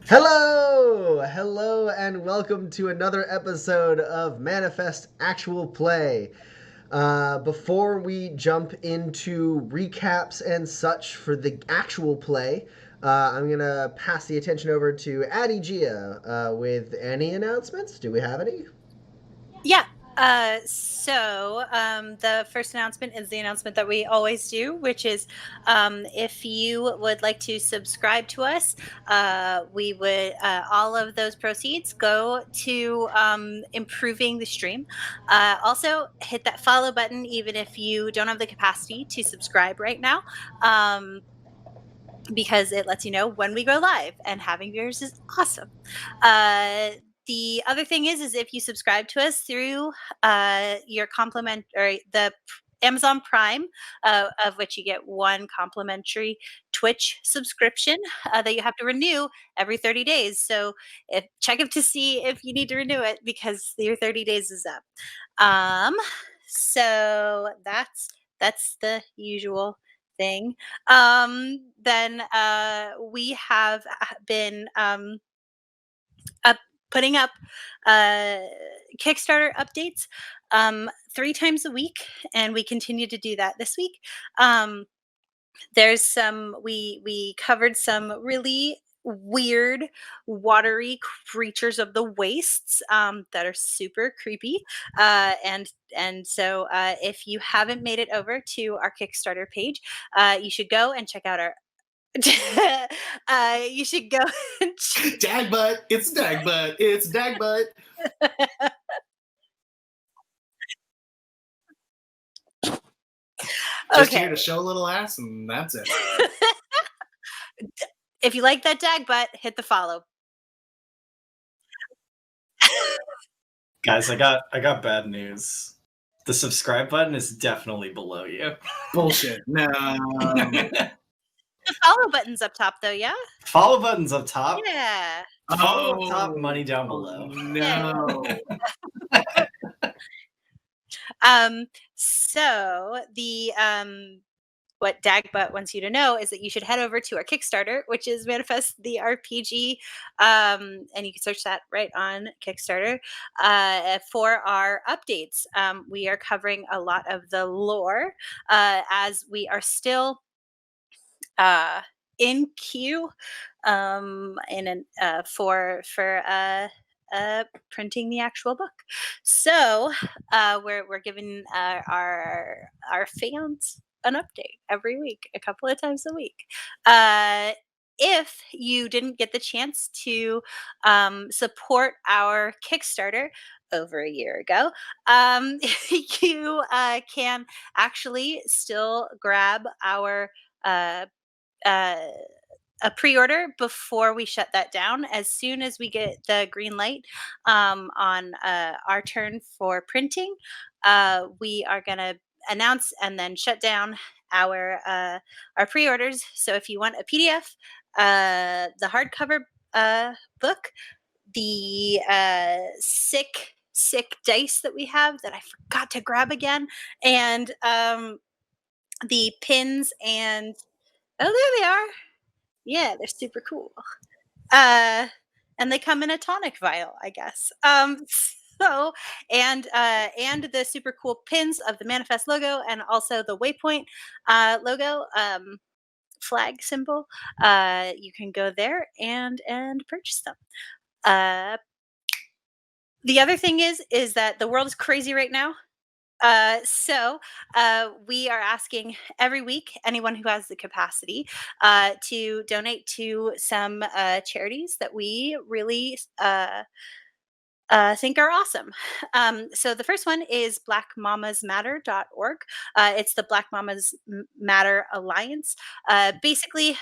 Hello, and welcome to another episode of Manifest Actual Play. Before we jump into recaps and such for the actual play, I'm gonna pass the attention over to Addie Gia with any announcements. Do we have any? Yeah. The first announcement is the announcement that we always do, which is if you would like to subscribe to us, we would all of those proceeds go to improving the stream. Also, hit that follow button, even if you don't have the capacity to subscribe right now. Um, because it lets you know when we go live, and having viewers is awesome. Uh, the other thing is if you subscribe to us through your compliment or the Amazon Prime, of which you get one complimentary Twitch subscription that you have to renew every 30 days. So check up to see if you need to renew it because your 30 days is up. Um, so that's the usual thing. Then we have been up, putting up uh, Kickstarter updates 3 times a week, and we continue to do that this week. Um, there's some we covered some really weird watery creatures of the wastes that are super creepy, and so if you haven't made it over to our Kickstarter page, you should go and check out our you should go and Dagbutt, it's Dagbutt, it's Dagbutt. Just okay. here to show a little ass, and that's it. If you like that dag butt, hit the follow. Guys, I got bad news. The subscribe button is definitely below you. Bullshit. No. The follow button's up top, though. Yeah. Follow button's up top. Yeah. Follow up top, money down below. No. So the what Dagbutt wants you to know is that you should head over to our Kickstarter, which is Manifest the RPG, and you can search that right on Kickstarter for our updates. We are covering a lot of the lore as we are still in queue for printing the actual book. So we're giving our fans an update every week, a couple of times a week. If you didn't get the chance to support our Kickstarter over a year ago, you can actually still grab our uh, a pre-order before we shut that down. As soon as we get the green light on our turn for printing, we are going to announce and then shut down our pre-orders. So if you want a PDF, the hardcover book, the sick dice that we have that I forgot to grab again, and the pins and oh, there they are. Yeah, they're super cool. And they come in a tonic vial, I guess. So and the super cool pins of the Manifest logo and also the Waypoint logo flag symbol. You can go there and purchase them. The other thing is that the world is crazy right now. So we are asking every week anyone who has the capacity to donate to some charities that we really think are awesome. So the first one is blackmamasmatter.org. It's the Black Mamas Matter Alliance. Basically,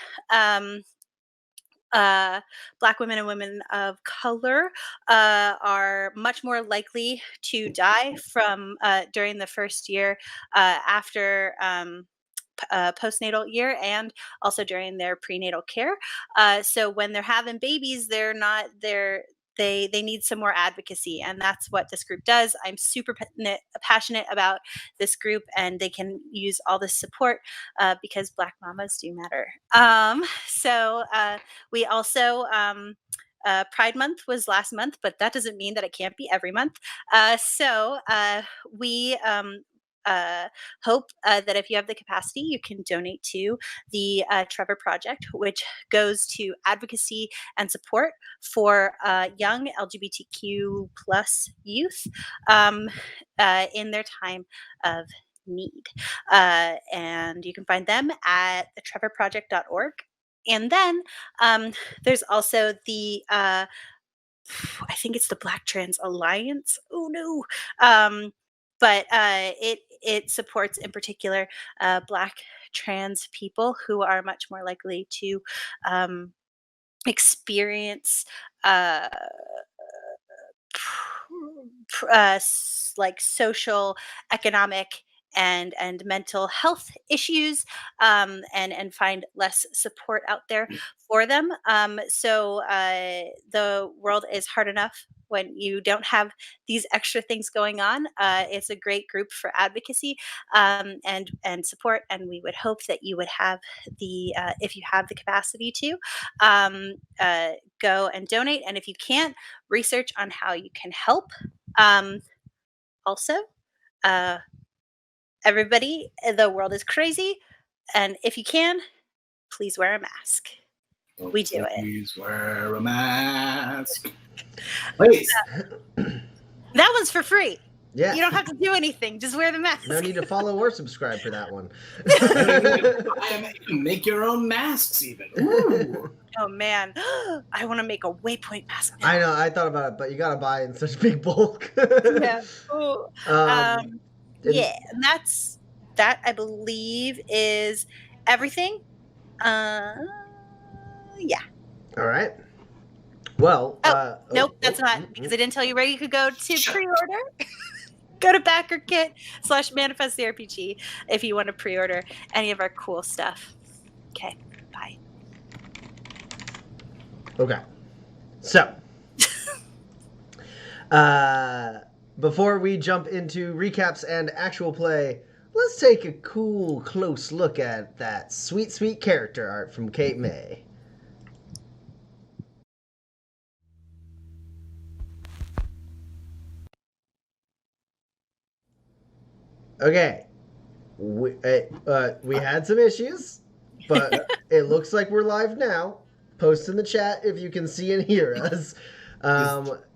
Black women and women of color are much more likely to die from during the first year after postnatal year, and also during their prenatal care. So when they're having babies, they're not they need some more advocacy, and that's what this group does. I'm super passionate about this group, and they can use all this support because Black mamas do matter. So we also Pride Month was last month, but that doesn't mean that it can't be every month. So we hope that if you have the capacity, you can donate to the Trevor Project, which goes to advocacy and support for young LGBTQ plus youth in their time of need. And you can find them at thetrevorproject.org. And then there's also the I think it's the Black Trans Alliance. Oh no. But it supports in particular Black trans people who are much more likely to experience like social, economic, and mental health issues, and find less support out there for them. So the world is hard enough when you don't have these extra things going on. It's a great group for advocacy and support, and we would hope that you would have the if you have the capacity to go and donate, and if you can't, research on how you can help. Also, everybody, the world is crazy, and if you can, please wear a mask. We do it. Please wear a mask. Wait. That one's for free. Yeah. You don't have to do anything. Just wear the mask. No need to follow or subscribe for that one. Make your own masks even. Ooh. Oh man, I want to make a Waypoint mask now. I know. I thought about it, but you got to buy in such big bulk. Yeah. Ooh. And- Yeah, and that I believe is everything. Yeah. All right. Well. Nope, that's not, because I didn't tell you where you could go to pre-order. Go to BackerKit/Manifest the RPG if you want to pre-order any of our cool stuff. Okay, bye. Okay. So, before we jump into recaps and actual play, let's take a cool, close look at that sweet, sweet character art from Kate May. Okay. We had some issues, but it looks like we're live now. Post in the chat if you can see and hear us.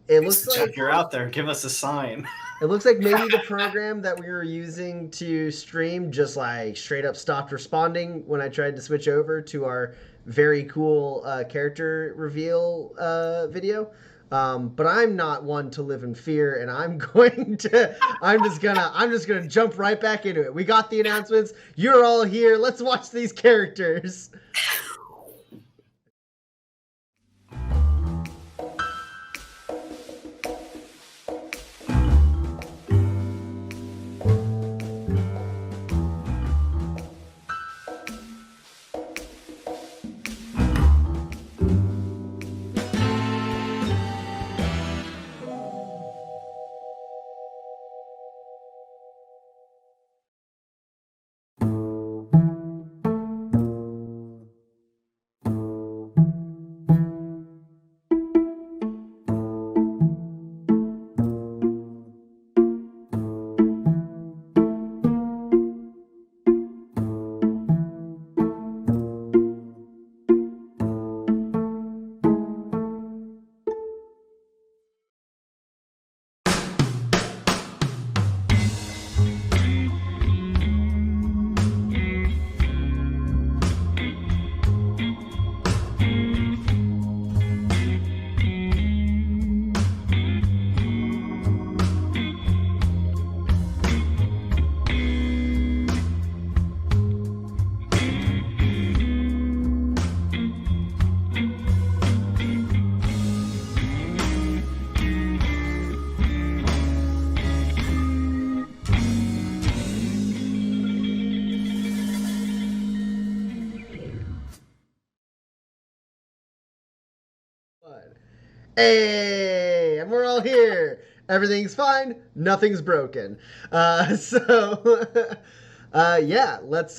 It looks like If you're out there, give us a sign. It looks like maybe the program that we were using to stream just like straight up stopped responding when I tried to switch over to our very cool character reveal video. But I'm not one to live in fear, and I'm just gonna jump right back into it. We got the announcements. You're all here. Let's watch these characters. Hey, and we're all here. Everything's fine. Nothing's broken. Yeah, let's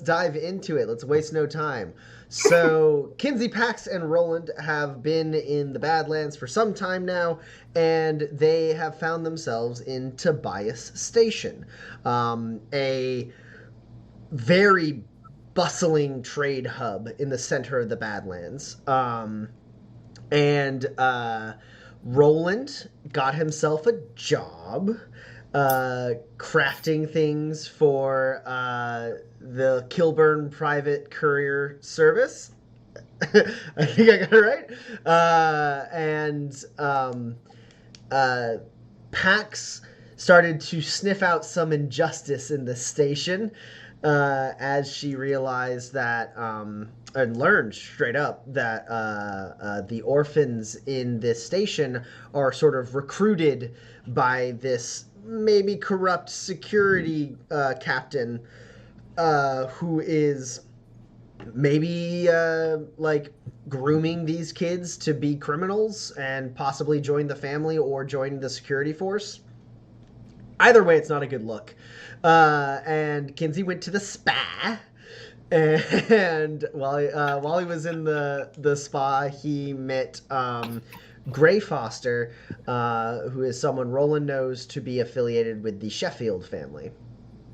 dive into it. Let's waste no time. So, Kinsey, Pax, and Roland have been in the Badlands for some time now, and they have found themselves in Tobias Station, a very bustling trade hub in the center of the Badlands. And Roland got himself a job crafting things for the Kilburn Private Courier Service. I think I got it right. Pax started to sniff out some injustice in the station as she realized that, and learned straight up that the orphans in this station are sort of recruited by this maybe corrupt security captain who is maybe like grooming these kids to be criminals and possibly join the family or join the security force. Either way, it's not a good look. And Kinsey went to the spa, and while he was in the spa, he met Gray Foster, who is someone Roland knows to be affiliated with the Sheffield family.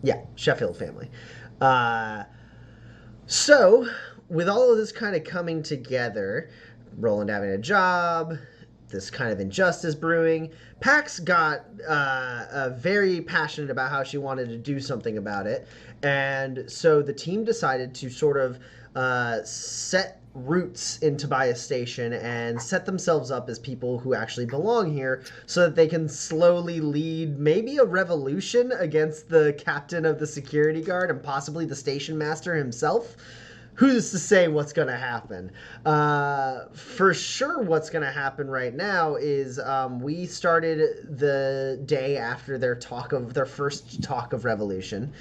Yeah, Sheffield family. So, with all of this kind of coming together, Roland having a job, this kind of injustice brewing, Pax got very passionate about how she wanted to do something about it. And so the team decided to sort of set roots in Tobias Station and set themselves up as people who actually belong here so that they can slowly lead maybe a revolution against the captain of the security guard and possibly the station master himself. Who's to say what's going to happen? For sure, what's going to happen right now is we started the day after their first talk of revolution,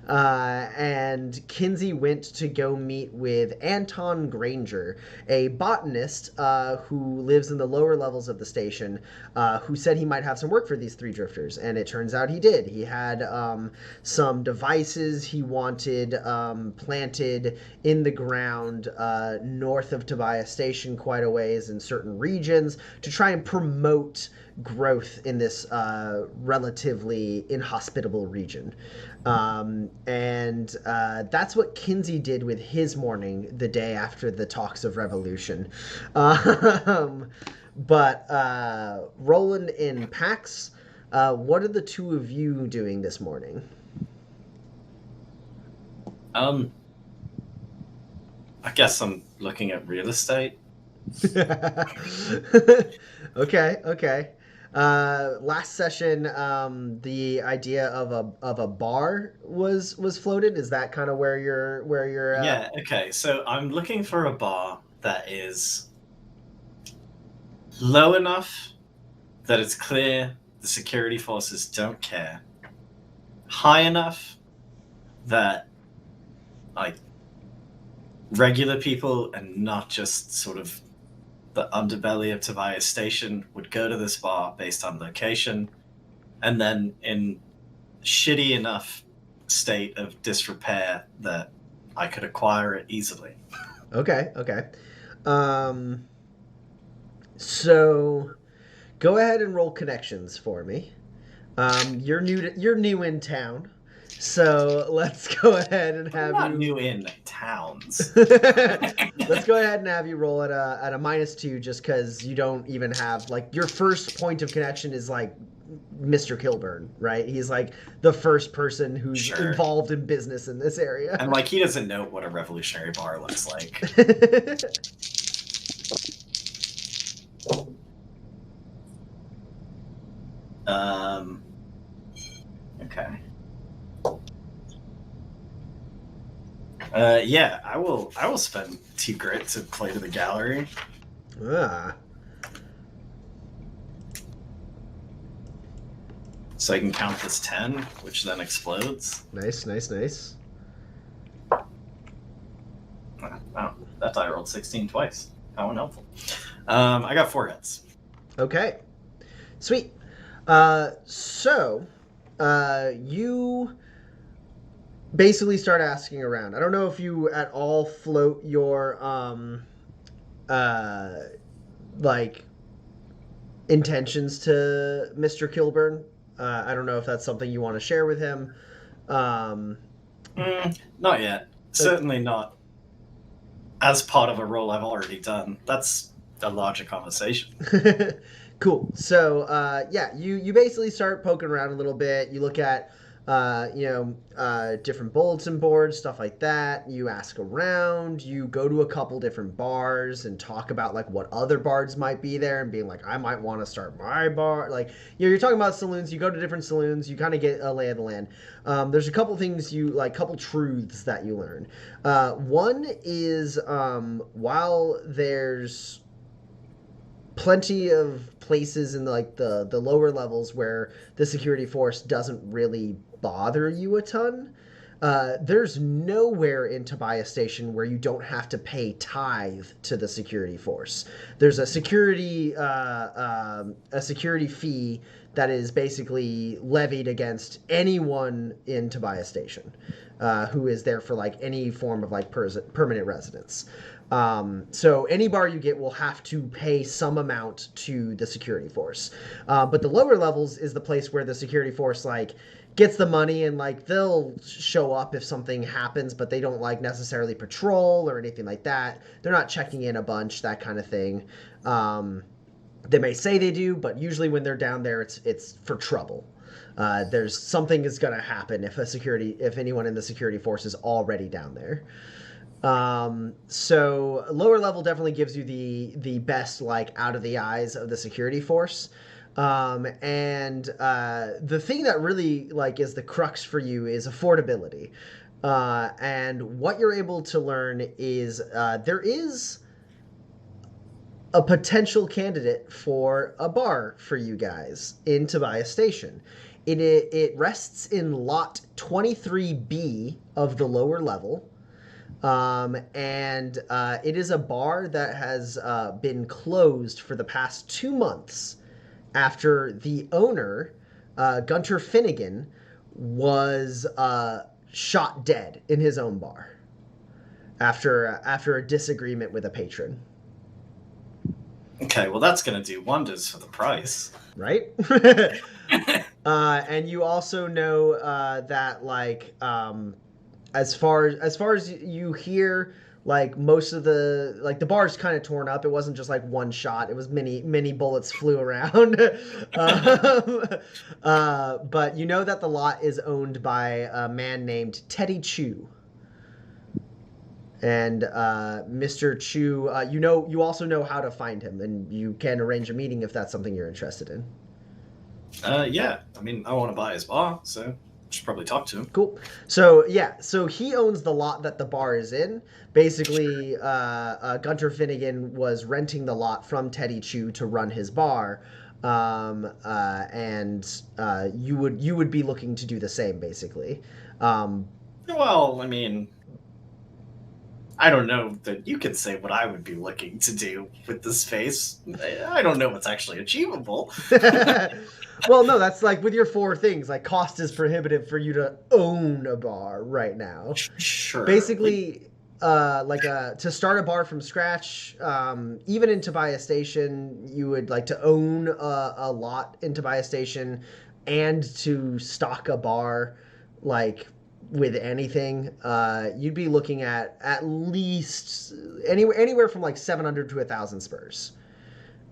and Kinsey went to go meet with Anton Granger, a botanist who lives in the lower levels of the station, who said he might have some work for these three drifters, and it turns out he did. He had some devices he wanted planted in the ground north of Tobias Station quite a ways in certain regions to try and promote growth in this relatively inhospitable region. And that's what Kinsey did with his morning the day after the talks of revolution. But Roland and Pax, what are the two of you doing this morning? I guess I'm looking at real estate. Okay. Last session, the idea of a bar was floated. Is that kind of where you're? Yeah. Okay. So I'm looking for a bar that is low enough that it's clear the security forces don't care. High enough that like regular people and not just sort of the underbelly of Tobias Station would go to this bar based on location, and then in shitty enough state of disrepair that I could acquire it easily. Okay. So go ahead and roll connections for me. You're new in town. So let's go ahead and have I'm not you. new in towns. Let's go ahead and have you roll at a -2, just because you don't even have like your first point of connection is like Mr. Kilburn, right? He's like the first person who's Sure. involved in business in this area. And like he doesn't know what a revolutionary bar looks like. Okay. Yeah, I will spend 2 grit to play to the gallery. So I can count this 10, which then explodes. Nice. Wow, that die rolled 16 twice. How unhelpful. I got 4 hits. Okay. Sweet. So you basically start asking around. I don't know if you at all float your uh, like intentions to Mr. Kilburn. I don't know if that's something you want to share with him. Um, Not yet. Certainly not as part of a role I've already done. That's a larger conversation. Cool. So yeah, you basically start poking around a little bit. You look at different bulletin boards, stuff like that. You ask around. You go to a couple different bars and talk about like what other bars might be there, and being like, I might want to start my bar. Like you're talking about saloons. You go to different saloons. You kind of get a lay of the land. There's a couple things couple truths that you learn. One is while there's plenty of places in the lower levels where the security force doesn't really bother you a ton. There's nowhere in Tobias Station where you don't have to pay tithe to the security force. There's a security fee that is basically levied against anyone in Tobias Station who is there for like any form of like permanent residence. So any bar you get will have to pay some amount to the security force. But the lower levels is the place where the security force like gets the money, and like they'll show up if something happens, but they don't like necessarily patrol or anything like that. They're not checking in a bunch, that kind of thing. They may say they do, but usually when they're down there, it's for trouble. There's something is going to happen if anyone in the security force is already down there. So lower level definitely gives you the best like out of the eyes of the security force. And the thing that really like is the crux for you is affordability. And what you're able to learn is there is a potential candidate for a bar for you guys in Tobias Station. It rests in lot 23B of the lower level. And it is a bar that has been closed for the past 2 months after the owner, Gunter Finnegan, was shot dead in his own bar after a disagreement with a patron. Okay, well that's going to do wonders for the price. Right? And you also know that like as far as you hear, like most of the bar's kind of torn up. It wasn't just like one shot. It was many bullets flew around. But you know that the lot is owned by a man named Teddy Chu. And Mr. Chu, you also know how to find him, and you can arrange a meeting if that's something you're interested in. Yeah. I mean, I want to buy his bar, so should probably talk to him. Cool. So yeah, so he owns the lot that the bar is in. Basically, Gunter Finnegan was renting the lot from Teddy Chu to run his bar, and you would be looking to do the same, basically. Well, I mean, I don't know that you can say what I would be looking to do with this space. I don't know what's actually achievable. Well, no, that's like with your 4 things. Like, cost is prohibitive for you to own a bar right now. Sure. Basically, to start a bar from scratch, even in Tobias Station, you would like to own a lot in Tobias Station, and to stock a bar, like with anything, you'd be looking at least anywhere from like 700 to 1,000 spurs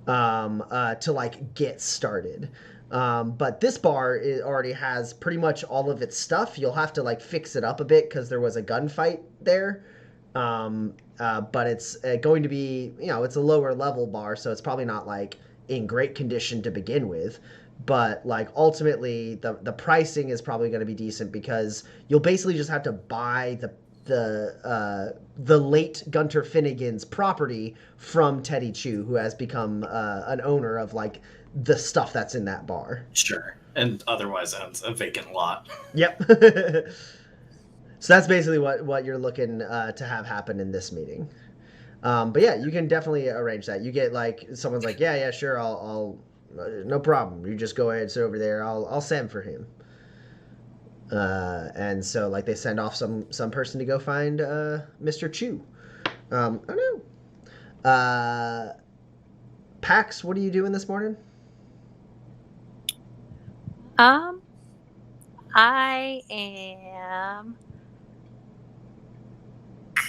to like get started. But this bar already has pretty much all of its stuff. You'll have to like fix it up a bit because there was a gunfight there. But it's going to be, it's a lower level bar, so it's probably not like in great condition to begin with. But like ultimately the pricing is probably going to be decent because you'll basically just have to buy the late Gunter Finnegan's property from Teddy Chu, who has become an owner of like the stuff that's in that bar. Sure. And otherwise owns a vacant lot. Yep. So that's basically what you're looking to have happen in this meeting. But yeah, you can definitely arrange that. You get like someone's like, yeah, sure, I'll no problem. You just go ahead and sit over there. I'll send for him. And so like they send off some person to go find Mr. Chu. Oh no. Pax, what are you doing this morning? I am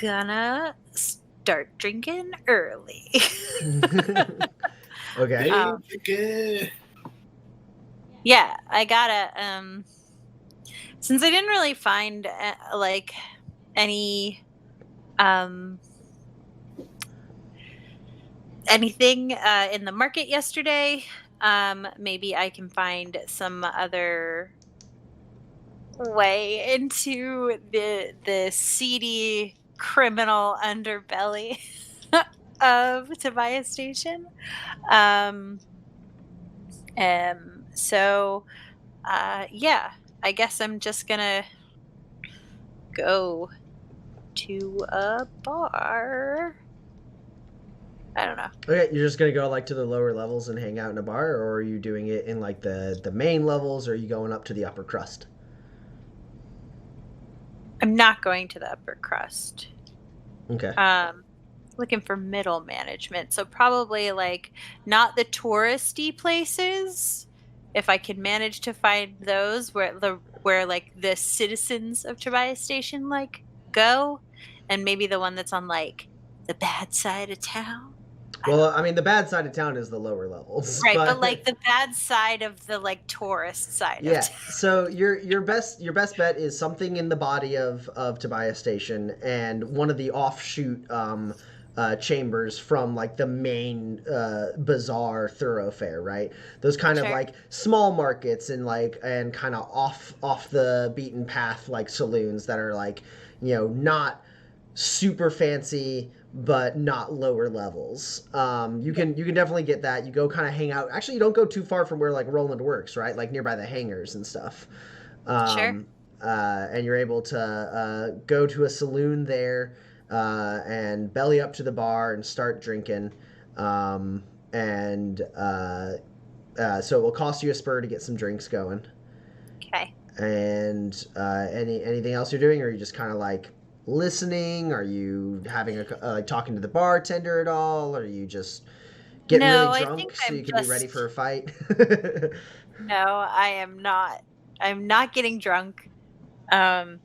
gonna start drinking early. Okay. Yeah, I gotta since I didn't really find like any anything in the market yesterday, maybe I can find some other way into the seedy criminal underbelly of Tobias Station. So yeah, I guess I'm just gonna go to a bar. I don't know. Okay, you're just gonna go like to the lower levels and hang out in a bar, or are you doing it in like the main levels, or are you going up to the upper crust? I'm not going to the upper crust. Okay. Looking for middle management, so probably like not the touristy places. If I could manage to find those where like the citizens of Tobias Station like go, and maybe the one that's on like the bad side of town. Well, I mean, the bad side of town is the lower levels, Right, but like the bad side of the like tourist side yeah. of town. So your best bet is something in the body of Tobias Station and one of the offshoot chambers from like the main bazaar thoroughfare, right? Those kind of Sure. like small markets and kind of off the beaten path like saloons that are like, not super fancy but not lower levels. You can definitely get that. You go kind of hang out. Actually, you don't go too far from where like Roland works, right? Like nearby the hangars and stuff. Sure. And you're able to go to a saloon there and belly up to the bar and start drinking. So it will cost you a spur to get some drinks going. Okay. And anything else you're doing, or are you just kind of like listening? Are you having like talking to the bartender at all? Or are you just getting No, really I drunk think so you I'm can be ready for a fight? No, I am not. I'm not getting drunk. I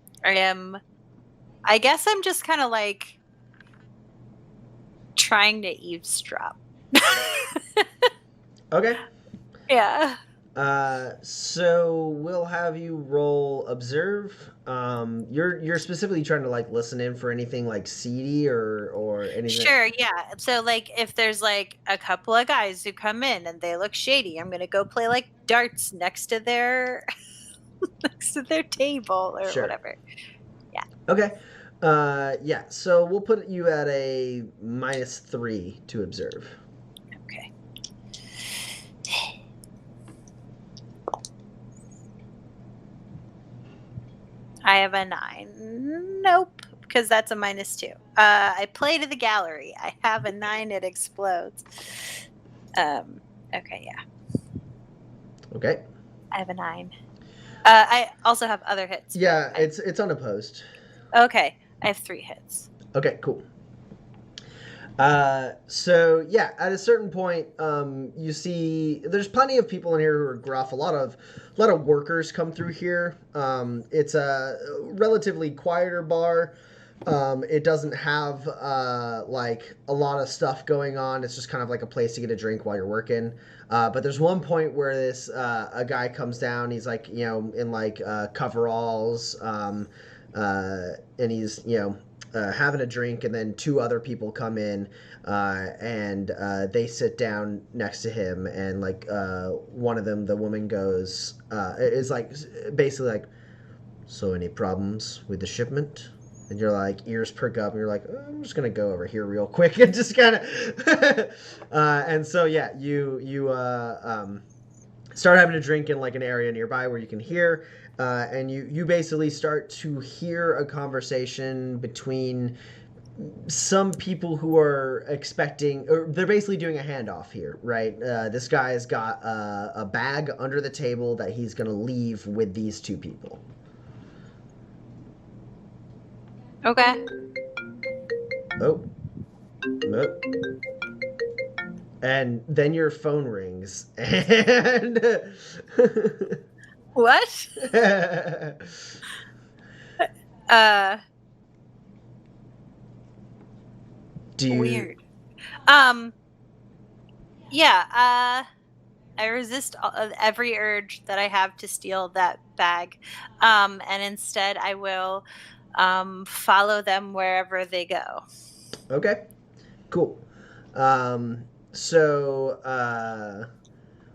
guess I'm just kind of like trying to eavesdrop. Okay. Yeah. So we'll have you roll observe. You're specifically trying to like listen in for anything like seedy or anything. Sure, yeah. So like if there's like a couple of guys who come in and they look shady, I'm gonna go play like darts next to their next to their table or Sure. whatever. Okay. Yeah. So we'll put you at a -3 to observe. Okay. I have a 9. Nope, because that's a -2. I play to the gallery. I have a 9. It explodes. Okay, yeah. Okay. I have a 9. I also have other hits. Yeah, it's unopposed. Okay, I have 3 hits. Okay, cool. So yeah, at a certain point, you see there's plenty of people in here who are gruff. A lot of workers come through here. It's a relatively quieter bar. It doesn't have like a lot of stuff going on. It's just kind of like a place to get a drink while you're working. But there's one point where this a guy comes down. He's like in like coveralls, and he's having a drink, and then 2 other people come in and they sit down next to him, and like one of them, the woman goes is like basically like, so any problems with the shipment? And you're like, ears perk up, and you're like, oh, I'm just gonna go over here real quick and just kind of and so yeah, you start having a drink in like an area nearby where you can hear. And you basically start to hear a conversation between some people who are expecting, or they're basically doing a handoff here, right? This guy's got a bag under the table that he's going to leave with these two people. Okay. Oh. Nope. And then your phone rings, and What? Do you... Weird. Yeah, I resist every urge that I have to steal that bag. And instead I will follow them wherever they go. Okay, cool.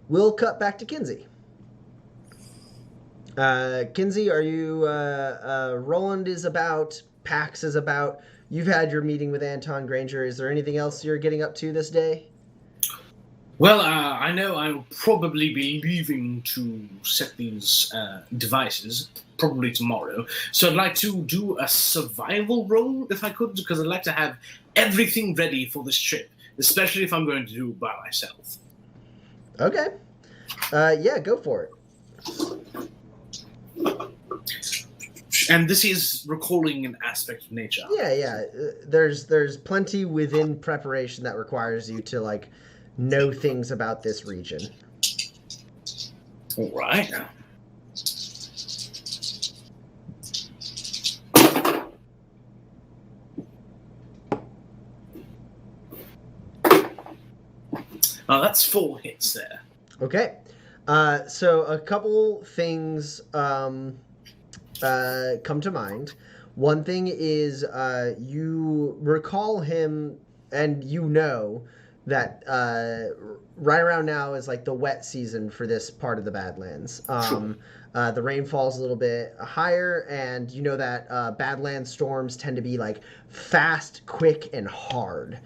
We'll cut back to Kinsey. Kinsey, are you... Roland is about, Pax is about. You've had your meeting with Anton Granger. Is there anything else you're getting up to this day? Well, I know I'll probably be leaving to set these devices, probably tomorrow. So I'd like to do a survival roll, if I could, because I'd like to have everything ready for this trip, especially if I'm going to do it by myself. Okay. Yeah, go for it. And this is recalling an aspect of nature. Yeah. There's plenty within preparation that requires you to, like, know things about this region. All right. That's 4 hits there. Okay. So a couple things come to mind. One thing is you recall him, and you know that right around now is like the wet season for this part of the Badlands. The rain falls a little bit higher, and you know that Badlands storms tend to be like fast, quick, and hard.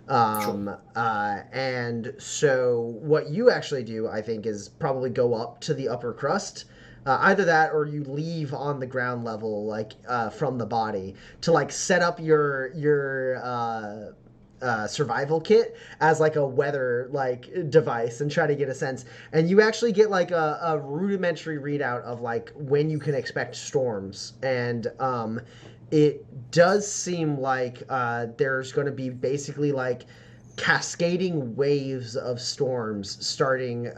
And so what you actually do, I think, is probably go up to the upper crust. Either that, or you leave on the ground level, like from the body, to like set up your survival kit as like a weather like device and try to get a sense. And you actually get like a rudimentary readout of like when you can expect storms. And it does seem like there's going to be basically like cascading waves of storms starting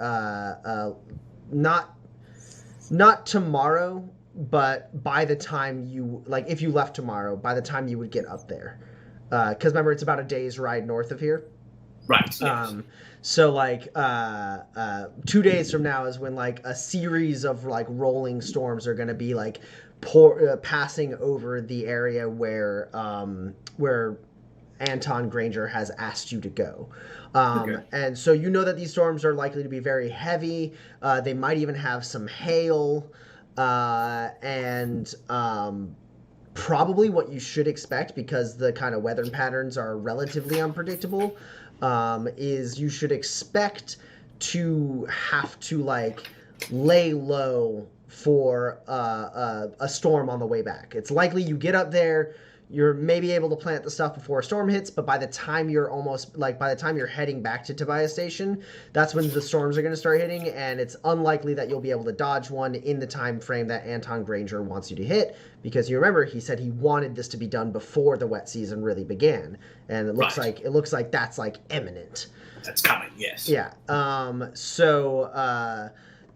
not tomorrow, but by the time you, like, if you left tomorrow, by the time you would get up there. Because remember, it's about a day's ride north of here. Right. Yes. So, like, 2 days from now is when, like, a series of, like, rolling storms are going to be, like, passing over the area where Anton Granger has asked you to go. Okay. And so you know that these storms are likely to be very heavy. They might even have some hail. And probably what you should expect, because the kind of weather patterns are relatively unpredictable, is you should expect to have to, like, lay low for a storm on the way back. It's likely you get up there, you're maybe able to plant the stuff before a storm hits, but by the time you're heading back to Tobias Station, that's when the storms are going to start hitting, and it's unlikely that you'll be able to dodge one in the time frame that Anton Granger wants you to hit, because you remember he said he wanted this to be done before the wet season really began, and it looks like that's like imminent. That's coming, yes. Yeah.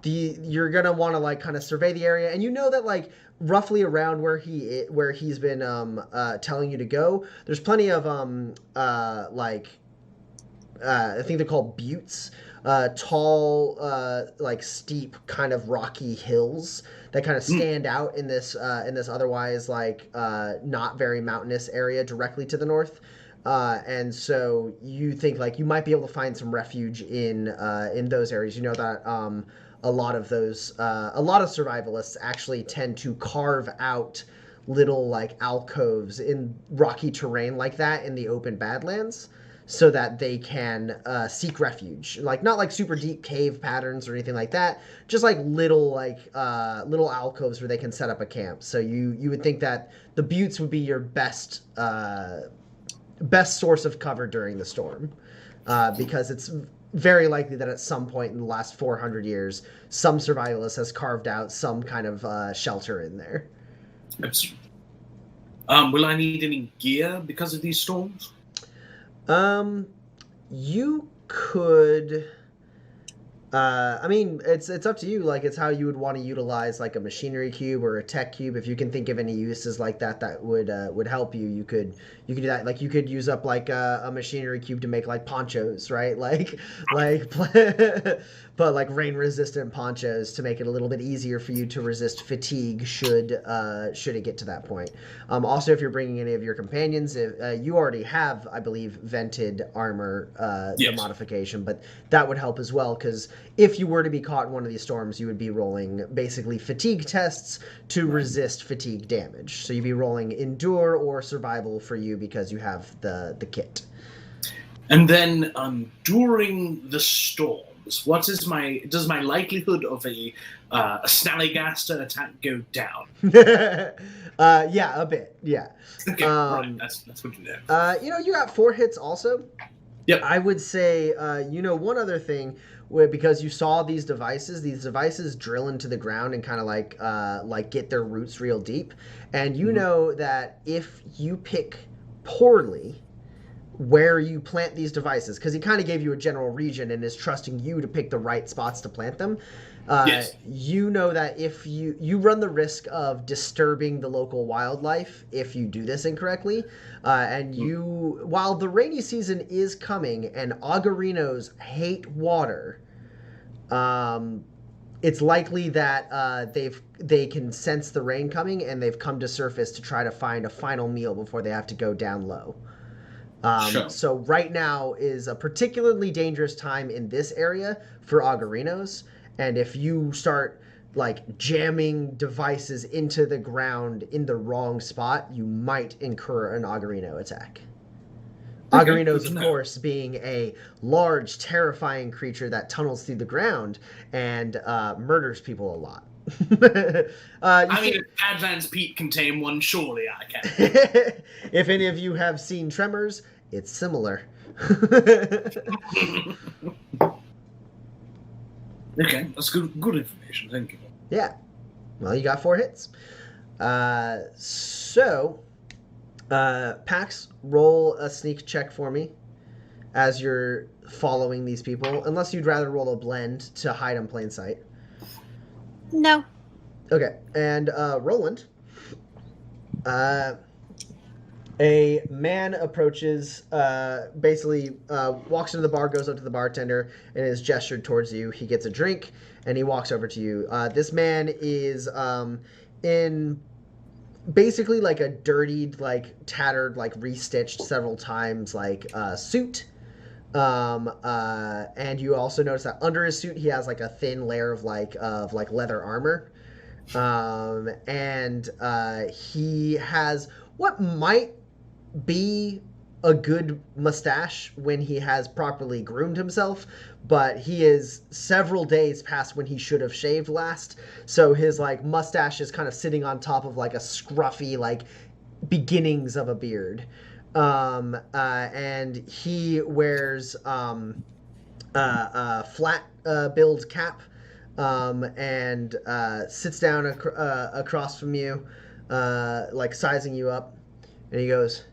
You're gonna want to like kind of survey the area, and you know that like roughly around where he's been telling you to go, there's plenty of I think they're called buttes, tall like steep kind of rocky hills that kind of stand out in this otherwise like not very mountainous area directly to the north. And so you think like you might be able to find some refuge in those areas. You know that a lot of survivalists actually tend to carve out little like alcoves in rocky terrain like that in the open Badlands, so that they can seek refuge. Like not like super deep cave patterns or anything like that, just like little alcoves where they can set up a camp. So you would think that the buttes would be your best best source of cover during the storm, because it's very likely that at some point in the last 400 years, some survivalist has carved out some kind of shelter in there. Absolutely. Will I need any gear because of these storms? You could. I mean, it's up to you. Like, it's how you would want to utilize like a machinery cube or a tech cube. If you can think of any uses like that would help you, you could do that. Like, you could use up like a machinery cube to make like ponchos, right? But like rain resistant ponchos to make it a little bit easier for you to resist fatigue should it get to that point. Also, if you're bringing any of your companions, you already have, I believe, vented armor, the modification, but that would help as well, because if you were to be caught in one of these storms, you would be rolling basically fatigue tests to resist fatigue damage. So you'd be rolling endure or survival for you because you have the kit. And then during the storms, does my likelihood of a Snallygaster attack go down? Yeah, a bit. Yeah. Okay, right. That's good to know. You got 4 hits also. Yep. I would say, one other thing, because you saw these devices drill into the ground and kind of like get their roots real deep, and you know that if you pick poorly where you plant these devices, because he kind of gave you a general region and is trusting you to pick the right spots to plant them. You know that if you run the risk of disturbing the local wildlife if you do this incorrectly, while the rainy season is coming and augurinos hate water, it's likely that they can sense the rain coming and they've come to surface to try to find a final meal before they have to go down low. Sure. So right now is a particularly dangerous time in this area for augurinos. And if you start like jamming devices into the ground in the wrong spot, you might incur an augurino attack. Okay, augurinos, of course, being a large, terrifying creature that tunnels through the ground and murders people a lot. If Advanced Pete can tame one, surely I can. If any of you have seen Tremors, it's similar. Okay, that's good information. Thank you. Yeah. Well, you got 4 hits. Pax, roll a sneak check for me as you're following these people, unless you'd rather roll a blend to hide in plain sight. No. Okay, and Roland, a man approaches, walks into the bar, goes up to the bartender, and is gestured towards you. He gets a drink, and he walks over to you. This man is in basically like a dirtied, like tattered, like restitched several times, like suit. And you also notice that under his suit, he has like a thin layer of leather armor. And he has what might be a good mustache when he has properly groomed himself, but he is several days past when he should have shaved last, so his like mustache is kind of sitting on top of like a scruffy like beginnings of a beard. And he wears a flat billed cap, and sits down across from you, like sizing you up, and he goes,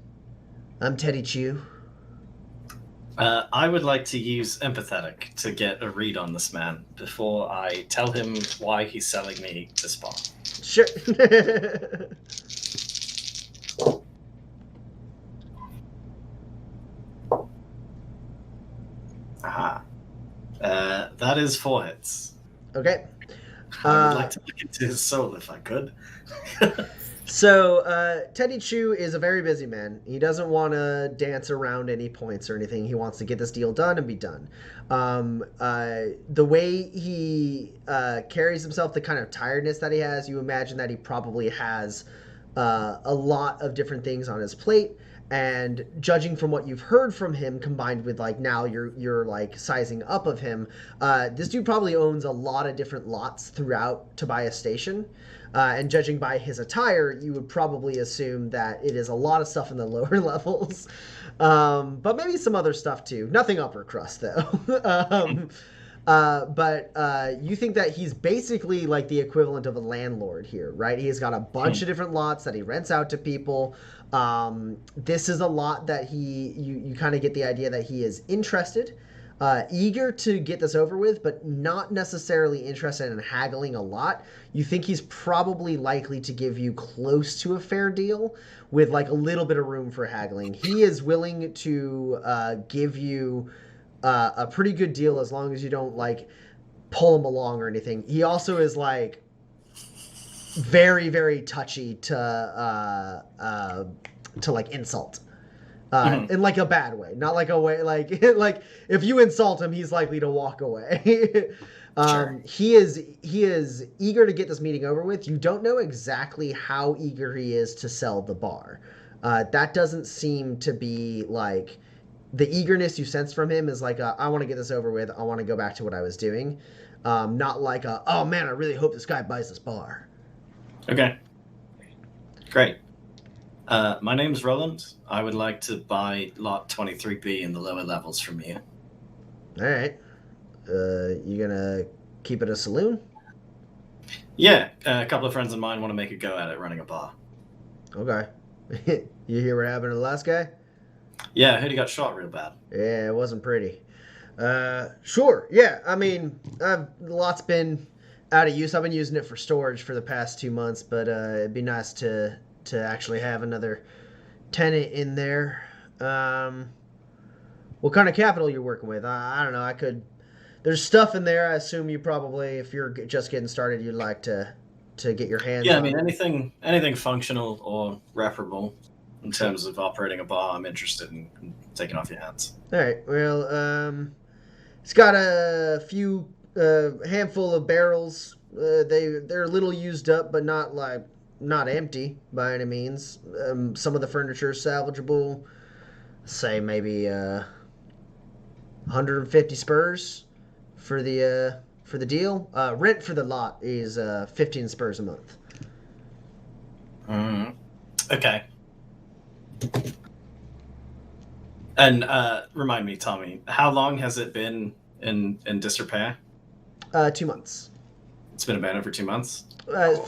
"I'm Teddy Chew." I would like to use empathetic to get a read on this man before I tell him why he's selling me this bar. Sure. Aha. That is 4 hits. Okay. I would like to look into his soul if I could. So, Teddy Chew is a very busy man. He doesn't want to dance around any points or anything. He wants to get this deal done and be done. The way he carries himself, the kind of tiredness that he has, you imagine that he probably has a lot of different things on his plate. And judging from what you've heard from him, combined with like now you're like sizing up of him, this dude probably owns a lot of different lots throughout Tobias Station. And judging by his attire, you would probably assume that it is a lot of stuff in the lower levels, but maybe some other stuff too. Nothing upper crust though. But you think that he's basically like the equivalent of a landlord here, right? He's got a bunch of different lots that he rents out to people. This is a lot that you kind of get the idea that he is interested, eager to get this over with, but not necessarily interested in haggling a lot. You think he's probably likely to give you close to a fair deal with like a little bit of room for haggling. He is willing to give you a pretty good deal as long as you don't like pull him along or anything. He also is like very, very touchy to like insult. In like a bad way, not like a way like like if you insult him, he's likely to walk away. Sure. He is eager to get this meeting over with. You don't know exactly how eager he is to sell the bar. That doesn't seem to be like the eagerness you sense from him is like I want to get this over with. I want to go back to what I was doing. Not like oh man, I really hope this guy buys this bar. Okay. Great. My name's Roland. I would like to buy lot 23B in the lower levels from you. All right. You gonna keep it a saloon? Yeah, a couple of friends of mine want to make a go at it running a bar. Okay. You hear what happened to the last guy? Yeah, I heard he got shot real bad. Yeah, it wasn't pretty. Sure. Yeah, I mean, the lot's been out of use. I've been using it for storage for the past 2 months, but it'd be nice to actually have another tenant in there. What kind of capital you're working with? I don't know. There's stuff in there. I assume you probably, if you're just getting started, you'd like to get your hands on. Yeah, I mean, anything functional or reparable in terms of operating a bar, I'm interested in taking off your hands. All right. Well, it's got a few handful of barrels. They're a little used up, but not empty by any means. Some of the furniture is salvageable. Say maybe 150 spurs for the deal. Rent for the lot is 15 spurs a month. Okay. And remind me, Tommy, how long has it been in disrepair? 2 months. It's been abandoned for 2 months.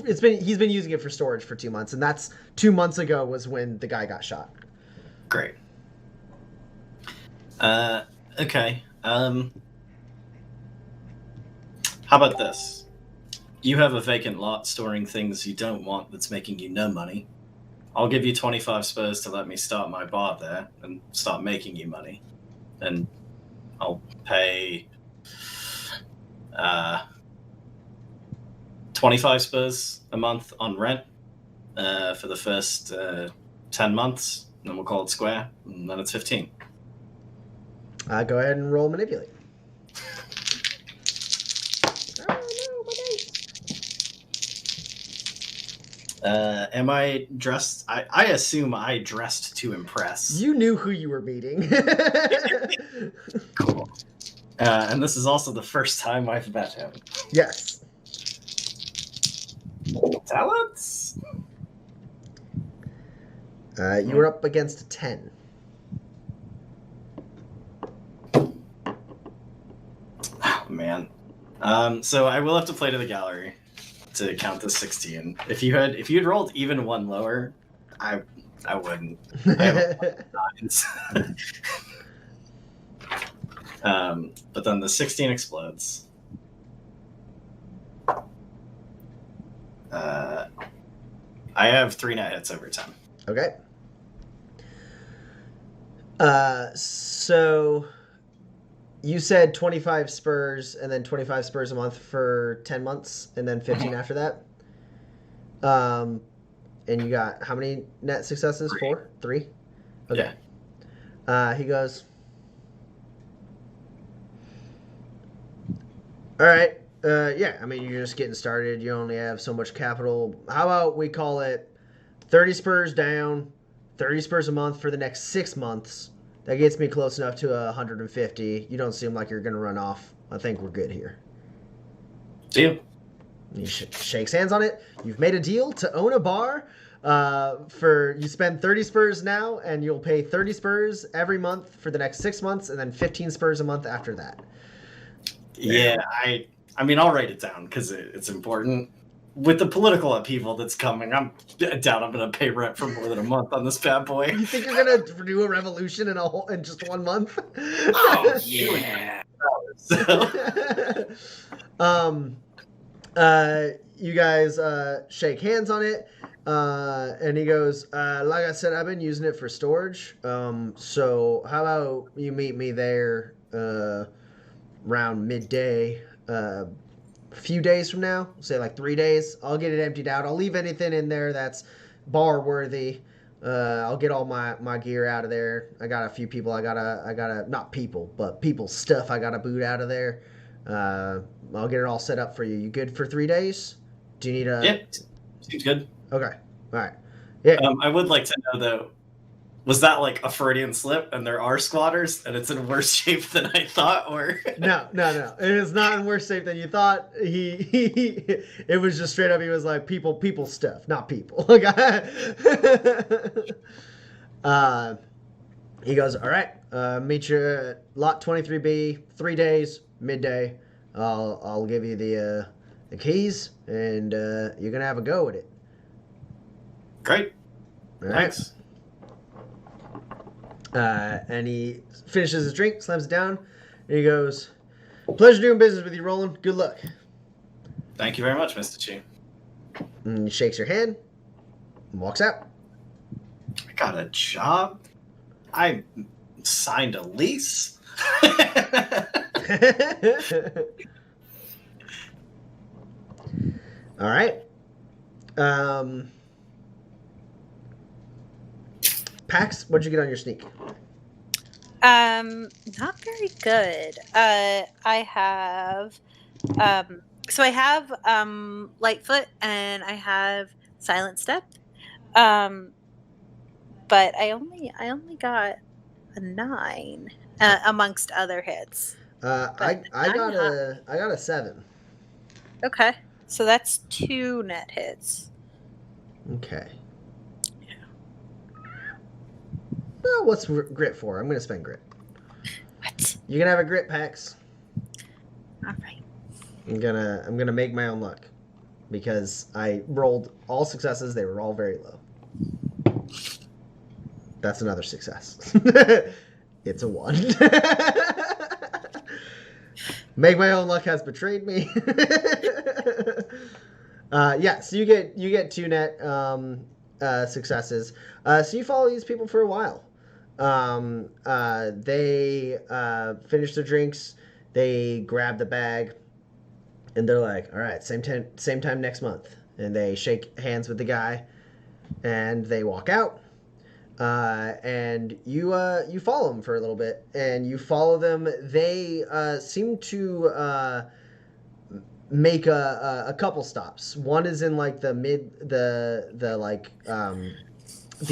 He's been using it for storage for 2 months, and that's 2 months ago was when the guy got shot. Great. Okay. How about this? You have a vacant lot storing things you don't want that's making you no money. I'll give you 25 spurs to let me start my bar there and start making you money. And I'll pay 25 spurs a month on rent for the first 10 months. And then we'll call it square, and then it's 15. Go ahead and roll manipulate. Am I dressed? I assume I dressed to impress. You knew who you were meeting. Cool. And this is also the first time I've met him. Yes. Talents? You were up against a 10. Oh, man. So I will have to play to the gallery to count the 16. If you'd rolled even one lower, I wouldn't. I have nines. But then the 16 explodes. I have 3 net hits over 10. Okay. So you said 25 spurs and then 25 spurs a month for 10 months and then 15 after that. And you got how many net successes? 3. 4? 3? Okay. Yeah. He goes, all right. Yeah, I mean, you're just getting started. You only have so much capital. How about we call it 30 spurs down, 30 spurs a month for the next 6 months. That gets me close enough to 150. You don't seem like you're going to run off. I think we're good here. Deal. He shakes hands on it. You've made a deal to own a bar. You spend 30 spurs now, and you'll pay 30 spurs every month for the next 6 months, and then 15 spurs a month after that. Yeah, I mean, I'll write it down because it's important. With the political upheaval that's coming, I'm down. I'm going to pay rent for more than a month on this bad boy. You think you're going to do a revolution in just 1 month? Oh, yeah. You guys shake hands on it, and he goes, like I said, I've been using it for storage, so how about you meet me there around midday a few days from now, say like 3 days. I'll get it emptied out. I'll leave anything in there that's bar worthy. I'll get all my gear out of there. I got a few people I gotta not people, but people's stuff I gotta boot out of there. I'll get it all set up for you. You good for 3 days? Do you need a... Yeah, seems good. Okay, all right. Yeah. I would like to know, though, was that like a Freudian slip and there are squatters and it's in worse shape than I thought, or... No. It is not in worse shape than you thought. It was just straight up, he was like, people stuff, not people. He goes, all right, meet you at lot 23B, 3 days, midday. I'll give you the keys, and you're gonna have a go at it. Great. All right. Thanks. And he finishes his drink, slams it down, and he goes, pleasure doing business with you, Roland. Good luck. Thank you very much, Mr. Chi. And he shakes your hand and walks out. I got a job. I signed a lease. All right. Pax, what'd you get on your sneak? Not very good. I have Lightfoot and I have Silent Step. But I only got a 9 amongst other hits. I got a 7. Okay, so that's 2 net hits. Okay. Well, what's grit for? I'm gonna spend grit. What? You can have a grit, Pax. All right. I'm gonna make my own luck because I rolled all successes. They were all very low. That's another success. It's a 1. Make my own luck has betrayed me. Yeah, so you get 2 net successes. So you follow these people for a while. They finish their drinks. They grab the bag, and they're like, "All right, same time next month." And they shake hands with the guy, and they walk out. And you follow them for a little bit, and you follow them. They seem to make a couple stops. One is in like the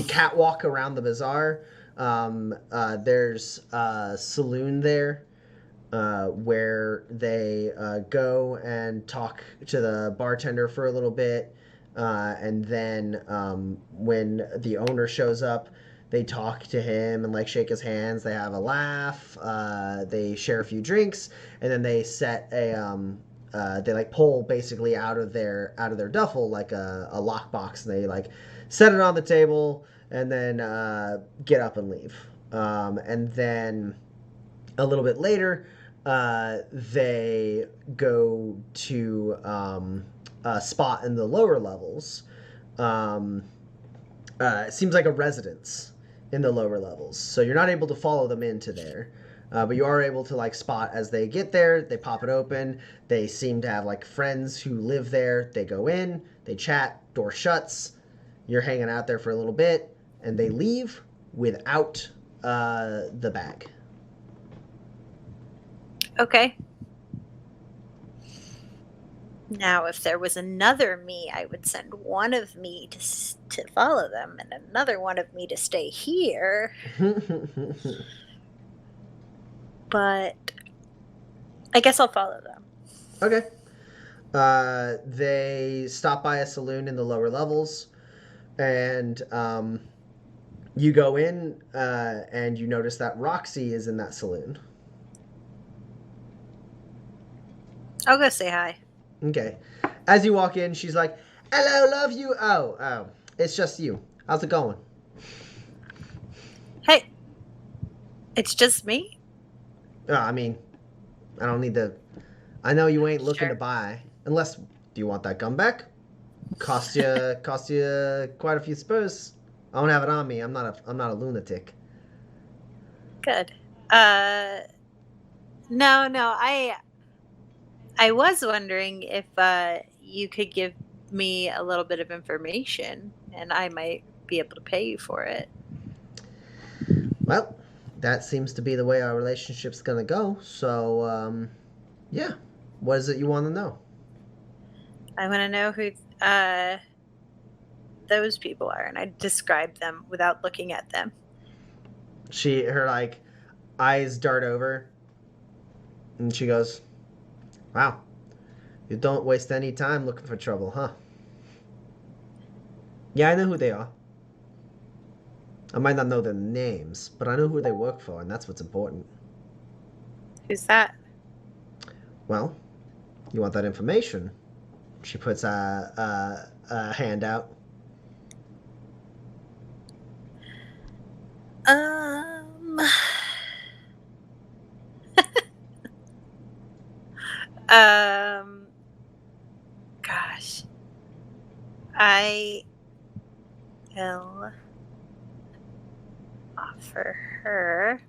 catwalk around the bazaar. There's a saloon there where they go and talk to the bartender for a little bit, and then when the owner shows up, they talk to him and like shake his hands. They have a laugh. They share a few drinks, and then they set they like pull basically out of their duffel like a lockbox, and they like set it on the table, and then get up and leave. And then a little bit later, they go to a spot in the lower levels. It seems like a residence in the lower levels, so you're not able to follow them into there. But you are able to like spot as they get there. They pop it open. They seem to have like friends who live there. They go in, they chat, door shuts. You're hanging out there for a little bit, and they leave without the bag. Okay. Now, if there was another me, I would send one of me to follow them and another one of me to stay here. But I guess I'll follow them. Okay. They stop by a saloon in the lower levels, and you go in, and you notice that Roxy is in that saloon. I'll go say hi. Okay. As you walk in, she's like, "Hello, love you." Oh, it's just you. How's it going? Hey, it's just me? I mean, I don't need to. I know you ain't looking Sure. to buy, unless. Do you want that gun back? Cost you quite a few spurs. I don't have it on me. I'm not a lunatic. Good. No, I was wondering if you could give me a little bit of information and I might be able to pay you for it. Well, that seems to be the way our relationship's gonna go. So, yeah. What is it you want to know? I want to know who those people are, and I describe them without looking at them. Her like eyes dart over, and she goes, "Wow, you don't waste any time looking for trouble, huh?" Yeah, I know who they are. I might not know their names, but I know who they work for, and that's what's important. Who's that? Well, you want that information? She puts a hand out. Gosh. I will offer her.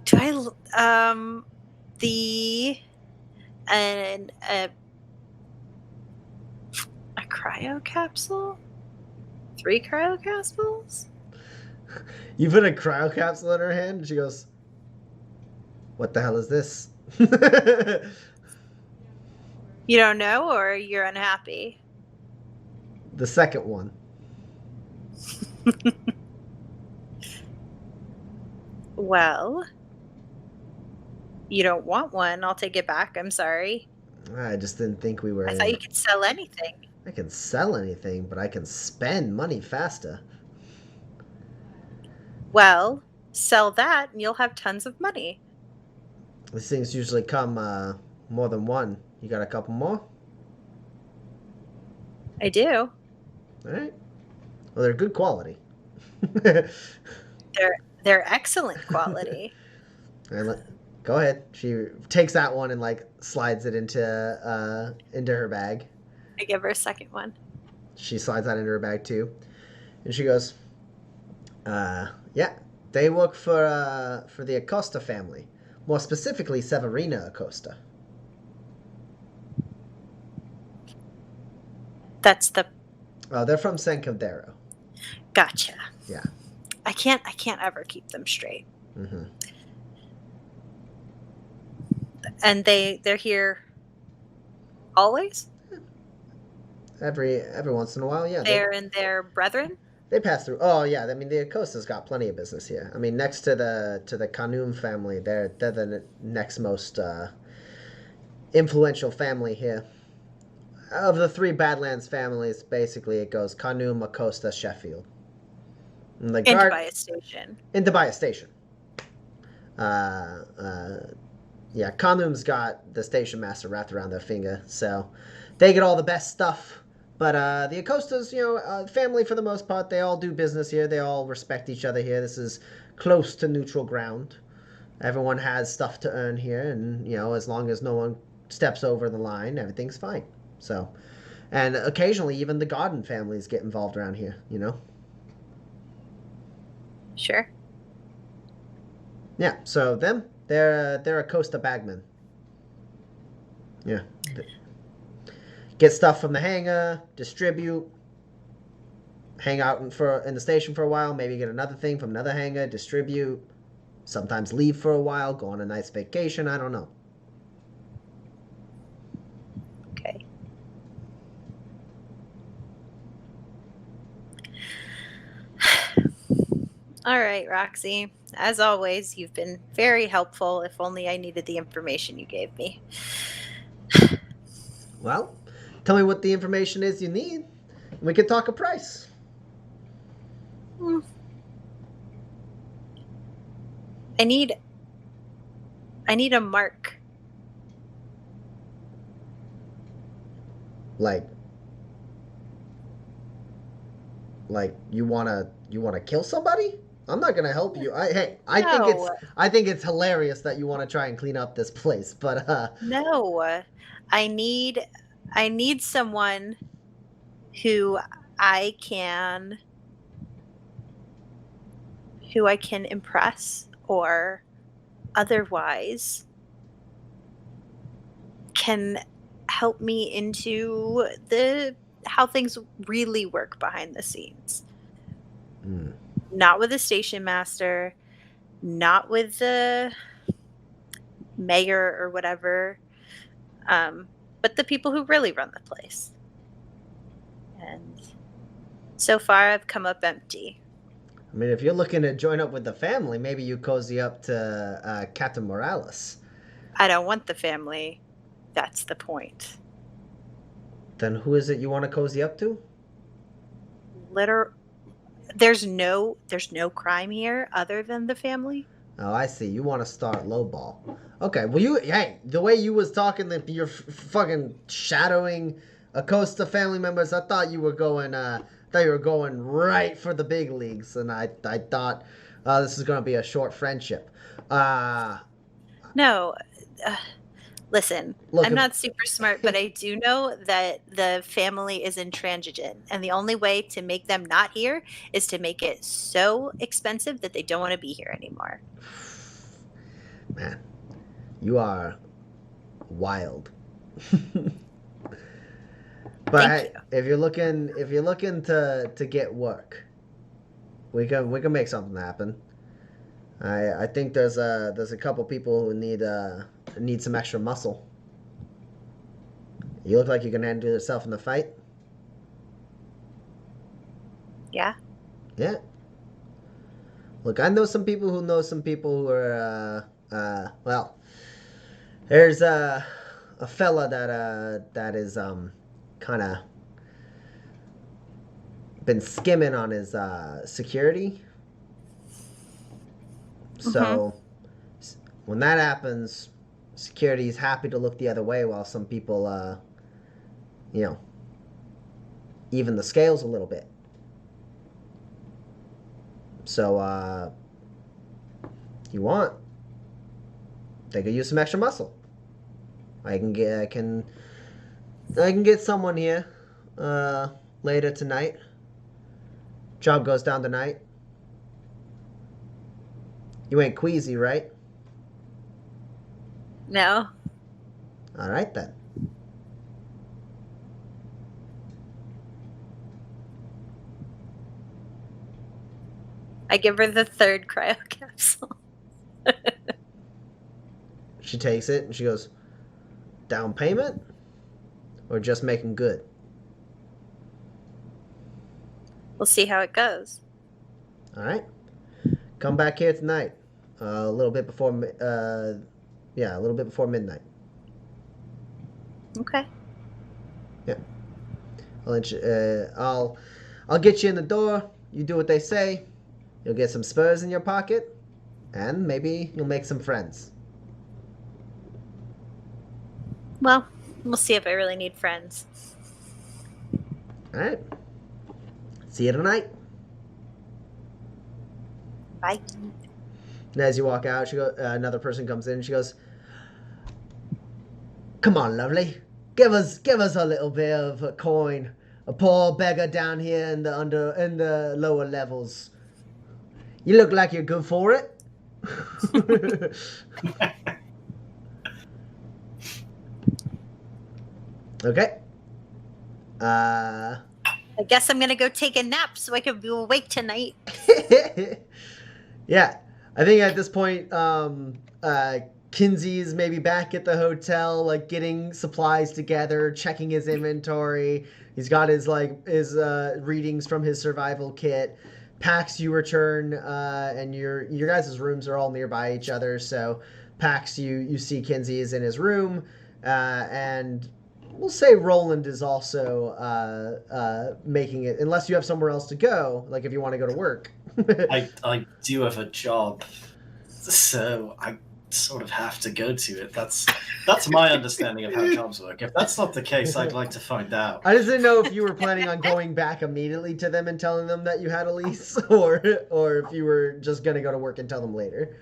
Do the a cryo capsule? 3 cryo capsules? You put a cryo capsule in her hand, and she goes, "What the hell is this?" You don't know, or you're unhappy? The second one. Well, you don't want one. I'll take it back. I'm sorry. I just didn't think we were. I thought you could sell anything. I can sell anything, but I can spend money faster. Well, sell that and you'll have tons of money. These things usually come more than one. You got a couple more? I do. All right. Well, they're good quality. They're excellent quality. Go ahead. She takes that one and like slides it into her bag. I give her a second one. She slides that into her bag too, and she goes, "Yeah, they work for the Acosta family, more specifically Severina Acosta." That's the. Oh, they're from San Caldero. Gotcha. Yeah. I can't ever keep them straight. Mm-hmm. And they're here always? Every once in a while, yeah. And their brethren? They pass through. Oh yeah, I mean the Acosta's got plenty of business here. I mean next to the Kanum family, they're the next most influential family here. Of the 3 Badlands families, basically it goes Kanum, Acosta, Sheffield. And the guard Into Station. into Baia Station. Yeah, Kanum's got the station master wrapped around their finger, so they get all the best stuff. But the Acostas, family for the most part, they all do business here. They all respect each other here. This is close to neutral ground. Everyone has stuff to earn here, and as long as no one steps over the line, everything's fine. So, and occasionally even the Godin families get involved around here. Sure. Yeah. So they're Acosta bagmen. Yeah. Get stuff from the hangar, distribute, hang out in the station for a while, maybe get another thing from another hangar, distribute, sometimes leave for a while, go on a nice vacation. I don't know. Okay. All right, Roxy. As always, you've been very helpful. If only I needed the information you gave me. Well, tell me what the information is you need. And we can talk a price. I need a mark. Like you wanna kill somebody? I'm not gonna help you. I think it's hilarious that you want to try and clean up this place, but No. I need someone who I can impress, or otherwise can help me into how things really work behind the scenes. Not with the station master, not with the mayor or whatever, but the people who really run the place. And so far, I've come up empty. I mean, if you're looking to join up with the family, maybe you cozy up to Captain Morales. I don't want the family. That's the point. Then who is it you want to cozy up to? There's no crime here other than the family. Oh, I see. You want to start lowball. Okay. Well, the way you was talking, that you're fucking shadowing Acosta family members. I thought you were going. Right for the big leagues, and I thought this is going to be a short friendship. No. Listen, Look, I'm not super smart, but I do know that the family is intransigent, and the only way to make them not here is to make it so expensive that they don't want to be here anymore. Man, you are wild. But if you're looking to get work, we can make something happen. I think there's a couple people who need some extra muscle. You look like you can handle yourself in the fight. Yeah. Yeah. Look, I know some people who are well. There's a fella that is kind of been skimming on his security. So when that happens, security is happy to look the other way, while some people, even the scales a little bit. So, you want? They could use some extra muscle. I can get someone here later tonight. Job goes down tonight. You ain't queasy, right? No. All right, then. I give her the third cryo capsule. She takes it and she goes, down payment or just making good? We'll see how it goes. All right. Come back here tonight. A little bit before midnight. Okay. Yeah. I'll get you in the door. You do what they say. You'll get some spurs in your pocket, and maybe you'll make some friends. Well, we'll see if I really need friends. All right. See you tonight. Bye. And as you walk out, another person comes in and she goes, "Come on, lovely. Give us a little bit of a coin. A poor beggar down here in the lower levels. You look like you're good for it." Okay. I guess I'm gonna go take a nap so I can be awake tonight. Yeah. I think at this point, Kinsey's maybe back at the hotel, like getting supplies together, checking his inventory. He's got his readings from his survival kit. Pax, you return, and your guys' rooms are all nearby each other. So, Pax, you see Kinsey is in his room, and we'll say Roland is also making it, unless you have somewhere else to go, like if you want to go to work. I do have a job, so I sort of have to go to it. That's my understanding of how jobs work. If that's not the case, I'd like to find out. I just didn't know if you were planning on going back immediately to them and telling them that you had a lease, or if you were just gonna go to work and tell them later.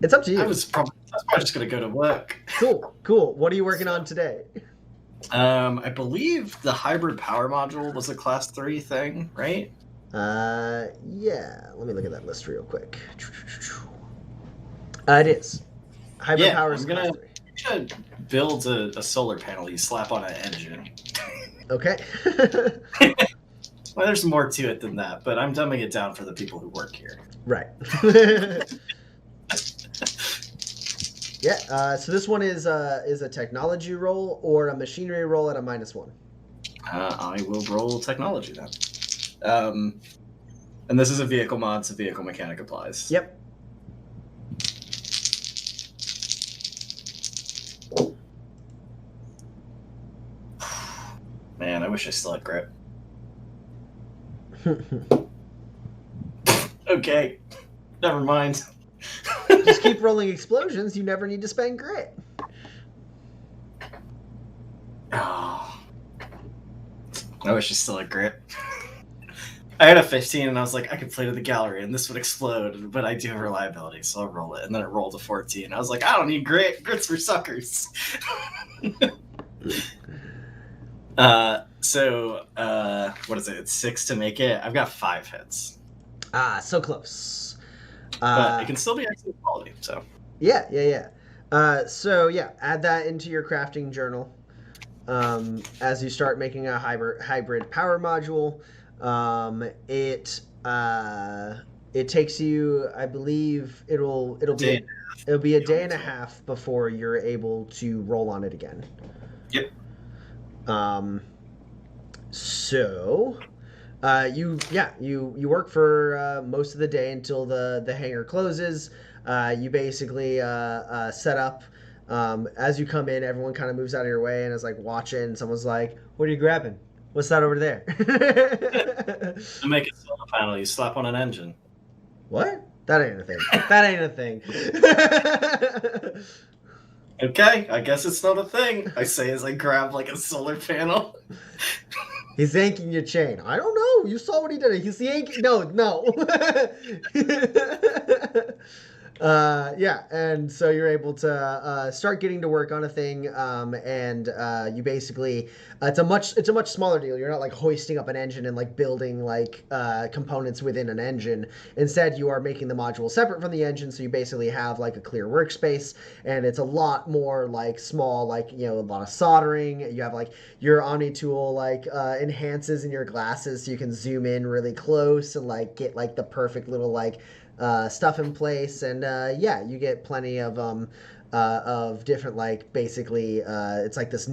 It's up to you. I was probably just gonna go to work. Cool. What are you working on today? I believe the hybrid power module was a class 3 thing, right? Yeah. Let me look at that list real quick. It is. Hybrid power is class 3. I'm gonna build a solar panel you slap on an engine. Okay. Well, there's more to it than that, but I'm dumbing it down for the people who work here. Right. Yeah. So this one is a technology roll or a machinery roll at a -1. I will roll technology then. And this is a vehicle mod, so vehicle mechanic applies. Yep. Man, I wish I still had grip. Okay, never mind. Just keep rolling explosions. You never need to spend grit. Oh, I wish I still had grip. I had a 15 and I was like, I could play to the gallery and this would explode, but I do have reliability, so I'll roll it. And then it rolled a 14. I was like, I don't need grit. Grit's for suckers. So what is it? It's 6 to make it. I've got 5 hits. So close. But it can still be excellent quality, so. Yeah. So add that into your crafting journal. As you start making a hybrid power module. It takes you, I believe it'll be a day and a half before you're able to roll on it again. Yep. So you work for most of the day until the hangar closes. You basically set up. As you come in, everyone kind of moves out of your way and is like watching. Someone's like, "What are you grabbing? What's that over there?" To make a solar panel, you slap on an engine. What? That ain't a thing. That ain't a thing. Okay, I guess it's not a thing. I say as I grab like a solar panel. He's yanking your chain. I don't know. You saw what he did. He's yanking. No. And so you're able to start getting to work on a thing, and you basically it's a much smaller deal. You're not like hoisting up an engine and like building like components within an engine. Instead, you are making the module separate from the engine, so you basically have like a clear workspace, and it's a lot more like small, like a lot of soldering. You have like your Omni tool like enhances in your glasses, so you can zoom in really close and like get like the perfect little like stuff in place, and you get plenty of different like basically it's like this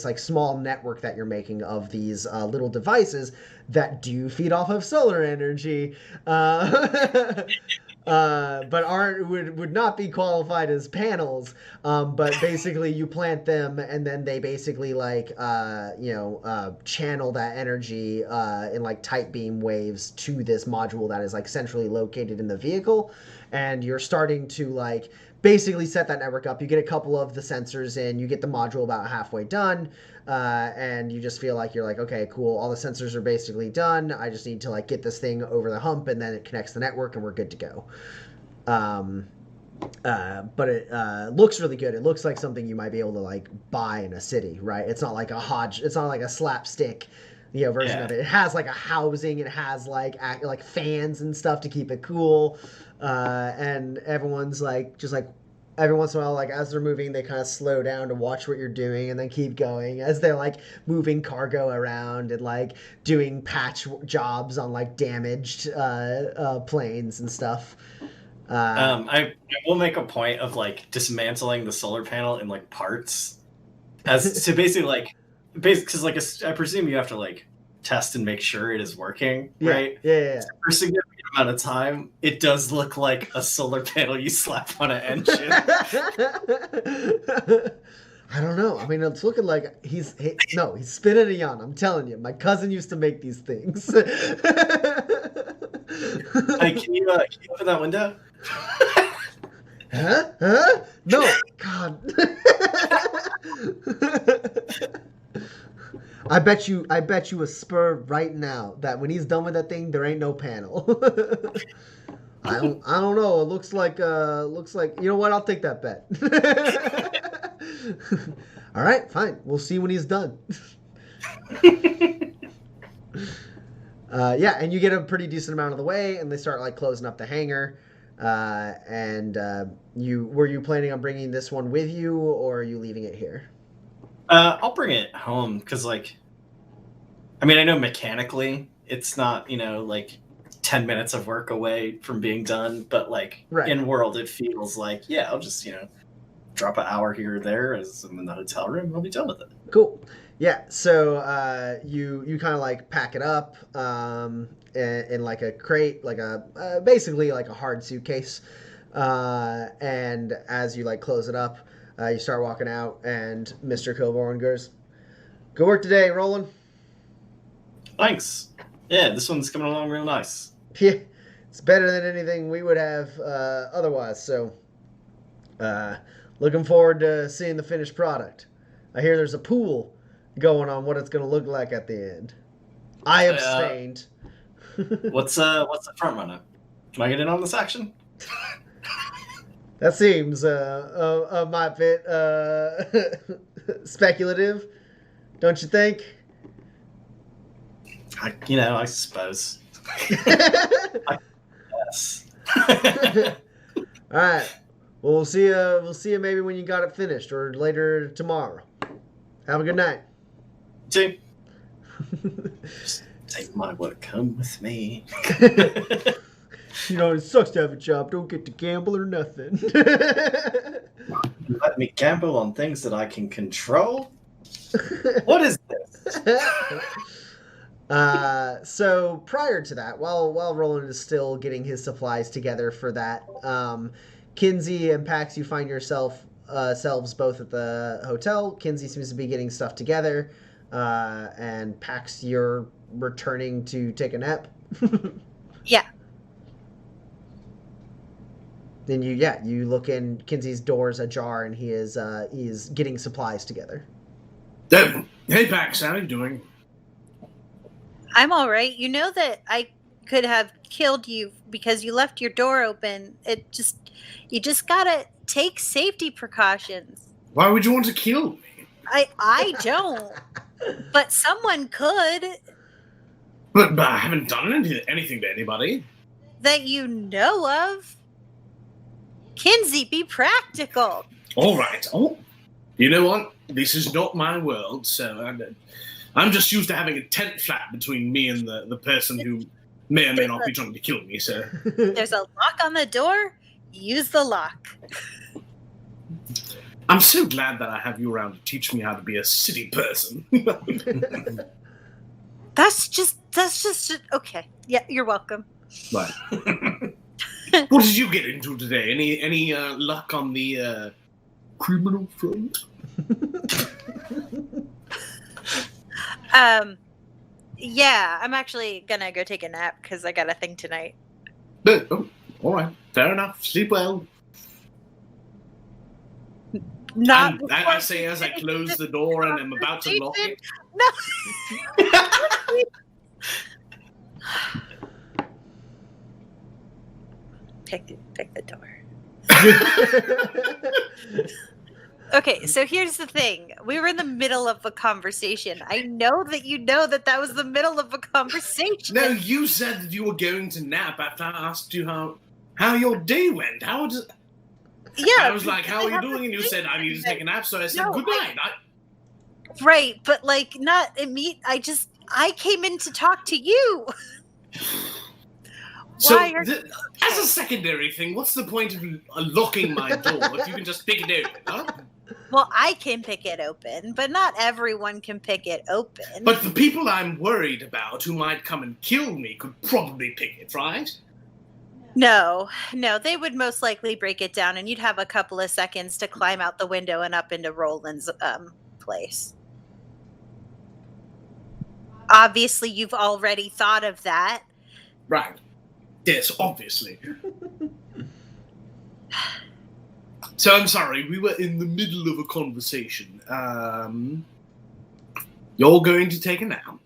like small network that you're making of these little devices that do feed off of solar energy, but would not be qualified as panels. But basically you plant them and then they basically like channel that energy in like tight beam waves to this module that is like centrally located in the vehicle, and you're starting to like basically set that network up. You get a couple of the sensors in, you get the module about halfway done, and you just feel like you're like, okay, cool, all the sensors are basically done. I just need to like get this thing over the hump, and then it connects the network and we're good to go. But it looks really good. It looks like something you might be able to like buy in a city, right? It's not like it's not like a slapstick version of it. It has like a housing, it has like fans and stuff to keep it cool, and everyone's like just like, every once in a while, like as they're moving, they kind of slow down to watch what you're doing and then keep going as they're like moving cargo around and like doing patch jobs on like damaged planes and stuff. I will make a point of like dismantling the solar panel in like parts, as to basically because like I presume you have to like test and make sure it is working, right? Yeah. So for a significant amount of time, it does look like a solar panel you slap on an engine. I don't know. I mean, it's looking like he's spinning a yarn. I'm telling you, my cousin used to make these things. Hey, can you open that window? Huh? No, God. I bet you a spur right now that when he's done with that thing, there ain't no panel. I don't know. It looks like you know what? I'll take that bet. All right, fine. We'll see when he's done. Yeah, and you get a pretty decent amount of the way, and they start like closing up the hangar. And were you planning on bringing this one with you, or are you leaving it here? I'll bring it home because, like, I mean, I know mechanically it's not, like 10 minutes of work away from being done, but like in world, it feels like, yeah, I'll just, drop an hour here or there as I'm in the hotel room. I'll be done with it. Cool. Yeah. So you kind of like pack it up in like a crate, like basically like a hard suitcase. And as you like close it up, you start walking out, and Mr. Kilborn goes, "Good work today, Roland." Thanks. Yeah, this one's coming along real nice. Yeah, it's better than anything we would have otherwise. So, looking forward to seeing the finished product. I hear there's a pool going on what it's going to look like at the end. I abstained. What's the front runner? Can I get in on this action? That seems a might bit speculative, don't you think? I suppose. Yes. All right. Well, we'll see you. We'll see you maybe when you got it finished, or later tomorrow. Have a good night. Dude. Just take my work home with me. It sucks to have a job. Don't get to gamble or nothing. Let me gamble on things that I can control? What is this? So prior to that, while Roland is still getting his supplies together for that, Kinsey and Pax, you find yourselves both at the hotel. Kinsey seems to be getting stuff together, and Pax, you're returning to take a nap. Yeah. Then you look in. Kinsey's door's ajar, and he is getting supplies together. Hey, Pax, how are you doing? I'm all right. You know that I could have killed you because you left your door open. You just gotta take safety precautions. Why would you want to kill me? I don't, but someone could. But I haven't done anything to anybody. That you know of. Kinsey, be practical. All right. Oh, you know what? This is not my world, so I'm just used to having a tent flap between me and the person who may or may not be trying to kill me, so... There's a lock on the door. Use the lock. I'm so glad that I have you around to teach me how to be a city person. That's just okay. Yeah, you're welcome. Right. What did you get into today? Any luck on the criminal front? Yeah, I'm actually gonna go take a nap because I got a thing tonight. Oh, all right, fair enough. Sleep well. Not. I say as I close the door and I'm about to lock it. No. Pick the door. Okay, so here's the thing. We were in the middle of a conversation. I know that you know that was the middle of a conversation. No, you said that you were going to nap after I asked you how your day went. Yeah. I was like, how are you doing? And you said, I need to take a nap. So I said, good night. Right, but like not I came in to talk to you. So, Why are as a secondary thing, what's the point of locking my door if you can just pick it open, huh? Well, I can pick it open, but not everyone can pick it open. But the people I'm worried about who might come and kill me could probably pick it, right? No, they would most likely break it down, and you'd have a couple of seconds to climb out the window and up into Roland's place. Obviously, you've already thought of that. Right. Yes, obviously. So I'm sorry, we were in the middle of a conversation. You're going to take a nap.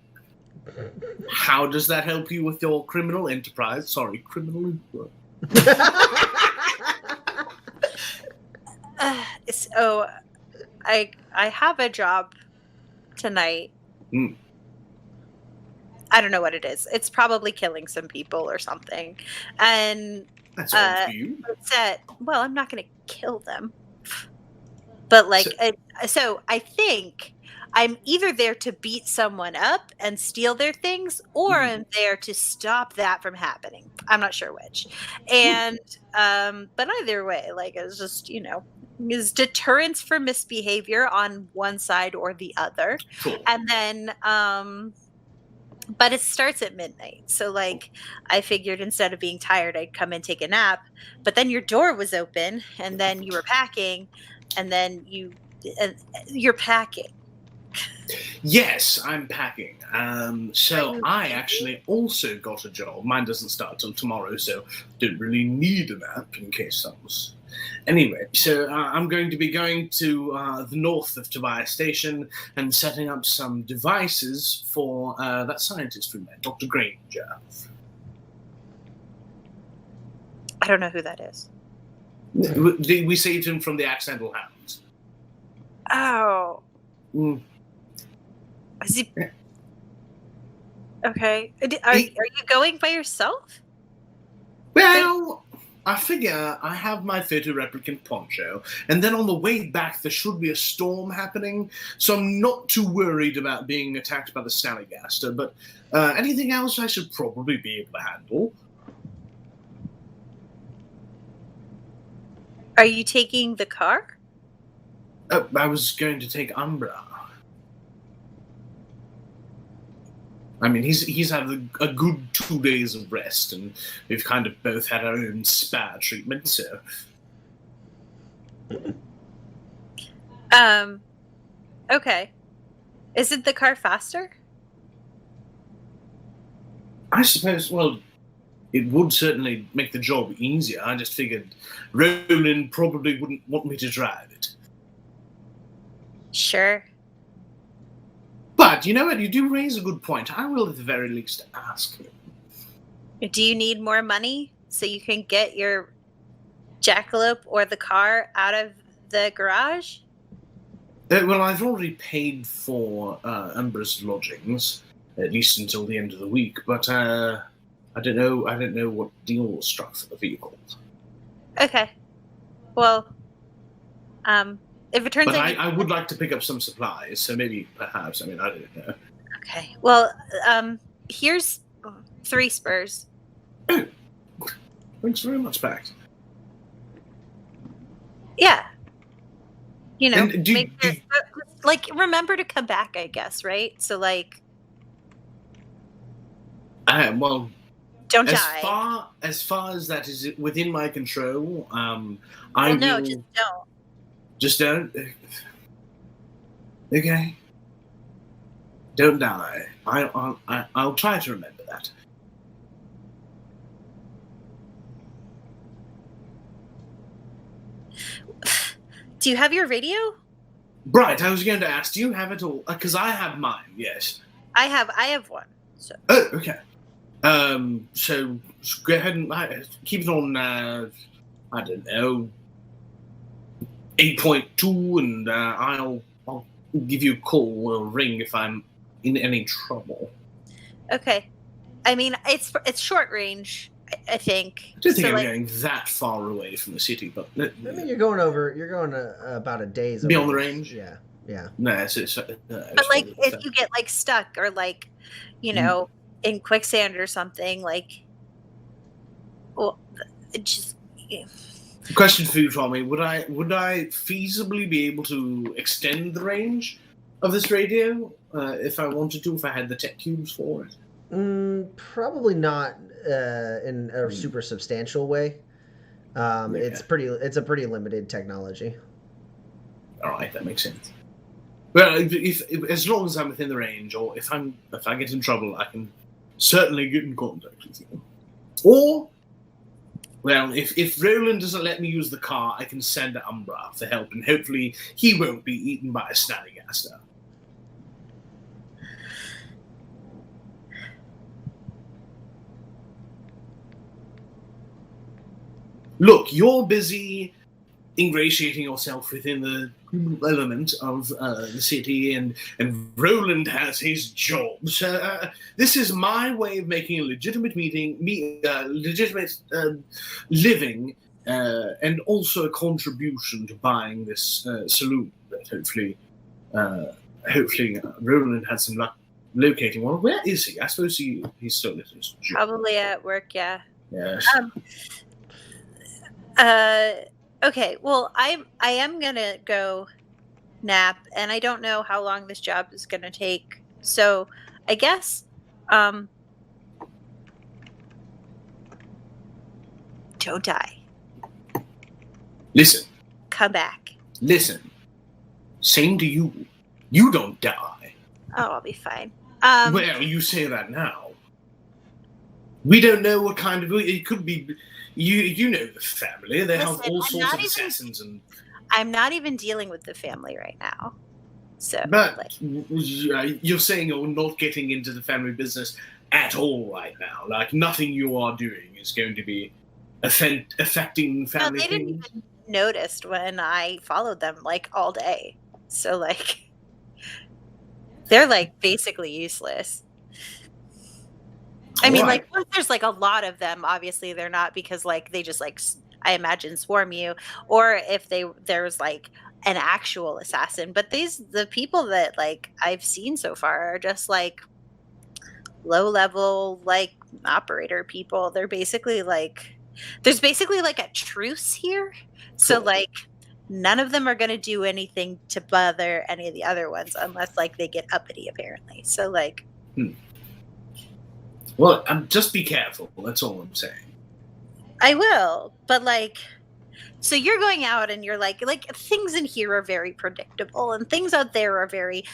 How does that help you with your criminal enterprise? Sorry, criminal So, I have a job tonight. Mm. I don't know what it is. It's probably killing some people or something. And That's all for you. well, I'm not going to kill them. But like, so I think I'm either there to beat someone up and steal their things, or I'm there to stop that from happening. I'm not sure which. And, but either way, like, it's just, is deterrence for misbehavior on one side or the other. Cool. And then, but it starts at midnight. So like I figured instead of being tired, I'd come and take a nap, but then your door was open and then you were packing and then you're packing. Yes, I'm packing. So I actually also got a job. Mine doesn't start till tomorrow, so don't really need a nap in case that was... Anyway, so I'm going to be going to the north of Tobias Station and setting up some devices for that scientist we met, Dr. Granger. I don't know who that is. We saved him from the accidental hounds. Oh. Mm. Is he... Okay. Are you going by yourself? Well... I figure I have my photo-replicant poncho, and then on the way back there should be a storm happening, so I'm not too worried about being attacked by the Snallygaster, but anything else I should probably be able to handle. Are you taking the car? I was going to take Umbra. I mean, he's had a good 2 days of rest, and we've kind of both had our own spa treatment, so... Okay. Isn't the car faster? I suppose, well, it would certainly make the job easier. I just figured Roland probably wouldn't want me to drive it. Sure. But, you know what, you do raise a good point. I will at the very least ask him. Do you need more money so you can get your jackalope or the car out of the garage? Well, I've already paid for Umbra's lodgings, at least until the end of the week, but I don't know what deal was struck for the vehicle. Okay. Well, if it turns but out... I would like to pick up some supplies, so maybe, perhaps, I don't know. Okay. Well, here's 3 spurs. Oh, thanks very much, Pax. Yeah. And remember to come back, I guess, right? So, like... well... Don't die. As far as that is within my control, No, just don't. Just don't? Okay. Don't die. I'll try to remember that. Do you have your radio? Right, I was going to ask, do you have it all? Because I have mine, yes. I have one. So. Oh, okay. So go ahead and keep it on, I don't know, 8.2, and I'll give you a call or a ring if I'm in any trouble. Okay. I mean, it's short range. I think. I don't think I'm going that far away from the city, but I mean, you're going about a day's beyond over. the range. Yeah, yeah. No, it's but like, if you get like stuck or like, you know, in quicksand or something, like, well, it just. Yeah. Question for you, Tommy: Would I feasibly be able to extend the range of this radio if I wanted to? If I had the tech cubes for it? Probably not in a super substantial way. It's a pretty limited technology. All right, that makes sense. Well, if as long as I'm within the range, or if I get in trouble, I can certainly get in contact with you. Or, well, if Roland doesn't let me use the car, I can send Umbra for help, and hopefully he won't be eaten by a snallygaster. Look, you're busy ingratiating yourself within the element of the city, and Roland has his job. So this is my way of making a legitimate legitimate living, and also a contribution to buying this saloon that hopefully Roland had some luck locating one. Where is he? I suppose he's still at his job. Probably at work, yeah. Yes. Okay, well, I am gonna go nap, and I don't know how long this job is gonna take. So I guess don't die. Listen. Come back. Listen. Same to you. You don't die. Oh, I'll be fine. Well, you say that now. We don't know what kind of it could be. You know the family. They have all sorts of assassins and. I'm not even dealing with the family right now. So, but you're saying you're not getting into the family business at all right now. Like nothing you are doing is going to be affecting family. No, they didn't even notice when I followed them like all day. So like, they're like basically useless. I mean, like, there's like a lot of them. Obviously, they're not, because like they just like, I imagine, swarm you, or if there's like an actual assassin. But the people that like I've seen so far are just like low level like operator people. They're basically like, there's basically like a truce here. So like none of them are going to do anything to bother any of the other ones unless like they get uppity, apparently. So like. Well, just be careful. That's all I'm saying. I will, but like, so you're going out and you're like things in here are very predictable, and things out there are very,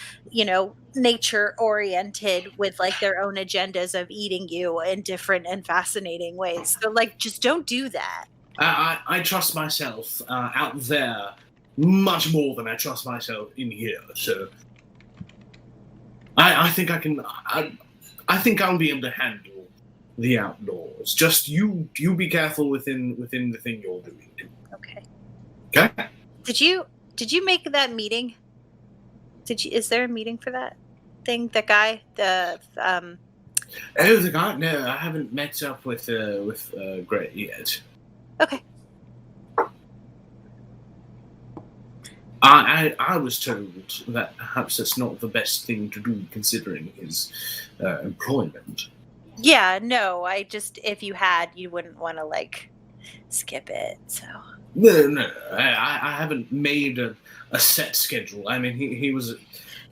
nature oriented with like their own agendas of eating you in different and fascinating ways. So like, just don't do that. I trust myself out there much more than I trust myself in here. So I think I can. I think I'll be able to handle the outdoors. Just you be careful within the thing you're doing. Okay. Okay. Did you make that meeting? Is there a meeting for that thing? The guy, the Oh, the guy? No, I haven't met up with Gray yet. Okay. I was told that perhaps that's not the best thing to do considering his employment. Yeah, no, if you had, you wouldn't want to like skip it. So No, I haven't made a set schedule. I mean, he was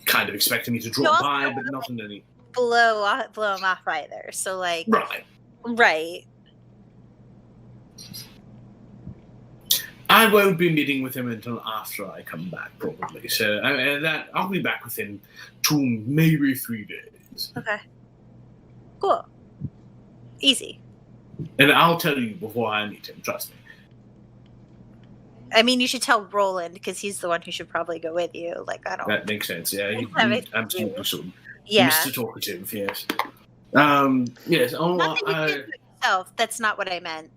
kind of expecting me to drop by, but not in any blow him off either. So like, right. I won't be meeting with him until after I come back, probably. So I'll be back within 2, maybe 3 days. Okay. Cool. Easy. And I'll tell you before I meet him. Trust me. I mean, you should tell Roland, because he's the one who should probably go with you. Like, I don't. That makes sense. Yeah, he absolutely should. Yeah. Mr. Talkative. Yes. Yes. Nothing to do with yourself. That's not what I meant.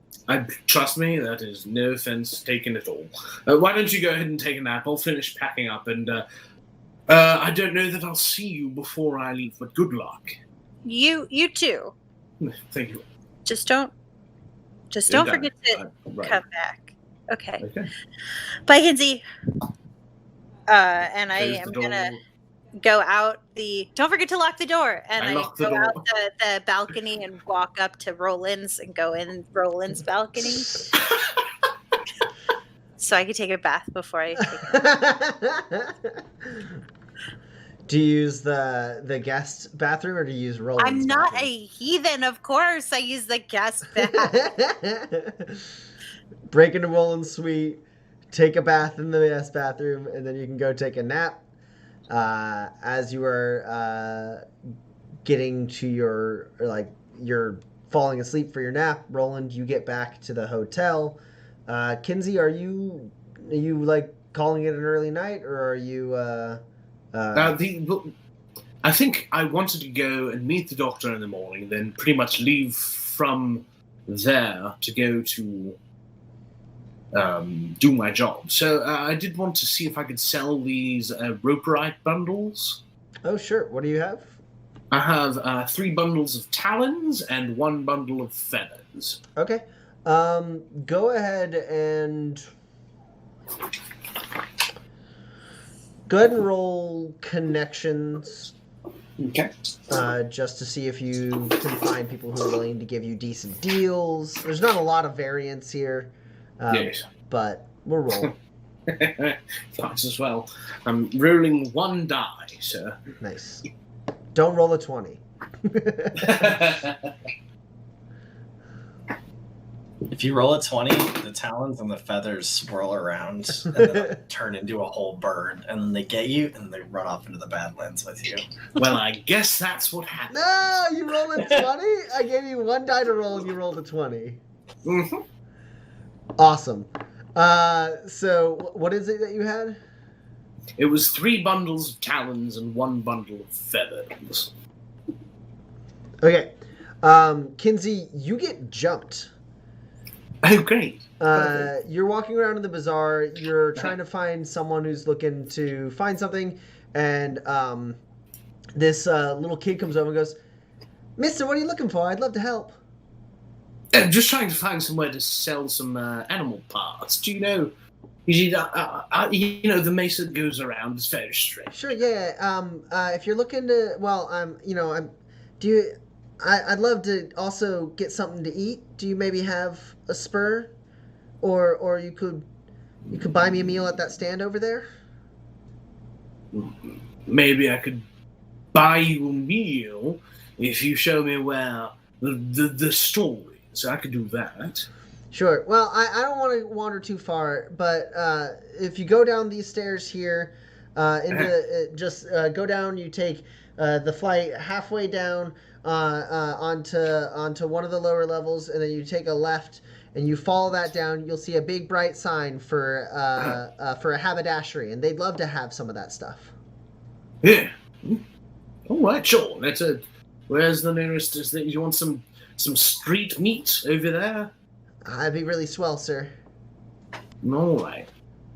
Trust me, that is no offense taken at all. Why don't you go ahead and take a nap? I'll finish packing up, and I don't know that I'll see you before I leave, but good luck. You too. Thank you. Just don't Just don't forget to right. come back. Okay. Okay. Bye, Kinsey. And I Close am the door. gonna go out the. Don't forget to lock the door. And I lock the go door. out the balcony and walk up to Roland's and go in Roland's balcony, so I could take a bath before I take it. Do you use the guest bathroom or do you use Roland's I'm not bathroom? a heathen, of course. I use the guest bath. Break into Roland's suite, take a bath in the guest bathroom, and then you can go take a nap. As you are getting to you're falling asleep for your nap, Roland, you get back to the hotel. Kinsey, are you like calling it an early night, or are you? I think I wanted to go and meet the doctor in the morning, then pretty much leave from there to go to do my job. So I did want to see if I could sell these roperite bundles. Oh, sure. What do you have? I have 3 bundles of talons and 1 bundle of feathers. Okay. Go ahead and roll connections. Okay. Just to see if you can find people who are willing to give you decent deals. There's not a lot of variance here. Yes. But we'll roll. Nice as well. I'm rolling 1 die, sir. Nice. Don't roll a 20. If you roll a 20, the talons and the feathers swirl around and then turn into a whole bird, and then they get you and they run off into the Badlands with you. Well, I guess that's what happened. No, you rolled a 20? I gave you 1 die to roll and you rolled a 20. Mm-hmm. Awesome. So what is it that you had? It was 3 bundles of talons and 1 bundle of feathers. Okay. Kinsey, you get jumped. Oh, great. You're walking around in the bazaar. You're trying to find someone who's looking to find something. And this little kid comes over and goes, "Mister, what are you looking for? I'd love to help." I'm just trying to find somewhere to sell some animal parts. Do you know... You know, the mace that goes around is very straight. Sure, yeah. If you're looking to... Well, I'd love to also get something to eat. Do you maybe have a spur, or you could buy me a meal at that stand over there? Maybe I could buy you a meal if you show me where the store is. I could do that. Sure. Well, I don't want to wander too far, but if you go down these stairs here, go down. You take the flight halfway down onto one of the lower levels, and then you take a left and you follow that down. You'll see a big bright sign for a haberdashery, and they'd love to have some of that stuff. Yeah. All right, sure. Where's the nearest? You want some street meat over there? That'd be really swell, sir. All right.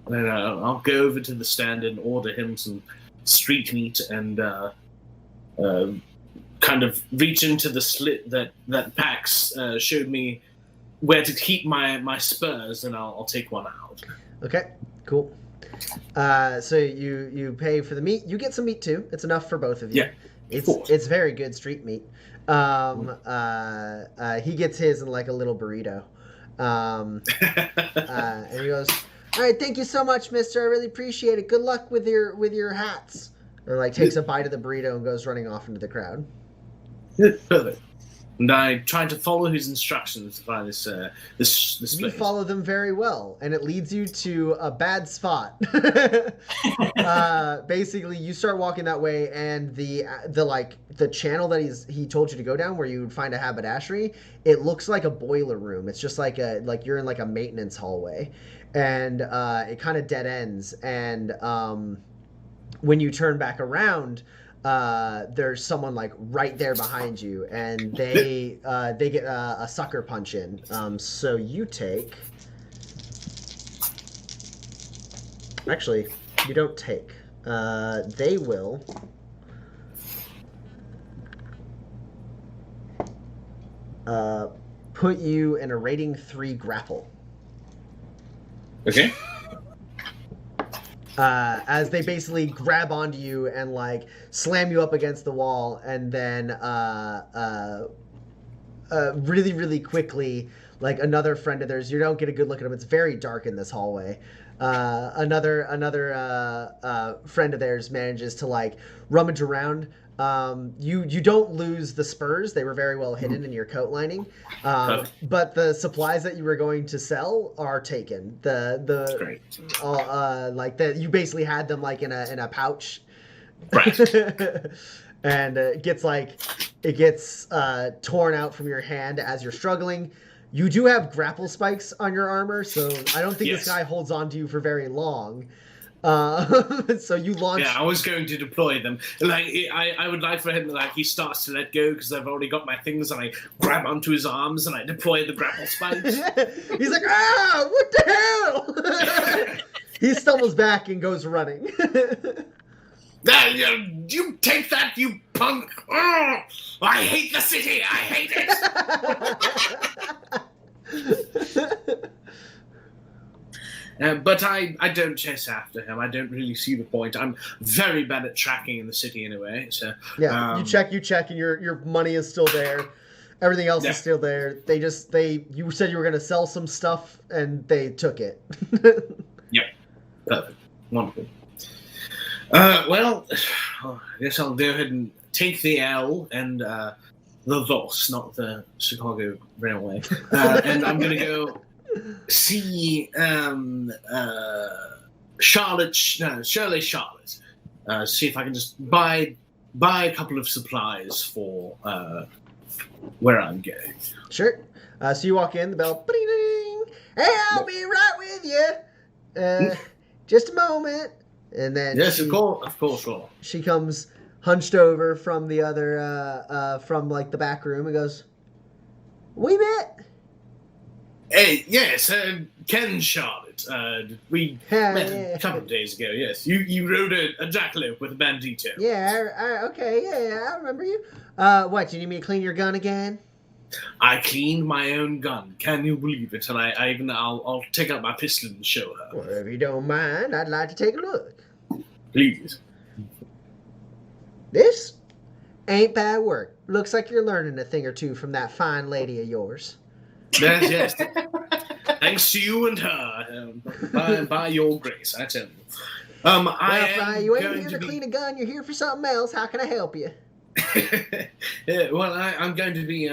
Then I'll go over to the stand and order him some street meat and kind of reach into the slit that Pax showed me where to keep my spurs, and I'll take one out. Okay, cool. So you pay for the meat. You get some meat too. It's enough for both of you. Yeah, it's very good street meat. He gets his in like a little burrito. And he goes, "All right, thank you so much, mister. I really appreciate it. Good luck with your hats." Or like takes a bite of the burrito and goes running off into the crowd. Perfect. And I tried to follow his instructions to find this place. You follow them very well, and it leads you to a bad spot. Basically, you start walking that way, and the channel that he told you to go down, where you would find a haberdashery, it looks like a boiler room. It's just like you're in like a maintenance hallway, and it kind of dead ends. And when you turn back around, there's someone like right there behind you, and they get a sucker punch in. So you take. Actually, you don't take. They will. put you in a rating 3 grapple. Okay. As they basically grab onto you and like slam you up against the wall, and then really, really quickly, like another friend of theirs. You don't get a good look at him. It's very dark in this hallway. Another friend of theirs manages to like rummage around. You don't lose the spurs. They were very well hidden in your coat lining. But the supplies that you were going to sell are taken. That's great. Like that, you basically had them like in a pouch. Right. And it gets torn out from your hand as you're struggling. You do have grapple spikes on your armor, so I don't think this guy holds on to you for very long. So you launch. Yeah, I was going to deploy them. Like, I would like for him to, like, he starts to let go because I've already got my things, and I grab onto his arms and I deploy the grapple spikes. He's like, what the hell? He stumbles back and goes running. You take that, you punk! Oh, I hate the city! I hate it! But I don't chase after him. I don't really see the point. I'm very bad at tracking in the city anyway. So yeah, you check, and your money is still there. Everything else is still there. You said you were going to sell some stuff, and they took it. Yeah, perfect, wonderful. Well, I guess I'll go ahead and take the L and the loss, not the Chicago Railway, and I'm going to go see Shirley Charlotte. See if I can just buy a couple of supplies for where I'm going. Sure. So you walk in, the bell, ding. Hey, I'll be right with you. Just a moment. And then yes, of course. She comes hunched over from the other, from like the back room, and goes, "We met." Hey, yes, Ken Charlotte. We met a couple of days ago. Yes, you rode a jackalope with a bandito. Yeah. Okay. Yeah, I remember you. What? Do you need me to clean your gun again? I cleaned my own gun. Can you believe it? And I'll take out my pistol and show her. Well, if you don't mind, I'd like to take a look. Please. This ain't bad work. Looks like you're learning a thing or two from that fine lady of yours. Yes. Thanks to you and her. By your grace, I tell you. You ain't here to clean a gun. You're here for something else. How can I help you? Well, I'm going to be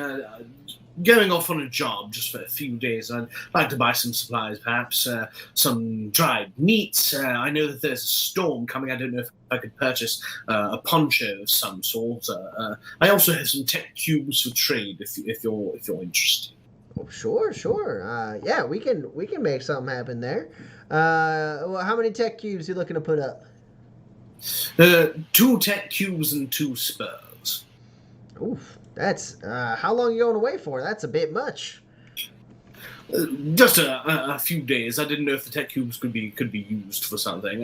going off on a job just for a few days. I'd like to buy some supplies, perhaps some dried meats. I know that there's a storm coming. I don't know if I could purchase a poncho of some sort. I also have some tech cubes for trade if you're interested. Oh, sure. Yeah, we can make something happen there. Well, how many tech cubes are you looking to put up? 2 tech cubes and 2 spurs. Oof, that's how long are you going away for? That's a bit much. Just a few days. I didn't know if the tech cubes could be used for something,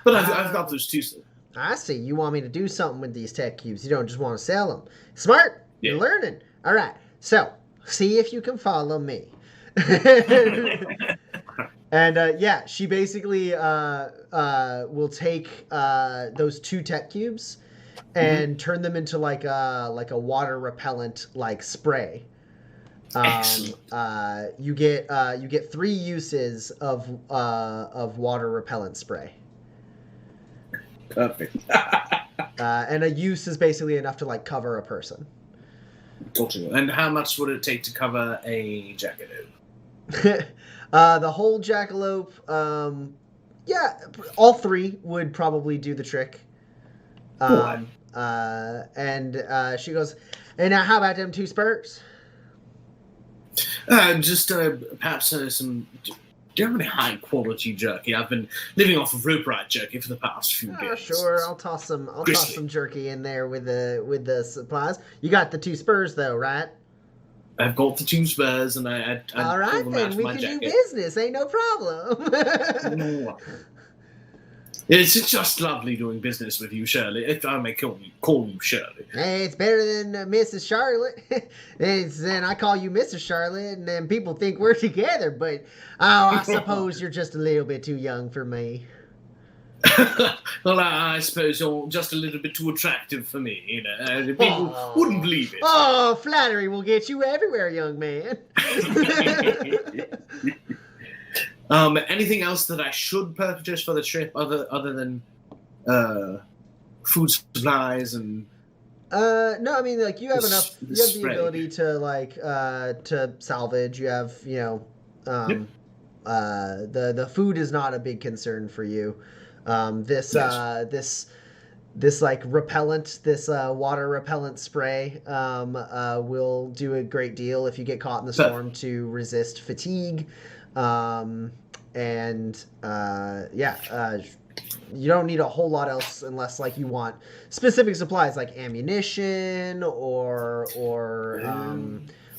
but I've got those 2. I see. You want me to do something with these tech cubes. You don't just want to sell them. Smart. Yeah. You're learning. All right. So see if you can follow me. And yeah, she basically will take those 2 tech cubes and turn them into like a water repellent like spray. You get 3 uses of water repellent spray. Perfect. And a use is basically enough to like cover a person. And how much would it take to cover a jackalope? The whole jackalope, yeah, all 3 would probably do the trick. And she goes, "And now how about them 2 spurs?" Just perhaps some. Do you have any high quality jerky? I've been living off of rope ride jerky for the past few days. Sure, I'll toss some jerky in there with the supplies. You got the 2 spurs though, right? I've got the 2 spurs, and I all right, then we can do business. Ain't no problem. It's just lovely doing business with you, Shirley, if I may call you Shirley. Hey, it's better than Mrs. Charlotte. Then I call you Mrs. Charlotte, and then people think we're together. But I suppose you're just a little bit too young for me. Well, I suppose you're just a little bit too attractive for me. People wouldn't believe it. Oh, flattery will get you everywhere, young man. Anything else that I should purchase for the trip, other than food supplies and? No, I mean, like, you have enough. You have the spread. ability to to salvage. You have, the food is not a big concern for you. This like repellent, this water repellent spray will do a great deal if you get caught in the storm to resist fatigue. You don't need a whole lot else unless like you want specific supplies like ammunition or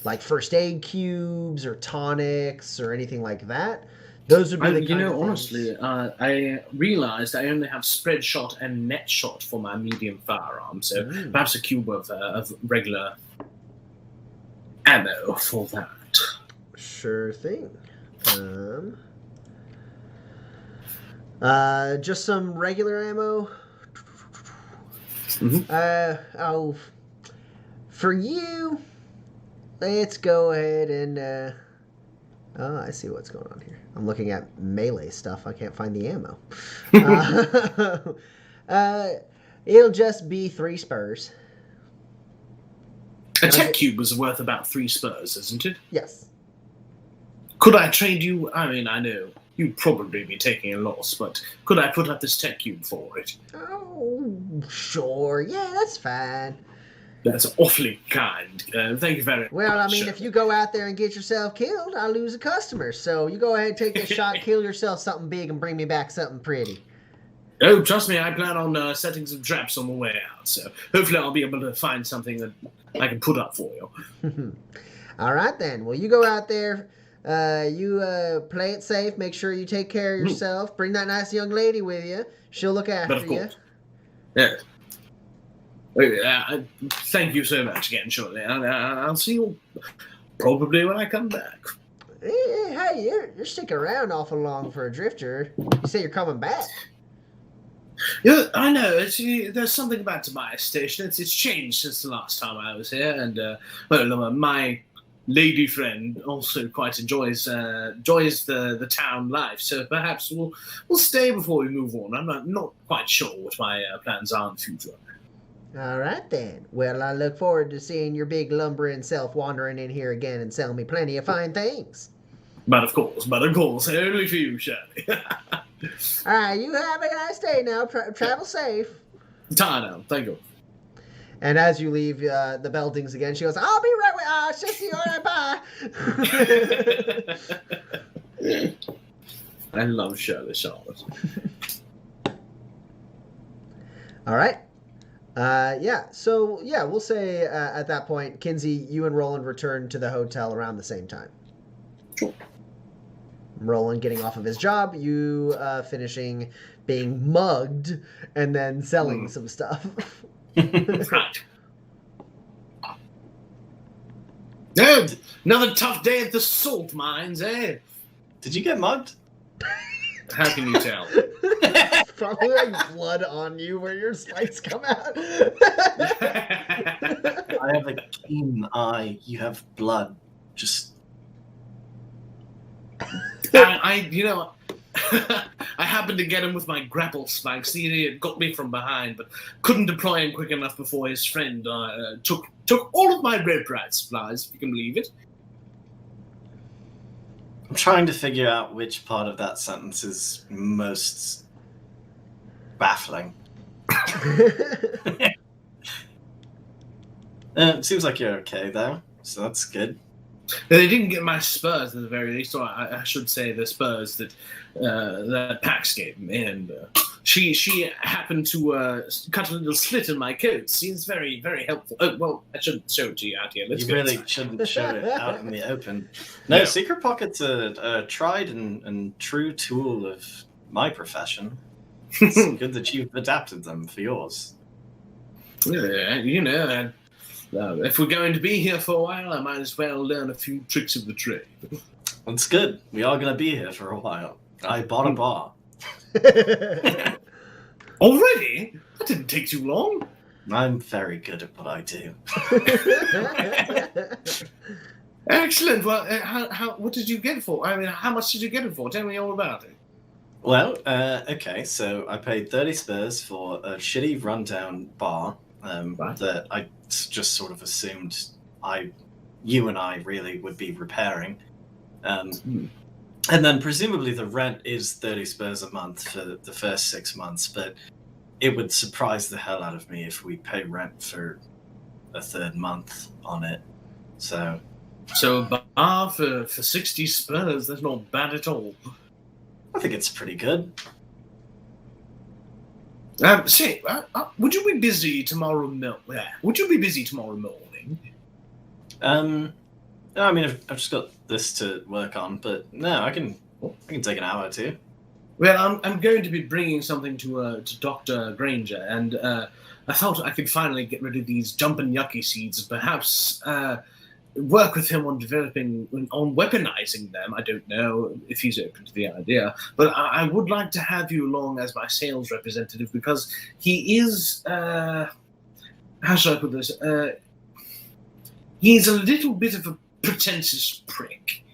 like first aid cubes or tonics or anything like that. Those would be the kind of things. Honestly, I realized I only have spread shot and net shot for my medium firearm, so perhaps a cube of regular ammo for that. Sure thing. Just some regular ammo. For you, let's go ahead and. Oh, I see what's going on here. I'm looking at melee stuff. I can't find the ammo. It'll just be 3 spurs. A tech cube was worth about 3 spurs, isn't it? Yes. Could I trade you? I mean, I know you'd probably be taking a loss, but could I put up this tech cube for it? Oh, sure. Yeah, that's fine. That's awfully kind. Thank you very much. Well, I mean, if you go out there and get yourself killed, I'll lose a customer. So you go ahead, take this shot, kill yourself something big, and bring me back something pretty. Oh, trust me, I plan on setting some traps on the way out, so hopefully I'll be able to find something that I can put up for you. All right, then. Well, you go out there, you play it safe, make sure you take care of yourself, bring that nice young lady with you. She'll look after you. Yeah. Thank you so much again, Shirley. I'll see you probably when I come back. Hey, you're sticking around awful long for a drifter. You say you're coming back. Yeah, I know. There's something about my station. It's changed since the last time I was here, and my lady friend also quite enjoys the town life. So perhaps we'll stay before we move on. I'm not quite sure what my plans are in the future. All right, then. Well, I look forward to seeing your big lumbering self wandering in here again and selling me plenty of fine things. But of course, only for you, Shirley. All right, you have a nice day now. Travel safe. Ta-da, thank you. And as you leave the buildings again, she goes, I'll be right with you. It's just you. All right, bye. I love Shirley Charlotte. All right. We'll say at that point, Kinsey, you and Roland return to the hotel around the same time. Sure. Roland getting off of his job, you finishing being mugged, and then selling some stuff. Right. Oh, another tough day at the salt mines, eh? Did you get mugged? How can you tell? Probably like blood on you where your spikes come out. I have a keen eye. You have blood. Just. I happened to get him with my grapple spikes. The idiot got me from behind, but couldn't deploy him quick enough before his friend took all of my red rat supplies, if you can believe it. I'm trying to figure out which part of that sentence is most baffling. It seems like you're okay, though, so that's good. They didn't get my spurs at the very least, or I should say the spurs that Pax gave me, and she happened to cut a little slit in my coat. Seems very, very helpful. Oh, well, I shouldn't show it to you out here. Let's you really inside. Shouldn't show it out in the open. No, Secret Pocket's a tried and true tool of my profession. It's good that you've adapted them for yours. Yeah, if we're going to be here for a while, I might as well learn a few tricks of the trade. That's good. We are going to be here for a while. I bought a bar. Already? That didn't take too long. I'm very good at what I do. Excellent. Well, what did you get it for? I mean, how much did you get it for? Tell me all about it. Well, okay, so I paid 30 spurs for a shitty rundown bar that I just sort of assumed you and I really would be repairing. And then presumably the rent is 30 spurs a month for the first 6 months, but it would surprise the hell out of me if we pay rent for a third month on it. So a bar for 60 spurs, that's not bad at all. I think it's pretty good. Would you be busy tomorrow morning? I mean, I've just got this to work on, but no, I can take an hour or two. Well, I'm going to be bringing something to Dr. Granger, and I thought I could finally get rid of these jumpin' yucky seeds. Perhaps work with him on weaponizing them. I don't know if he's open to the idea, but I would like to have you along as my sales representative because he is, how shall I put this? He's a little bit of a pretentious prick.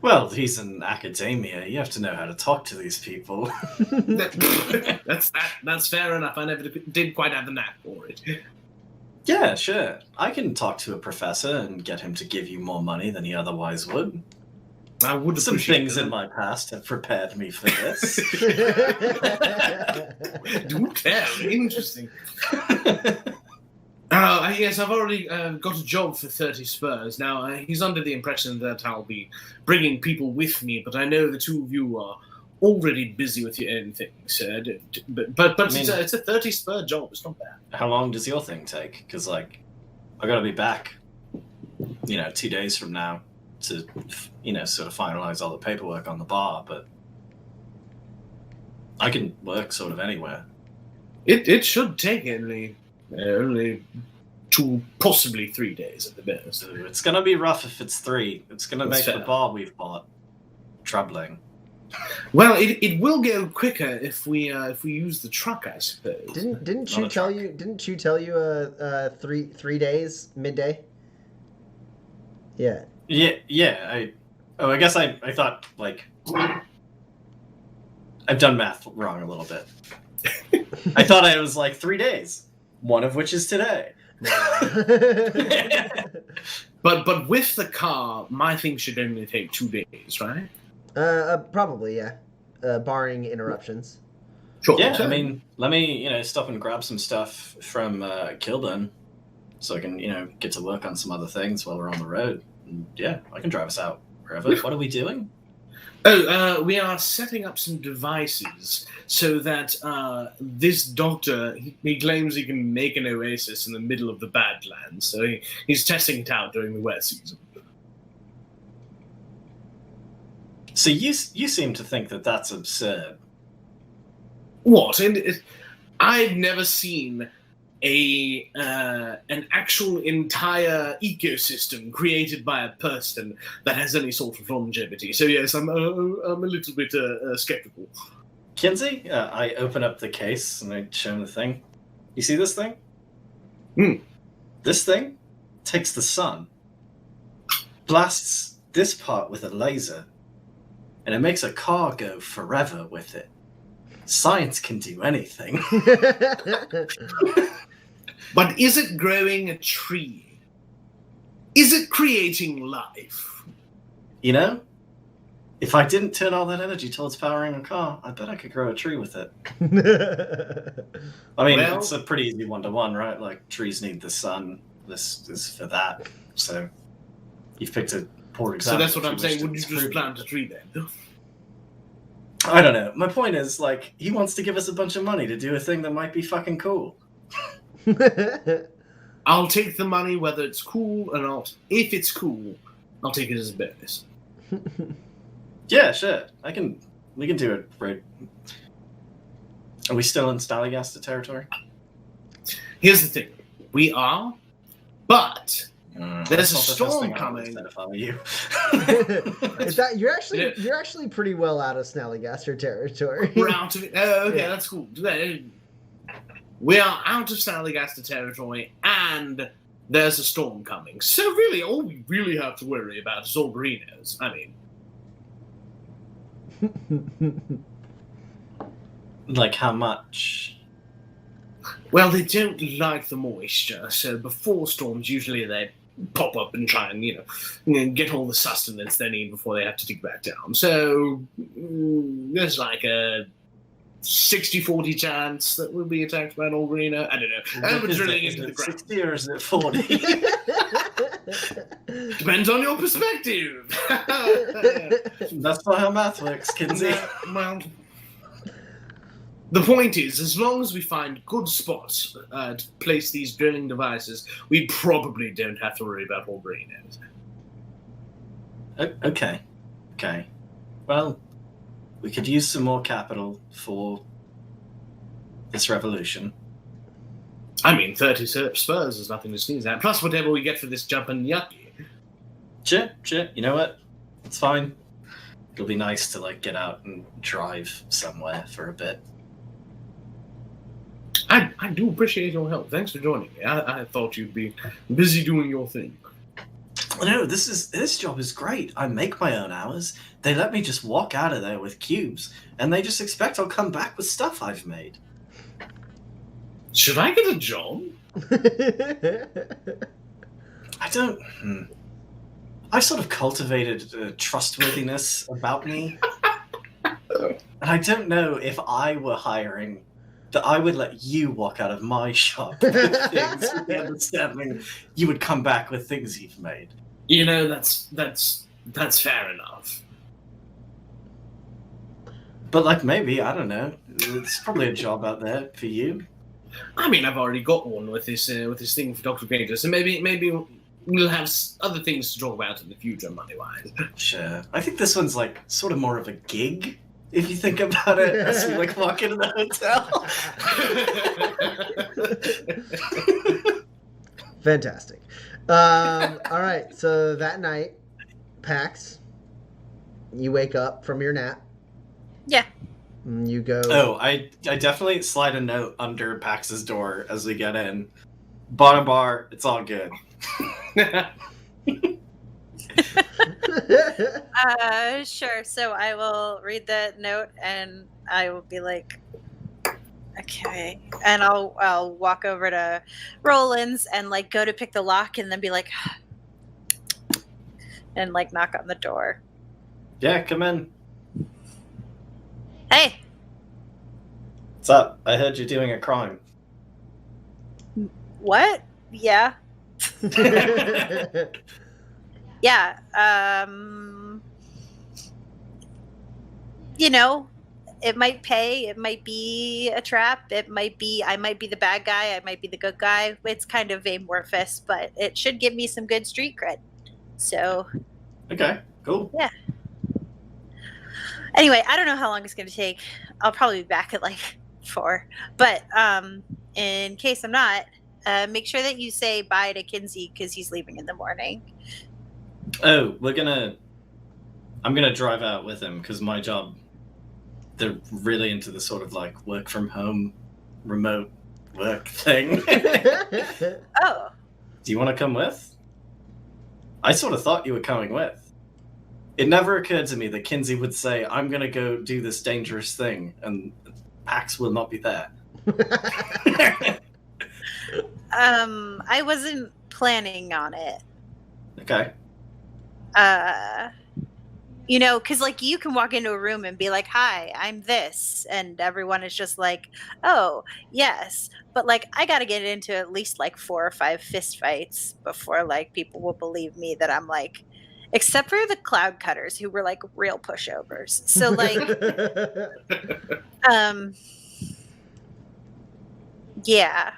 Well, he's in academia. You have to know how to talk to these people. That's fair enough. I never did quite have the knack for it. Yeah, sure. I can talk to a professor and get him to give you more money than he otherwise would. I would Some appreciate things that. in my past have prepared me for this. Do tell. Interesting. Yes, I've already got a job for 30 spurs. Now, he's under the impression that I'll be bringing people with me, but I know the two of you are already busy with your own things. But I mean, it's a 30 spur job. It's not bad. How long does your thing take? Because, I got to be back, 2 days from now to, sort of finalize all the paperwork on the bar, but I can work sort of anywhere. It should take only 2, possibly 3 days at the best. It's going to be rough if it's 3. It's going to make the bar we've bought troubling. Well, it will go quicker if we use the truck, I suppose. Didn't you tell you 3 days midday? Yeah. Yeah. I guess I thought I've done math wrong a little bit. I thought it was 3 days, one of which is today. But with the car, my thing should only take 2 days, right? Probably, yeah. Barring interruptions. Sure. Yeah, I mean, let me, stop and grab some stuff from Kilburn so I can, get to work on some other things while we're on the road. And, yeah, I can drive us out wherever. What are we doing? We are setting up some devices so that this doctor, he claims he can make an oasis in the middle of the Badlands, so he's testing it out during the wet season. So you seem to think that that's absurd. What? I've never seen an actual entire ecosystem created by a person that has any sort of longevity. So yes, I'm a little bit skeptical. Kinsey, I open up the case and I show him the thing. You see this thing? This thing takes the sun, blasts this part with a laser, and it makes a car go forever with it. Science can do anything. But is it growing a tree? Is it creating life? If I didn't turn all that energy towards powering a car, I bet I could grow a tree with it. I mean, it's a pretty easy 1-to-1, right? Trees need the sun. This is for that. So you've picked a poor example. So that's what I'm saying. Wouldn't you just plant a tree then? I don't know. My point is, he wants to give us a bunch of money to do a thing that might be fucking cool. I'll take the money whether it's cool or not. If it's cool, I'll take it as a bonus. Yeah, sure. We can do it right. Are we still in Snallygaster territory? Here's the thing. We are, but there's That's a not the first storm thing I coming. would've said if I were you. Is that you're actually pretty well out of Snallygaster territory. We're out of it. Oh, okay, Yeah. that's cool. We are out of Snallygaster territory, and there's a storm coming. So really, all we really have to worry about is Algerinos. I mean, Like how much? well, they don't like the moisture, so before storms, usually they pop up and try and, get all the sustenance they need before they have to dig back down. So there's like a 60-40 chance that we'll be attacked by an Algerino. I don't know. And we're drilling into the ground. 60 or is it 40? Depends on your perspective. That's not how math works, Kinsey. Well, the point is, as long as we find good spots to place these drilling devices, we probably don't have to worry about Algerinos. Okay. Well, we could use some more capital for this revolution. I mean, 30 spurs is nothing to sneeze at. Plus whatever we get for this jumping yucky. Sure. You know what? It's fine. It'll be nice to get out and drive somewhere for a bit. I do appreciate your help. Thanks for joining me. I thought you'd be busy doing your thing. No, this job is great. I make my own hours. They let me just walk out of there with cubes, and they just expect I'll come back with stuff I've made. Should I get a job? I don't... I've sort of cultivated trustworthiness about me. And I don't know if I were hiring that I would let you walk out of my shop with things with the understanding you would come back with things you've made. That's fair enough. But maybe, I don't know. It's probably a job out there for you. I mean, I've already got one with this thing for Dr. Gator, so maybe we'll have other things to talk about in the future, money-wise. Sure. I think this one's sort of more of a gig, if you think about it, as you walk into the hotel. Fantastic. All right, so that night, Pax, you wake up from your nap. Yeah. And you go... Oh, I definitely slide a note under Pax's door as we get in. Bottom bar, it's all good. Sure. So I will read the note and I will be like, okay. And I'll walk over to Roland's and go to pick the lock and then be like, and knock on the door. Yeah, come in. Hey. What's up? I heard you're doing a crime. What? Yeah. Yeah. It might pay. It might be a trap. I might be the bad guy. I might be the good guy. It's kind of amorphous, but it should give me some good street cred. So. Okay, cool. Yeah. Anyway, I don't know how long it's going to take. I'll probably be back at 4. But in case I'm not, make sure that you say bye to Kinsey because he's leaving in the morning. Oh, I'm gonna drive out with him because my job, they're really into the sort of work from home, remote work thing. Oh. Do you want to come with? I sort of thought you were coming with. It never occurred to me that Kinsey would say, I'm gonna go do this dangerous thing, and Pax will not be there. I wasn't planning on it. Okay. Because you can walk into a room and be like, hi, I'm this. And everyone is just like, oh, yes. But I got to get into at least 4 or 5 fist fights before people will believe me that I'm except for the cloud cutters who were real pushovers. So yeah,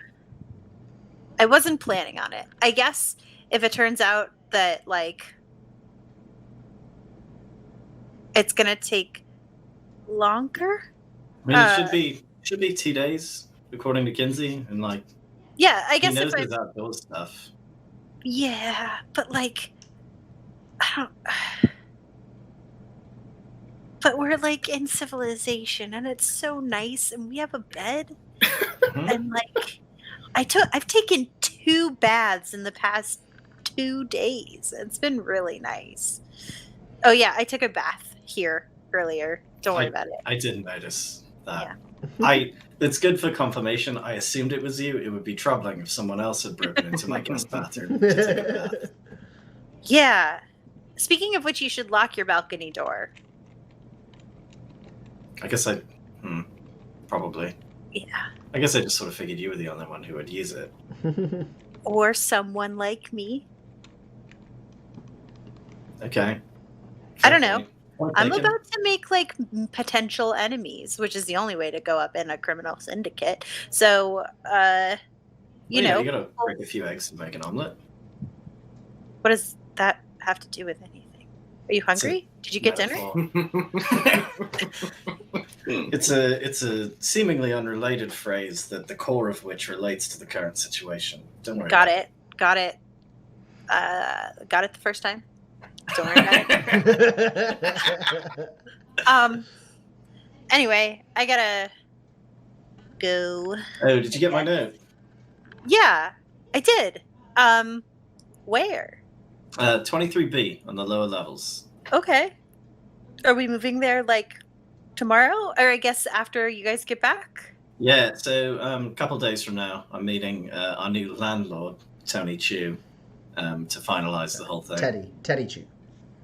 I wasn't planning on it. I guess if it turns out that it's gonna take longer. I mean, it Should be 2 days, according to Kinsey, and like Yeah, I he guess knows if I. his outdoor stuff. Yeah, but like, I don't. But we're like in civilization, and it's so nice, and we have a bed, Mhm. and like, I've taken 2 baths in the past 2 days. It's been really nice. Oh yeah, I took a bath here earlier. Don't worry about it. I didn't notice that. Yeah. It's good for confirmation. I assumed it was you. It would be troubling if someone else had broken into my guest bathroom to take a bath. Yeah. Speaking of which, you should lock your balcony door. I guess probably. Yeah. I guess I just sort of figured you were the only one who would use it. Or someone like me. Okay. I don't know. Point I'm taken. about to make like potential enemies, which is the only way to go up in a criminal syndicate. So, you know, you gotta break a few eggs to make an omelet. what does that have to do with anything? Are you hungry? Did you get dinner? It's a seemingly unrelated phrase that the core of which relates to the current situation. Don't worry. Got it. Got it the first time. Don't worry about it. Anyway, I gotta go. Oh, did you get my note? Yeah, I did. Where? 23B on the lower levels. Okay. Are we moving there like tomorrow? Or I guess after you guys get back? Yeah, so a couple days from now, I'm meeting our new landlord, Tony Chu, to finalize the whole thing. Teddy Chu.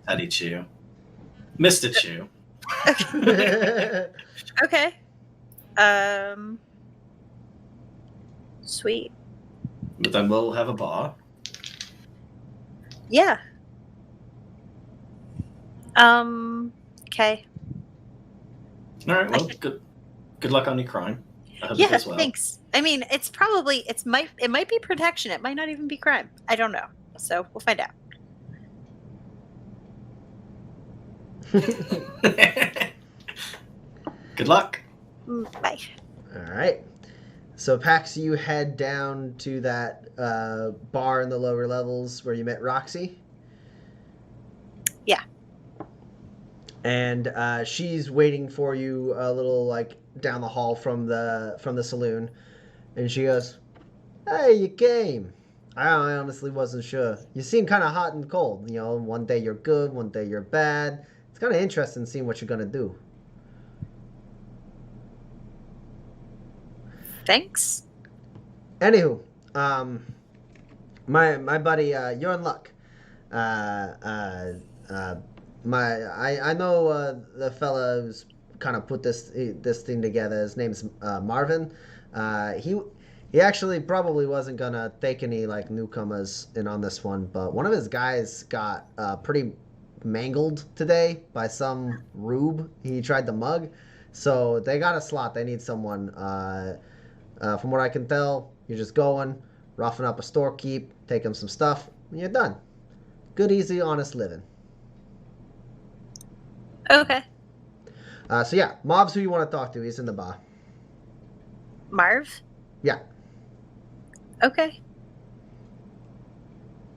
Teddy Chu. Mr. Chu. Okay. Sweet. But then we'll have a bar. Yeah. Okay. All right, well, good luck on your crime. I hope it Yeah, goes well. thanks. I mean, it might be protection. It might not even be crime. I don't know. So we'll find out. Good luck. Bye. All right. So, Pax, you head down to that bar in the lower levels where you met Roxy. Yeah. And she's waiting for you a little like down the hall from the saloon, and she goes, "Hey, you came. I honestly wasn't sure. You seem kind of hot and cold. You know, one day you're good, one day you're bad. It's kind of interesting seeing what you're gonna do." Thanks. Anywho, my buddy, you're in luck. I know the fella who's kind of put this thing together. His name's Marvin. He actually probably wasn't gonna take any like newcomers in on this one, but one of his guys got pretty mangled today by some rube he tried to mug. So they got a slot. They need someone. From what I can tell, you're just going, roughing up a storekeep, take him some stuff, and you're done. Good, easy, honest living. Okay. So yeah, Mob's who you want to talk to. He's in the bar. Marv? Yeah. Okay.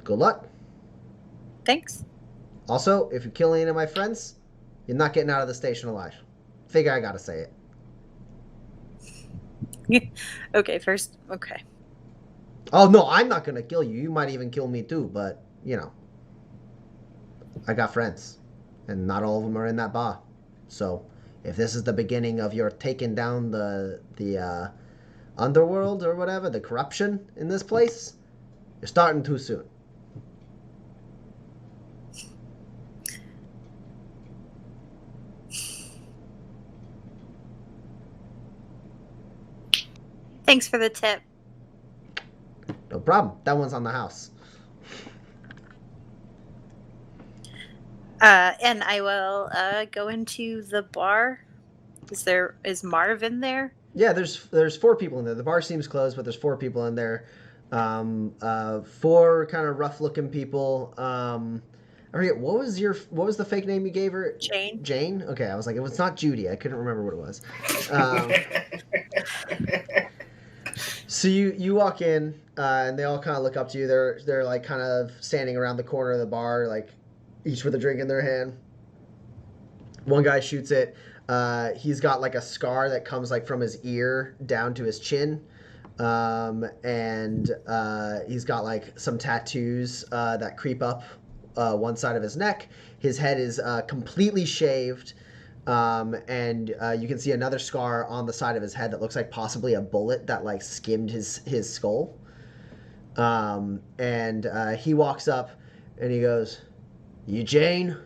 Good luck. Thanks. Also, if you kill any of my friends, you're not getting out of the station alive. Figure I gotta say it. Okay, first. Okay. Oh no, I'm not gonna kill you. You might even kill me too, but you know, I got friends, and not all of them are in that bar. So, if this is the beginning of your taking down the underworld or whatever, the corruption in this place, you're starting too soon. Thanks for the tip. No problem. That one's on the house. And I will go into the bar. Is Marvin there? Yeah, there's 4 people in there. The bar seems closed, but there's 4 people in there. 4 kind of rough-looking people. I forget, what was the fake name you gave her? Jane. Jane? Okay, I was like, it was not Judy. I couldn't remember what it was. So you walk in, and they all kind of look up to you. They're like kind of standing around the corner of the bar, like each with a drink in their hand. One guy shoots it. He's got like a scar that comes like from his ear down to his chin. And he's got like some tattoos that creep up one side of his neck. His head is completely shaved, and you can see another scar on the side of his head that looks like possibly a bullet that like skimmed his skull. And he walks up and he goes, "You Jane?"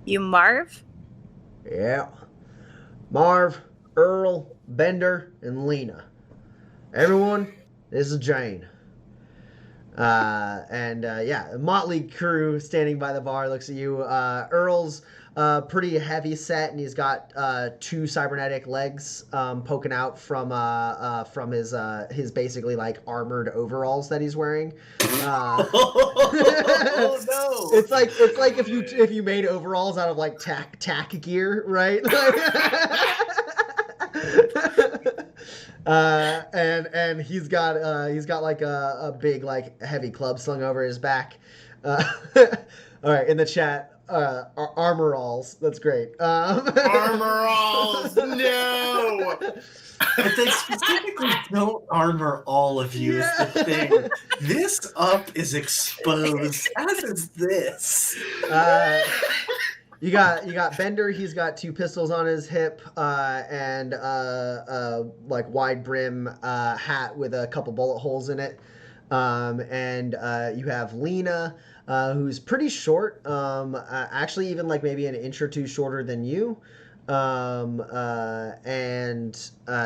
You Marv? "Yeah. Marv, Earl, Bender, and Lena. Everyone, this is Jane." Yeah, motley crew standing by the bar looks at you. Earl's pretty heavy set, and he's got two cybernetic legs poking out from his basically like armored overalls that he's wearing. Oh no! It's like if you made overalls out of like tack gear, right? And he's got like a big like heavy club slung over his back. All right, in the chat, armoralls. That's great. Armoralls, no. But they specifically don't armor all of you is the thing. This up is exposed, as is this. You got Bender. He's got two pistols on his hip and like wide brim hat with a couple bullet holes in it. And you have Lena, who's pretty short. Actually, even like maybe an inch or two shorter than you.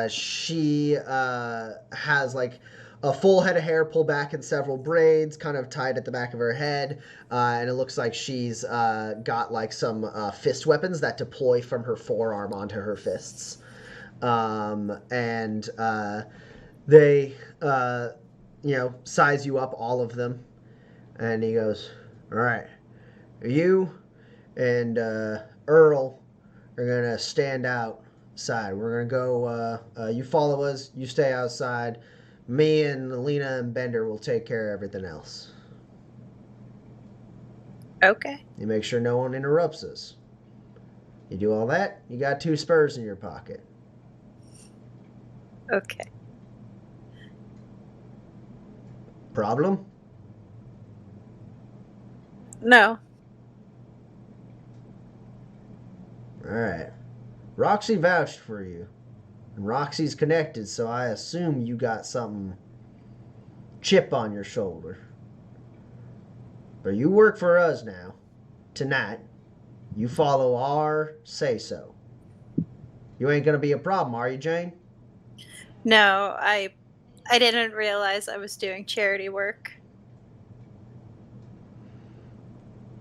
She has like a full head of hair pulled back in several braids, kind of tied at the back of her head, and it looks like she's got like some fist weapons that deploy from her forearm onto her fists. They size you up, all of them, and he goes, "All right, you and Earl are gonna stand outside. We're gonna go. You follow us. You stay outside. Me and Lena and Bender will take care of everything else. Okay. You make sure no one interrupts us. You do all that, you got 2 spurs in your pocket." Okay. Problem? No. All right. Roxy vouched for you. And Roxy's connected, so I assume you got some chip on your shoulder. But you work for us now. Tonight. You follow our say-so. You ain't gonna be a problem, are you, Jane? No, I didn't realize I was doing charity work.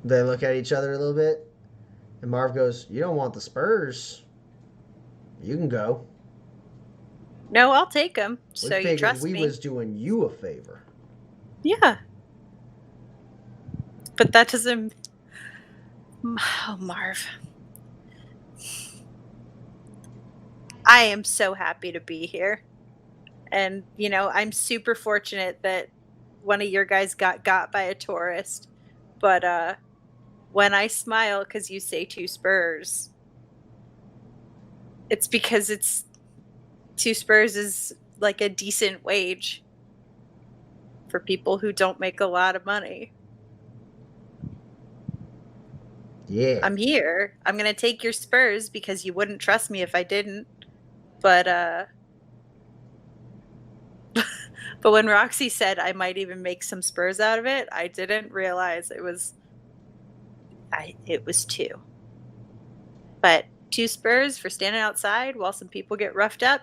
They look at each other a little bit. And Marv goes, "You don't want the spurs. You can go. No, I'll take them. We So you figured trust we me? was doing you a favor." Yeah. But that doesn't... Oh, Marv. I am so happy to be here. And, I'm super fortunate that one of your guys got by a tourist. But when I smile because you say 2 spurs, it's because 2 spurs is like a decent wage for people who don't make a lot of money. Yeah. I'm here. I'm going to take your spurs because you wouldn't trust me if I didn't. But but when Roxy said I might even make some spurs out of it, I didn't realize it was 2. But 2 spurs for standing outside while some people get roughed up.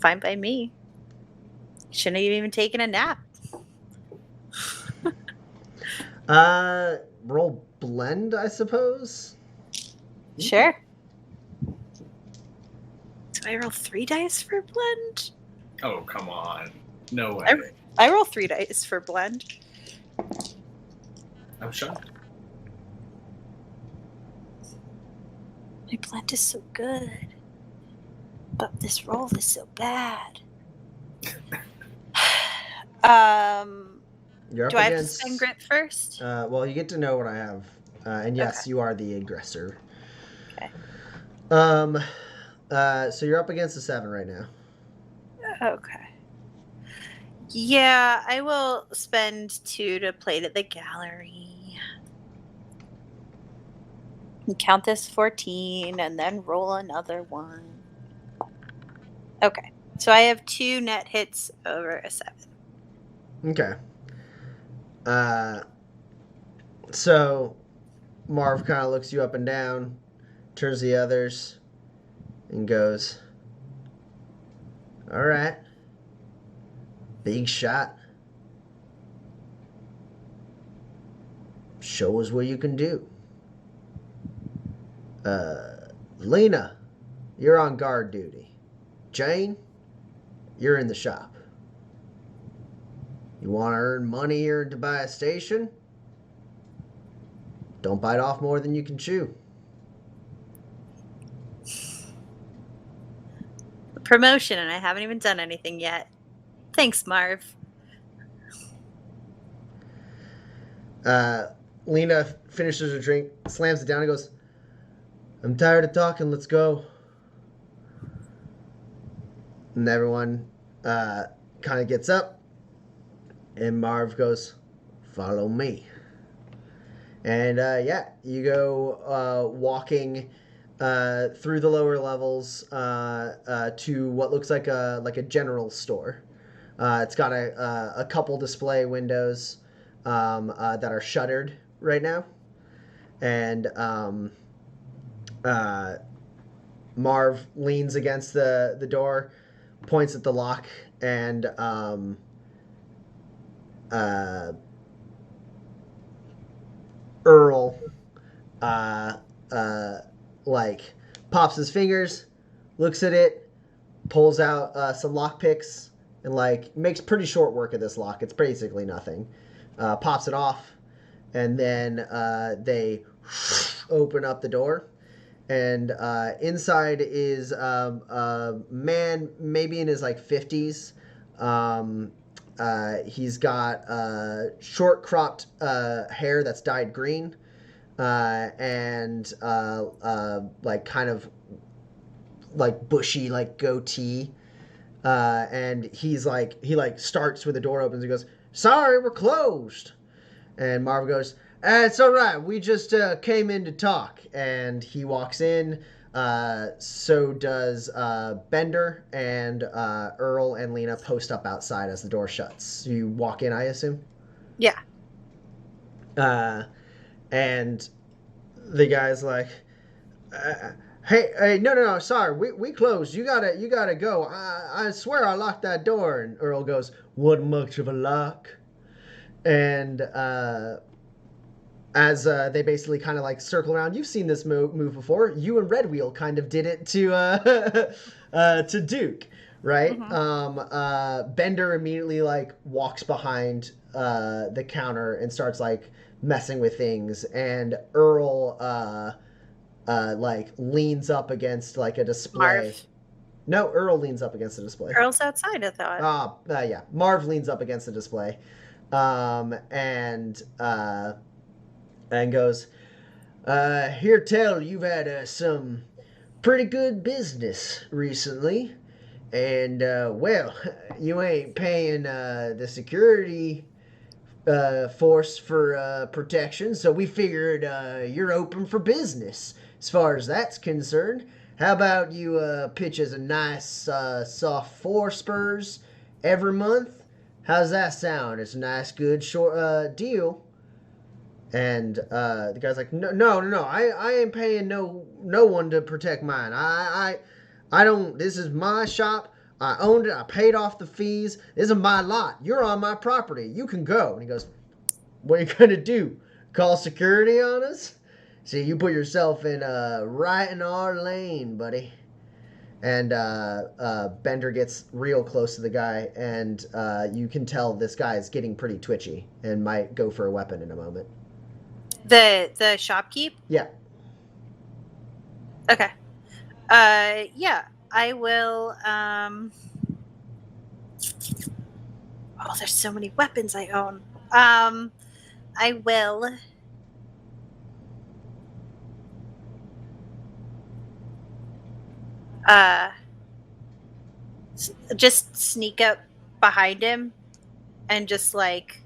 Fine by me. Shouldn't have even taken a nap. Roll blend, I suppose. Sure. Do I roll 3 dice for blend? Oh, come on. No way. I roll 3 dice for blend. I'm shocked. My blend is so good. But this roll is so bad. You're up Do I have to against. spend grit first? Well, you get to know what I have, and yes, Okay. you are the aggressor. Okay. So you're up against a 7 right now. Okay. Yeah, I will spend 2 to plate at the gallery. And count this 14 and then roll another one. Okay. So I have 2 net hits over a 7. Okay. So Marv kind of looks you up and down, turns to the others, and goes, "All right, big shot. Show us what you can do. Lena, you're on guard duty. Jane, you're in the shop. You want to earn money here at Tobias Station? Don't bite off more than you can chew." Promotion, and I haven't even done anything yet. Thanks, Marv. Lena finishes her drink, slams it down, and goes, "I'm tired of talking. Let's go." And everyone kind of gets up, and Marv goes, "Follow me." And you go walking through the lower levels to what looks like a general store. It's got a couple display windows that are shuttered right now, and Marv leans against the door, points at the lock, and Earl like pops his fingers, looks at it, pulls out some lock picks, and like makes pretty short work of this lock. It's basically nothing. Pops it off, and then they open up the door, and inside is a man maybe in his like 50s. He's got short cropped hair that's dyed green, and like kind of like bushy like goatee, and he starts with the door opens and goes, "Sorry, we're closed." And Marv goes, "It's all right. We just came in to talk." And he walks in. So does Bender, and Earl and Lena post up outside as the door shuts. You walk in, I assume? Yeah. And the guy's like, hey, no, sorry, we closed. You gotta go. I swear I locked that door." And Earl goes, "What much of a lock?" And as they basically kind of like circle around, you've seen this move before. You and Red Wheel kind of did it to Duke, right? Mm-hmm. Bender immediately like walks behind the counter and starts like messing with things, and Earl like leans up against like a display. Marv. No, Earl leans up against the display. Earl's outside, I thought. Yeah. Marv leans up against the display, and goes, "Hear tell you've had some pretty good business recently, and well, you ain't paying the security force for protection, so we figured you're open for business as far as that's concerned. How about you pitch us a nice soft 4 spurs every month? How's that sound? It's a nice good short deal." And the guy's like, no, I ain't paying no one to protect mine. I don't. This is my shop. I owned it. I paid off the fees. This is my lot. You're on my property. You can go." And he goes, "What are you gonna do? Call security on us? See, you put yourself in right in our lane, buddy." And Bender gets real close to the guy, and you can tell this guy is getting pretty twitchy and might go for a weapon in a moment. The shopkeep? Yeah. Okay. Yeah, I will. Oh, there's so many weapons I own. I will. Just sneak up behind him and just like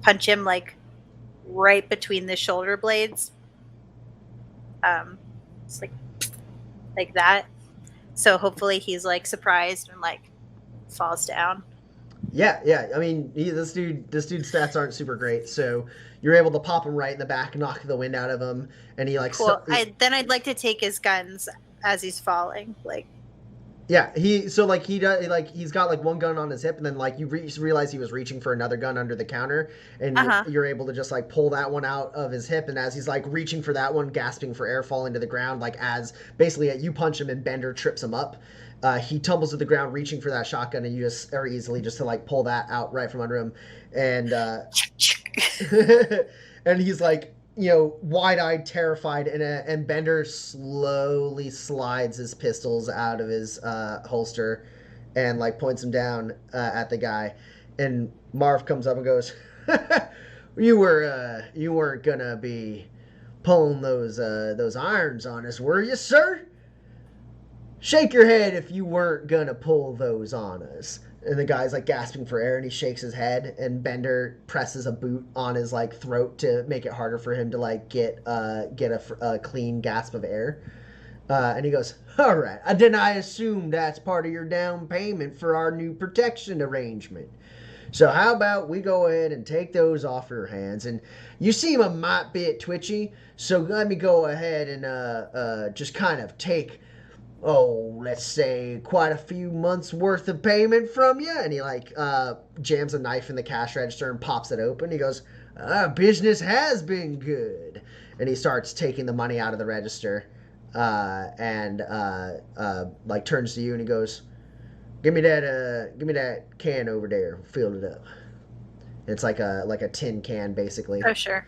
punch him like right between the shoulder blades. It's like that. So hopefully he's like surprised and like falls down. Yeah. I mean, this dude's stats aren't super great, so you're able to pop him right in the back, knock the wind out of him, and he like. Cool. Then I'd like to take his guns as he's falling, like. Yeah, he's got like one gun on his hip, and then like you realize he was reaching for another gun under the counter, and you're able to just like pull that one out of his hip, and as he's like reaching for that one, gasping for air, falling to the ground, like as basically you punch him and Bender trips him up. He tumbles to the ground reaching for that shotgun, and you just very easily just to like pull that out right from under him, and and he's like, wide-eyed, terrified, and Bender slowly slides his pistols out of his holster and like points them down at the guy, and Marv comes up and goes, you weren't gonna be pulling those irons on us, were you, sir? Shake your head if you weren't gonna pull those on us. And the guy's like gasping for air, and he shakes his head, and Bender presses a boot on his like throat to make it harder for him to like get a clean gasp of air. And he goes, all right, then I assume that's part of your down payment for our new protection arrangement. So how about we go ahead and take those off your hands? And you seem a mite bit twitchy, so let me go ahead and just kind of take, let's say quite a few months worth of payment from you. And he like jams a knife in the cash register and pops it open. He goes, business has been good. And he starts taking the money out of the register and like turns to you and he goes, give me that can over there, fill it up. And it's like a tin can basically. Oh sure.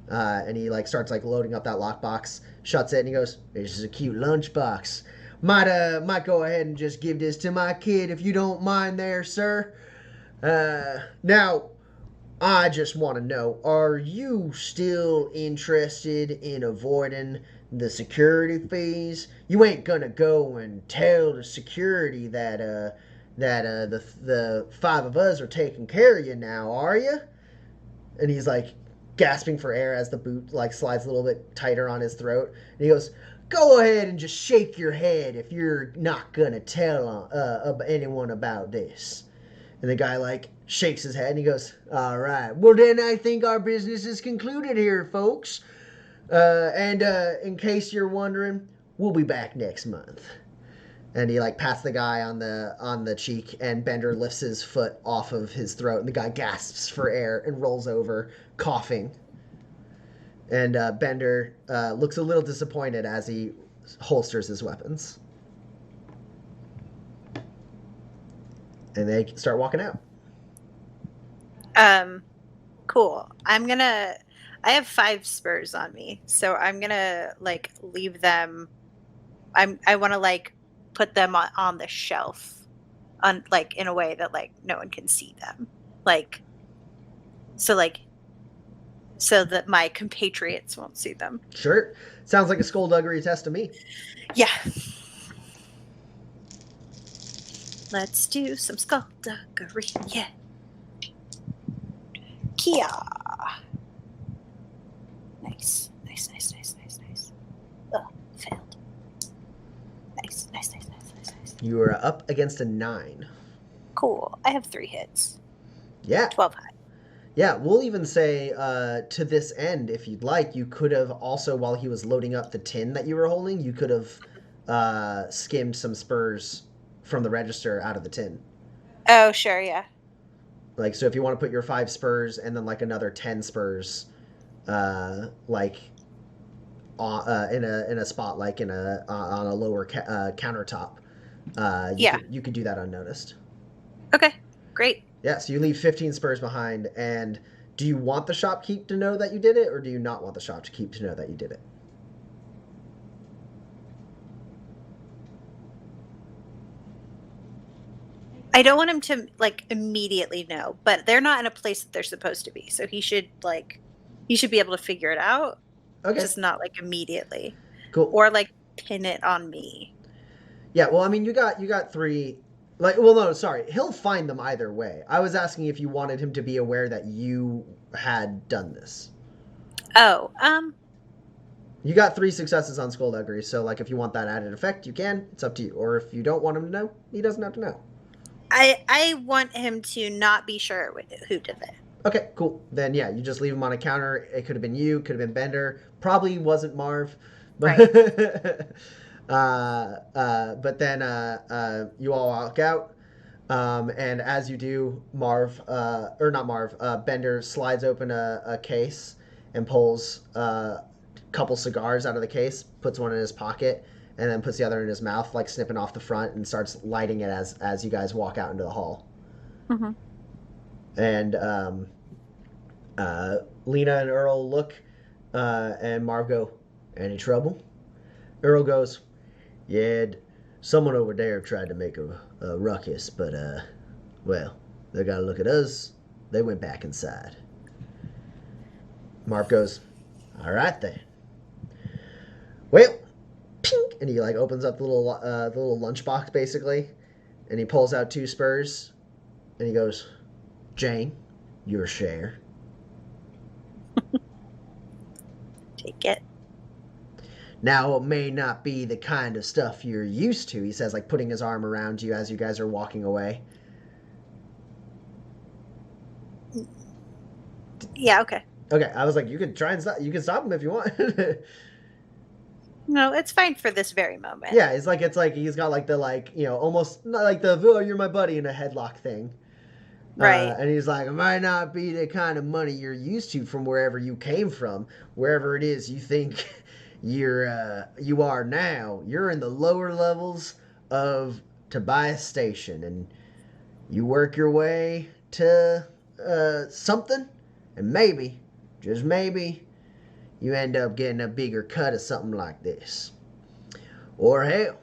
And he like starts like loading up that lockbox, shuts it, and he goes, this is a cute lunchbox. Might go ahead and just give this to my kid if you don't mind there, sir. Now, I just want to know, are you still interested in avoiding the security fees? You ain't gonna go and tell the security that the five of us are taking care of you now, are you? And he's like gasping for air as the boot like slides a little bit tighter on his throat. And he goes, go ahead and just shake your head if you're not gonna tell anyone about this. And the guy like shakes his head and he goes, all right, well then I think our business is concluded here, folks. And in case you're wondering, we'll be back next month. And he like pats the guy on the cheek, and Bender lifts his foot off of his throat, and the guy gasps for air and rolls over, coughing. And Bender looks a little disappointed as he holsters his weapons. And they start walking out. Cool. I have 5 spurs on me, so I'm gonna like leave them. I want to like put them on the shelf, on like in a way that like no one can see them, so that my compatriots won't see them. Sure. Sounds like a skullduggery test to me. Yeah. Let's do some skullduggery. Yeah. Kia. Nice. Failed. Nice. You are up against a 9. Cool. I have 3 hits. Yeah. 12 high. Yeah, we'll even say to this end, if you'd like, you could have also, while he was loading up the tin that you were holding, you could have skimmed some spurs from the register out of the tin. Oh, sure, yeah. Like, so if you want to put your 5 spurs and then like another 10 spurs, like in a spot like in a on a lower countertop. Yeah. You could do that unnoticed. Okay, great. Yeah, so you leave 15 spurs behind, and do you want the shopkeep to know that you did it, or do you not want the shopkeep to know that you did it? I don't want him to like immediately know, but they're not in a place that they're supposed to be. So he should be able to figure it out, Okay, just not like immediately. cool. Or like pin it on me. Yeah, well, I mean, you got three. Like, well, no, sorry. He'll find them either way. I was asking if you wanted him to be aware that you had done this. Oh, You got 3 successes on Skullduggery, so like if you want that added effect, you can. It's up to you. Or if you don't want him to know, he doesn't have to know. I want him to not be sure who did it. Okay, cool. Then yeah, you just leave him on a counter. It could have been you, could have been Bender. Probably wasn't Marv. But Right. but then you all walk out. And as you do, Bender slides open a case and pulls a couple cigars out of the case, puts one in his pocket, and then puts the other in his mouth, like snipping off the front, and starts lighting it as you guys walk out into the hall. Mm-hmm. And Lena and Earl look, and Marv go, "Any trouble?" Earl goes, "Yeah, someone over there tried to make a ruckus, but well, they got to look at us. They went back inside." Marv goes, "All right then. Well, pink," and he like opens up the little lunchbox basically, and he pulls out 2 spurs, and he goes, "Jane, your share." Take it. Now, it may not be the kind of stuff you're used to, he says, like putting his arm around you as you guys are walking away. Yeah, okay. Okay, I was like, you can try and stop. You can stop him if you want. No, it's fine for this very moment. Yeah, it's like he's got like the almost not like the "oh, you're my buddy" in a headlock thing. Right. And he's like, "It might not be the kind of money you're used to from wherever you came from, wherever it is you think you are now. You're in the lower levels of Tobias Station, and you work your way to something, and maybe, just maybe, you end up getting a bigger cut of something like this. Or hell,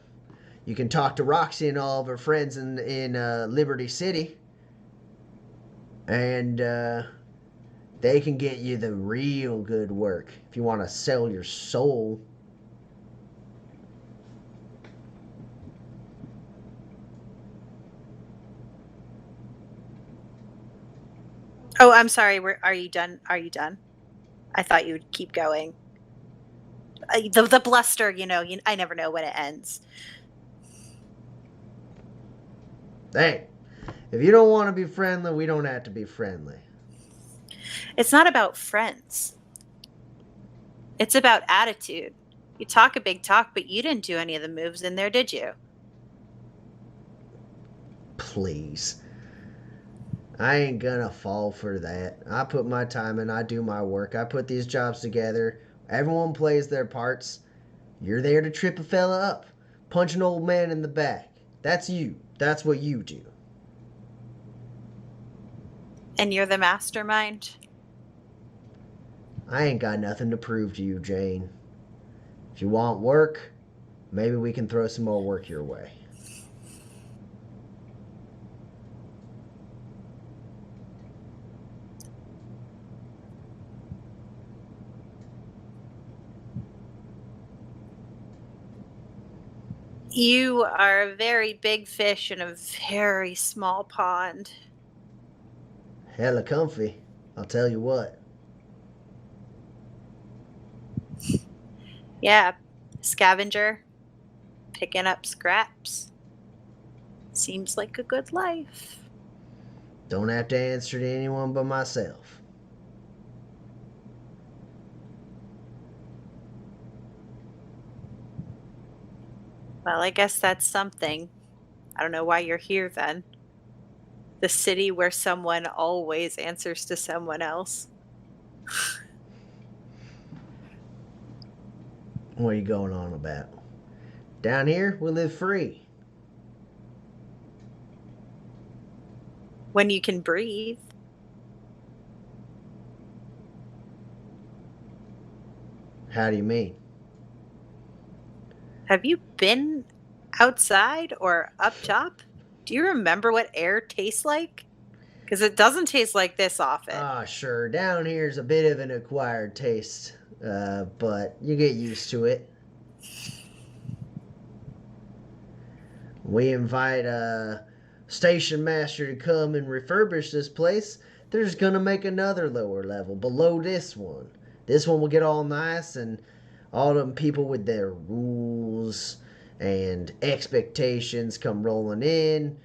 you can talk to Roxy and all of her friends in Liberty City, and they can get you the real good work if you want to sell your soul." Oh, I'm sorry. Are you done? Are you done? I thought you would keep going. The bluster, I never know when it ends. Hey, if you don't want to be friendly, we don't have to be friendly. It's not about friends. It's about attitude. You talk a big talk, but you didn't do any of the moves in there, did you? Please. I ain't gonna fall for that. I put my time in, I do my work, I put these jobs together. Everyone plays their parts. You're there to trip a fella up, punch an old man in the back. That's you. That's what you do. And you're the mastermind? I ain't got nothing to prove to you, Jane. If you want work, maybe we can throw some more work your way. You are a very big fish in a very small pond. Hella comfy, I'll tell you what. Yeah, scavenger, picking up scraps. Seems like a good life. Don't have to answer to anyone but myself. Well, I guess that's something. I don't know why you're here then. The city where someone always answers to someone else. What are you going on about? Down here, we live free. When you can breathe. How do you mean? Have you been outside or up top? Do you remember what air tastes like? Because it doesn't taste like this often. Ah, sure. Down here's a bit of an acquired taste, but you get used to it. We invite a station master to come and refurbish this place. They're just gonna make another lower level below this one. This one will get all nice, and all them people with their rules and expectations come rolling in.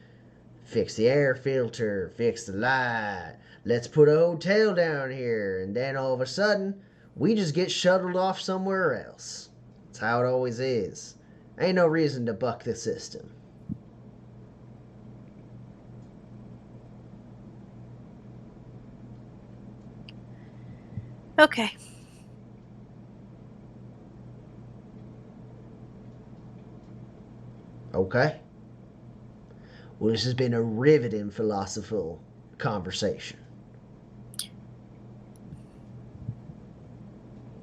Fix the air filter, fix the light. Let's put a hotel down here, and then all of a sudden, we just get shuttled off somewhere else. That's how it always is. Ain't no reason to buck the system. Okay. Okay? Well, this has been a riveting philosophical conversation.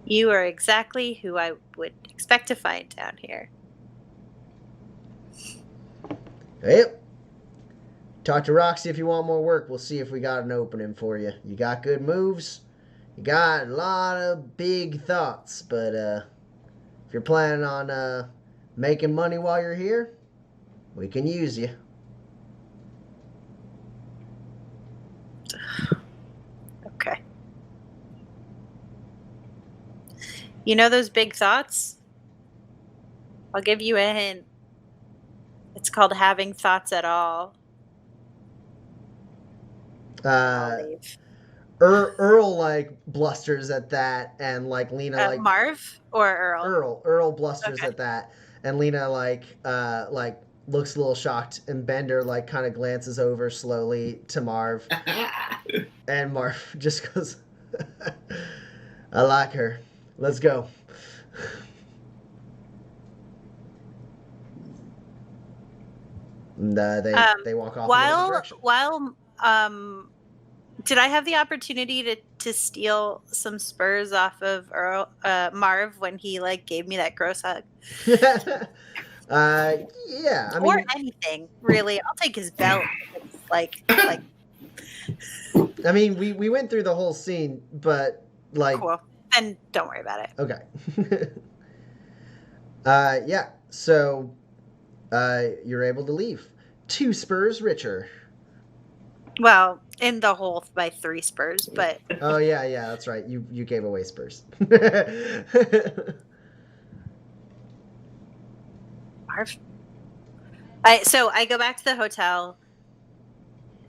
You are exactly who I would expect to find down here. Yep. Talk to Roxy if you want more work. We'll see if we got an opening for you. You got good moves. You got a lot of big thoughts. But if you're planning on making money while you're here, we can use you. Okay. You know those big thoughts? I'll give you a hint. It's called having thoughts at all. I'll leave. Earl like blusters at that, and like Lena like Marv or Earl? Earl blusters Okay. at that, and Lena like looks a little shocked, and Bender like kind of glances over slowly to Marv, and Marv just goes, "I like her. Let's go." And they walk off in the other direction. Did I have the opportunity to steal some spurs off of Marv when he like gave me that gross hug? Yeah. I Or mean, anything really. I'll take his belt. like. I mean, we went through the whole scene, but like, Cool. And don't worry about it. okay. Yeah. So, you're able to leave. 2 spurs richer. Well, in the hole by 3 spurs, but Oh yeah, that's right. You gave away spurs. Marv. So I go back to the hotel,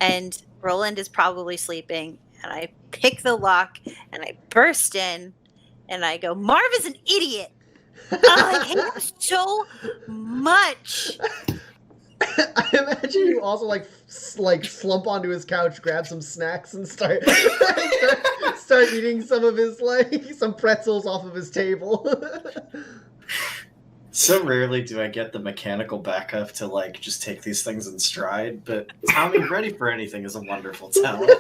and Roland is probably sleeping, and I pick the lock, and I burst in, and I go, Marv is an idiot! I hate him so much! I imagine you also like slump onto his couch, grab some snacks, and start eating some of his some pretzels off of his table. So rarely do I get the mechanical backup to like just take these things in stride, but Tommy ready for anything is a wonderful talent.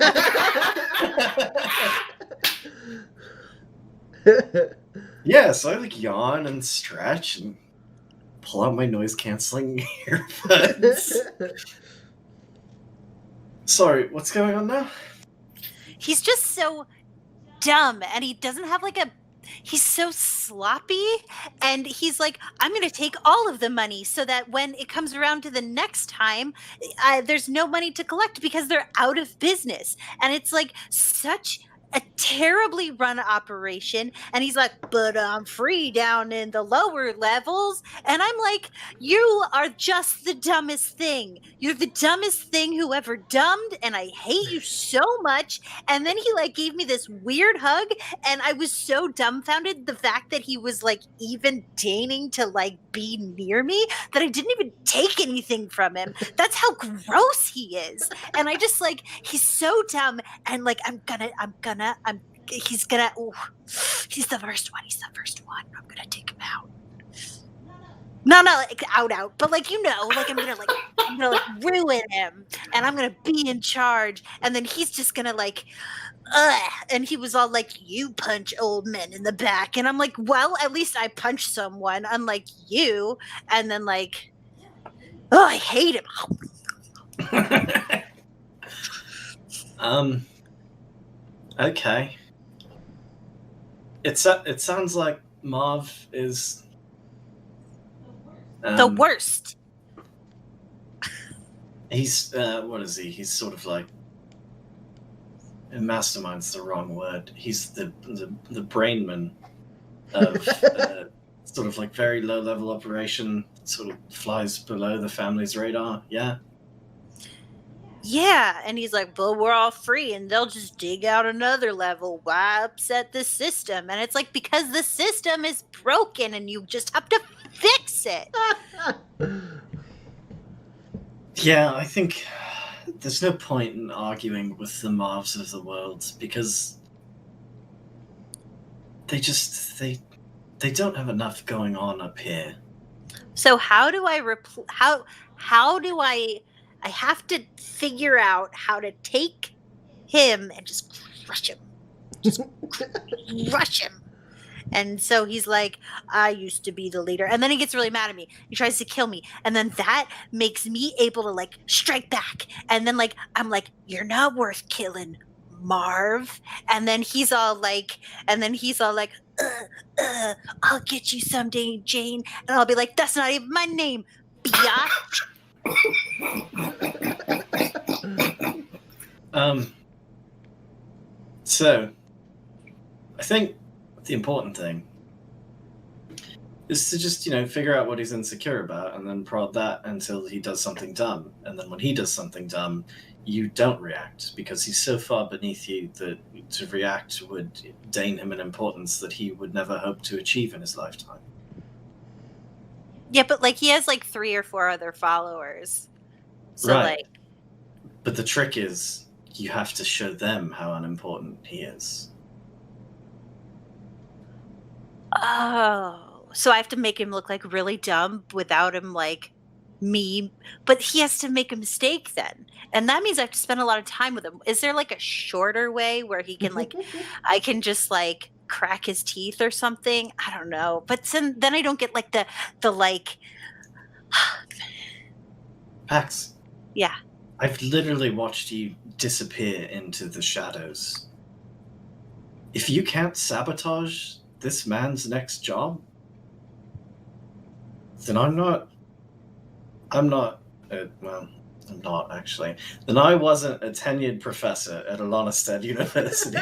Yeah, so I like yawn and stretch and pull out my noise canceling earbuds. Sorry, what's going on now? He's just so dumb, and he doesn't have he's so sloppy, and he's like, I'm going to take all of the money so that when it comes around to the next time, there's no money to collect because they're out of business. And it's like such a terribly run operation. And he's like, but I'm free down in the lower levels. And I'm like, you are just the dumbest thing. You're the dumbest thing who ever dumbed, and I hate you so much. And then he like gave me this weird hug, and I was so dumbfounded the fact that he was like even deigning to like be near me that I didn't even take anything from him. That's how gross he is. And I just like, he's so dumb, and like I'm he's the first one. He's the first one. I'm gonna take him out. No, like out, but like like I'm gonna ruin him, and I'm gonna be in charge, and then he's just gonna and he was all like, "You punch old men in the back," and I'm like, "Well, at least I punched someone, unlike you," and then like, oh, I hate him. Okay. It sounds like Marv is the worst. He's what is he? He's sort of like mastermind's the wrong word. He's the brainman of sort of like very low level operation, sort of flies below the family's radar. Yeah. Yeah, and he's like, "Well, we're all free, and they'll just dig out another level. Why upset the system?" And it's like, because the system is broken, and you just have to fix it. Yeah, I think there's no point in arguing with the Marvs of the world, because they don't have enough going on up here. So how do I how do I have to figure out how to take him and just crush him. Just crush him. And so he's like, I used to be the leader. And then he gets really mad at me. He tries to kill me. And then that makes me able to like strike back. And then like, I'm like, you're not worth killing, Marv. And then he's all like, I'll get you someday, Jane. And I'll be like, that's not even my name, biatch. So I think the important thing is to just, figure out what he's insecure about and then prod that until he does something dumb. And then when he does something dumb, you don't react, because he's so far beneath you that to react would gain him an importance that he would never hope to achieve in his lifetime. Yeah, but like he has like 3 or 4 other followers. So right. Like, but the trick is you have to show them how unimportant he is. Oh, so I have to make him look like really dumb without him like me, but he has to make a mistake then. And that means I have to spend a lot of time with him. Is there like a shorter way where he can like, I can just like crack his teeth or something? I don't know. But then I don't get like the like. Pax. Yeah. I've literally watched you disappear into the shadows. If you can't sabotage this man's next job, then I'm not actually. Then I wasn't a tenured professor at Alonstead University.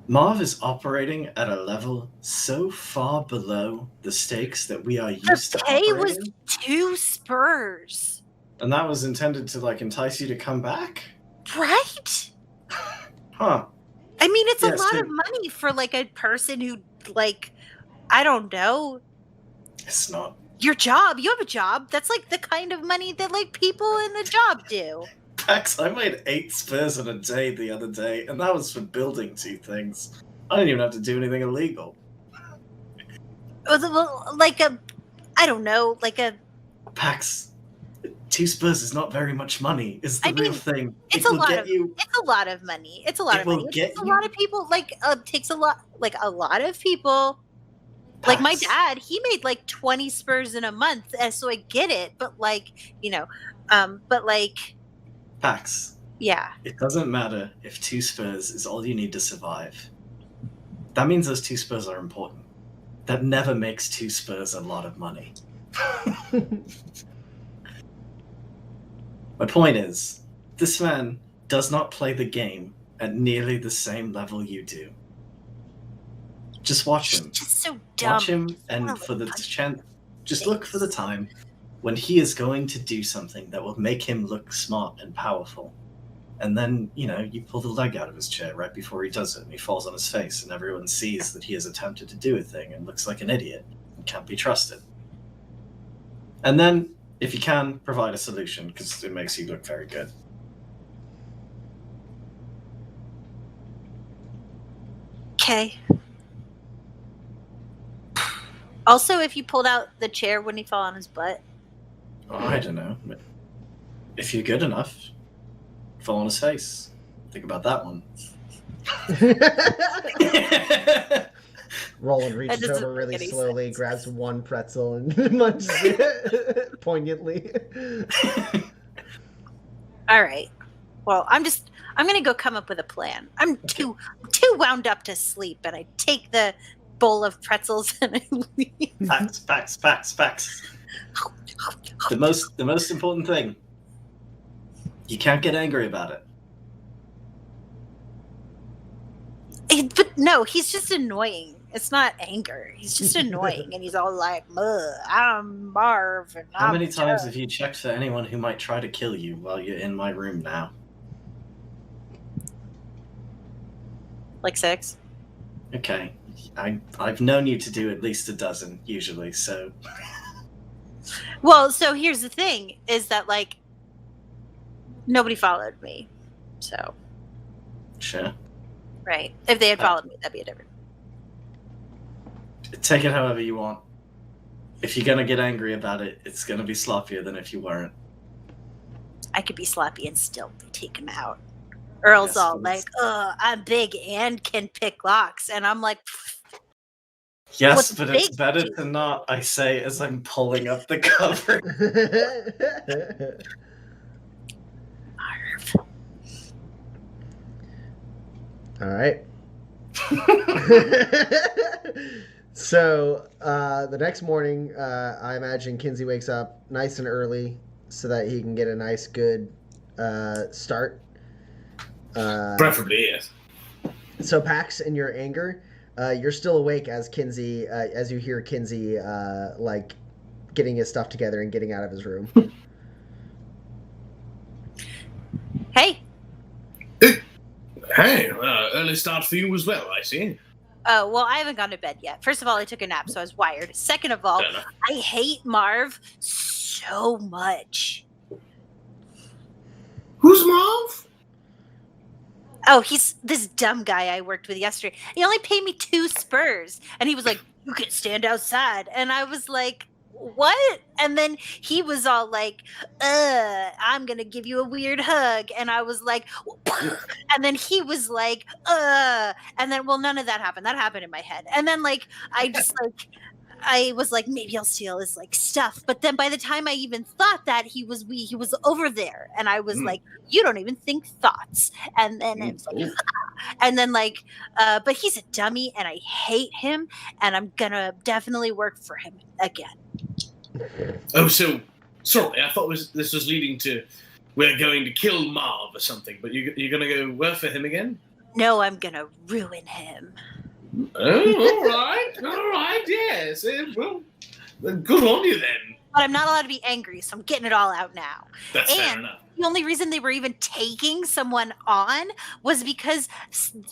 Marv is operating at a level so far below the stakes that we are used to operating. The pay was 2 spurs. And that was intended to like entice you to come back? Right? Huh. I mean, it's a lot of money for like a person who like, I don't know. It's not. Your job. You have a job. That's like the kind of money that like people in a job do. Pax, I made 8 spurs in a day the other day, and that was for building 2 things. I didn't even have to do anything illegal. Like a, I don't know, like a... Pax, 2 spurs is not very much money, is the real thing. It's a lot of money. It's a lot of money. It's a lot of people, like, takes a lot, like, a lot of people... Pax. Like, my dad, he made, like, 20 spurs in a month, so I get it, but, like, but, like... Pax. Yeah. It doesn't matter if 2 spurs is all you need to survive. That means those 2 spurs are important. That never makes 2 spurs a lot of money. My point is, this man does not play the game at nearly the same level you do. Just watch him. Just so dumb. Watch him, and for the chance, just look for the time when he is going to do something that will make him look smart and powerful. And then, you pull the leg out of his chair right before he does it, and he falls on his face, and everyone sees that he has attempted to do a thing and looks like an idiot and can't be trusted. And then, If you can, provide a solution, because it makes you look very good. Okay. Also, if you pulled out the chair, wouldn't he fall on his butt? Oh, I don't know. But if you're good enough, fall on his face. Think about that one. Roland That reaches doesn't over make really any slowly, sense. grabs one pretzel, and munches it poignantly. All right. Well, I'm gonna go come up with a plan. I'm too wound up to sleep, and I take the bowl of pretzels and I leave. Facts. The most important thing. You can't get angry about it. But no, he's just annoying. It's not anger. He's just annoying, and he's all like, "I'm Marv." And How I'm many times Joe." have you checked for anyone who might try to kill you while you're in my room now? Like 6? Okay. I've known you to do at least a dozen, usually, so... Well, so here's the thing: is that like nobody followed me, so Sure. right. If they had followed me, that'd be a different. Take it however you want. If you're gonna get angry about it, it's gonna be sloppier than if you weren't. I could be sloppy and still take him out. Earl's Yes, all but like, it's- I'm big and can pick locks," and I'm like, Yes, What's but it's big better to you? to not, I say, as I'm pulling up the cover. "Marv." All right. So the next morning, I imagine Kinsey wakes up nice and early so that he can get a nice, good start. Preferably, yes. So Pax, in your anger, you're still awake as Kinsey, as you hear Kinsey like getting his stuff together and getting out of his room. Hey, Hey, early start for you as well, I see. well, I haven't gone to bed yet. First of all, I took a nap, so I was wired. Second of all, Fair enough. I hate Marv so much. Who's Marv? Oh, he's this dumb guy I worked with yesterday. He only paid me 2 spurs. And he was like, "You can stand outside." And I was like, "What?" And then he was all like, "I'm going to give you a weird hug." And I was like, and then he was like, and then, well, none of that happened. That happened in my head. And then, like, I was like, maybe I'll steal his like stuff. But then by the time I even thought that, he was over there, and I was like, "You don't even think thoughts." And then it's like, and then like, but he's a dummy, and I hate him, and I'm gonna definitely work for him again. Oh, so sorry. I thought this was leading to we're going to kill Marv or something. But you're going to go work for him again? No, I'm gonna ruin him. Oh, all right, yes. Well, good on you then. But I'm not allowed to be angry, so I'm getting it all out now. That's fair And enough. the only reason they were even taking someone on was because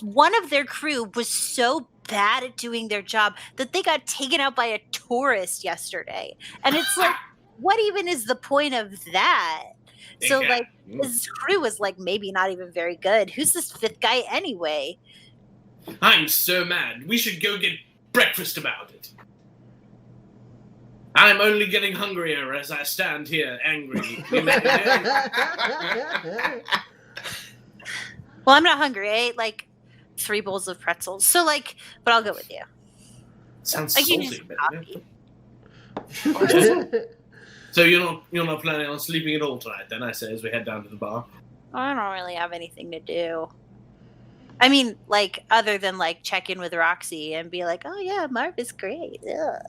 one of their crew was so bad at doing their job that they got taken out by a tourist yesterday. And it's like, what even is the point of that? So, Yeah. like, his crew is, like, maybe not even very good. Who's this 5th guy anyway? I'm so mad. We should go get breakfast about it. I'm only getting hungrier as I stand here angry. Well, I'm not hungry. I ate, like, 3 bowls of pretzels. So, like, but I'll go with you. Sounds Like, you salty. just but- coffee. So you're not planning on sleeping at all tonight, then? I say as we head down to the bar. I don't really have anything to do. I mean, like, other than, like, check in with Roxy and be like, "Oh, yeah, Marv is great." Ugh.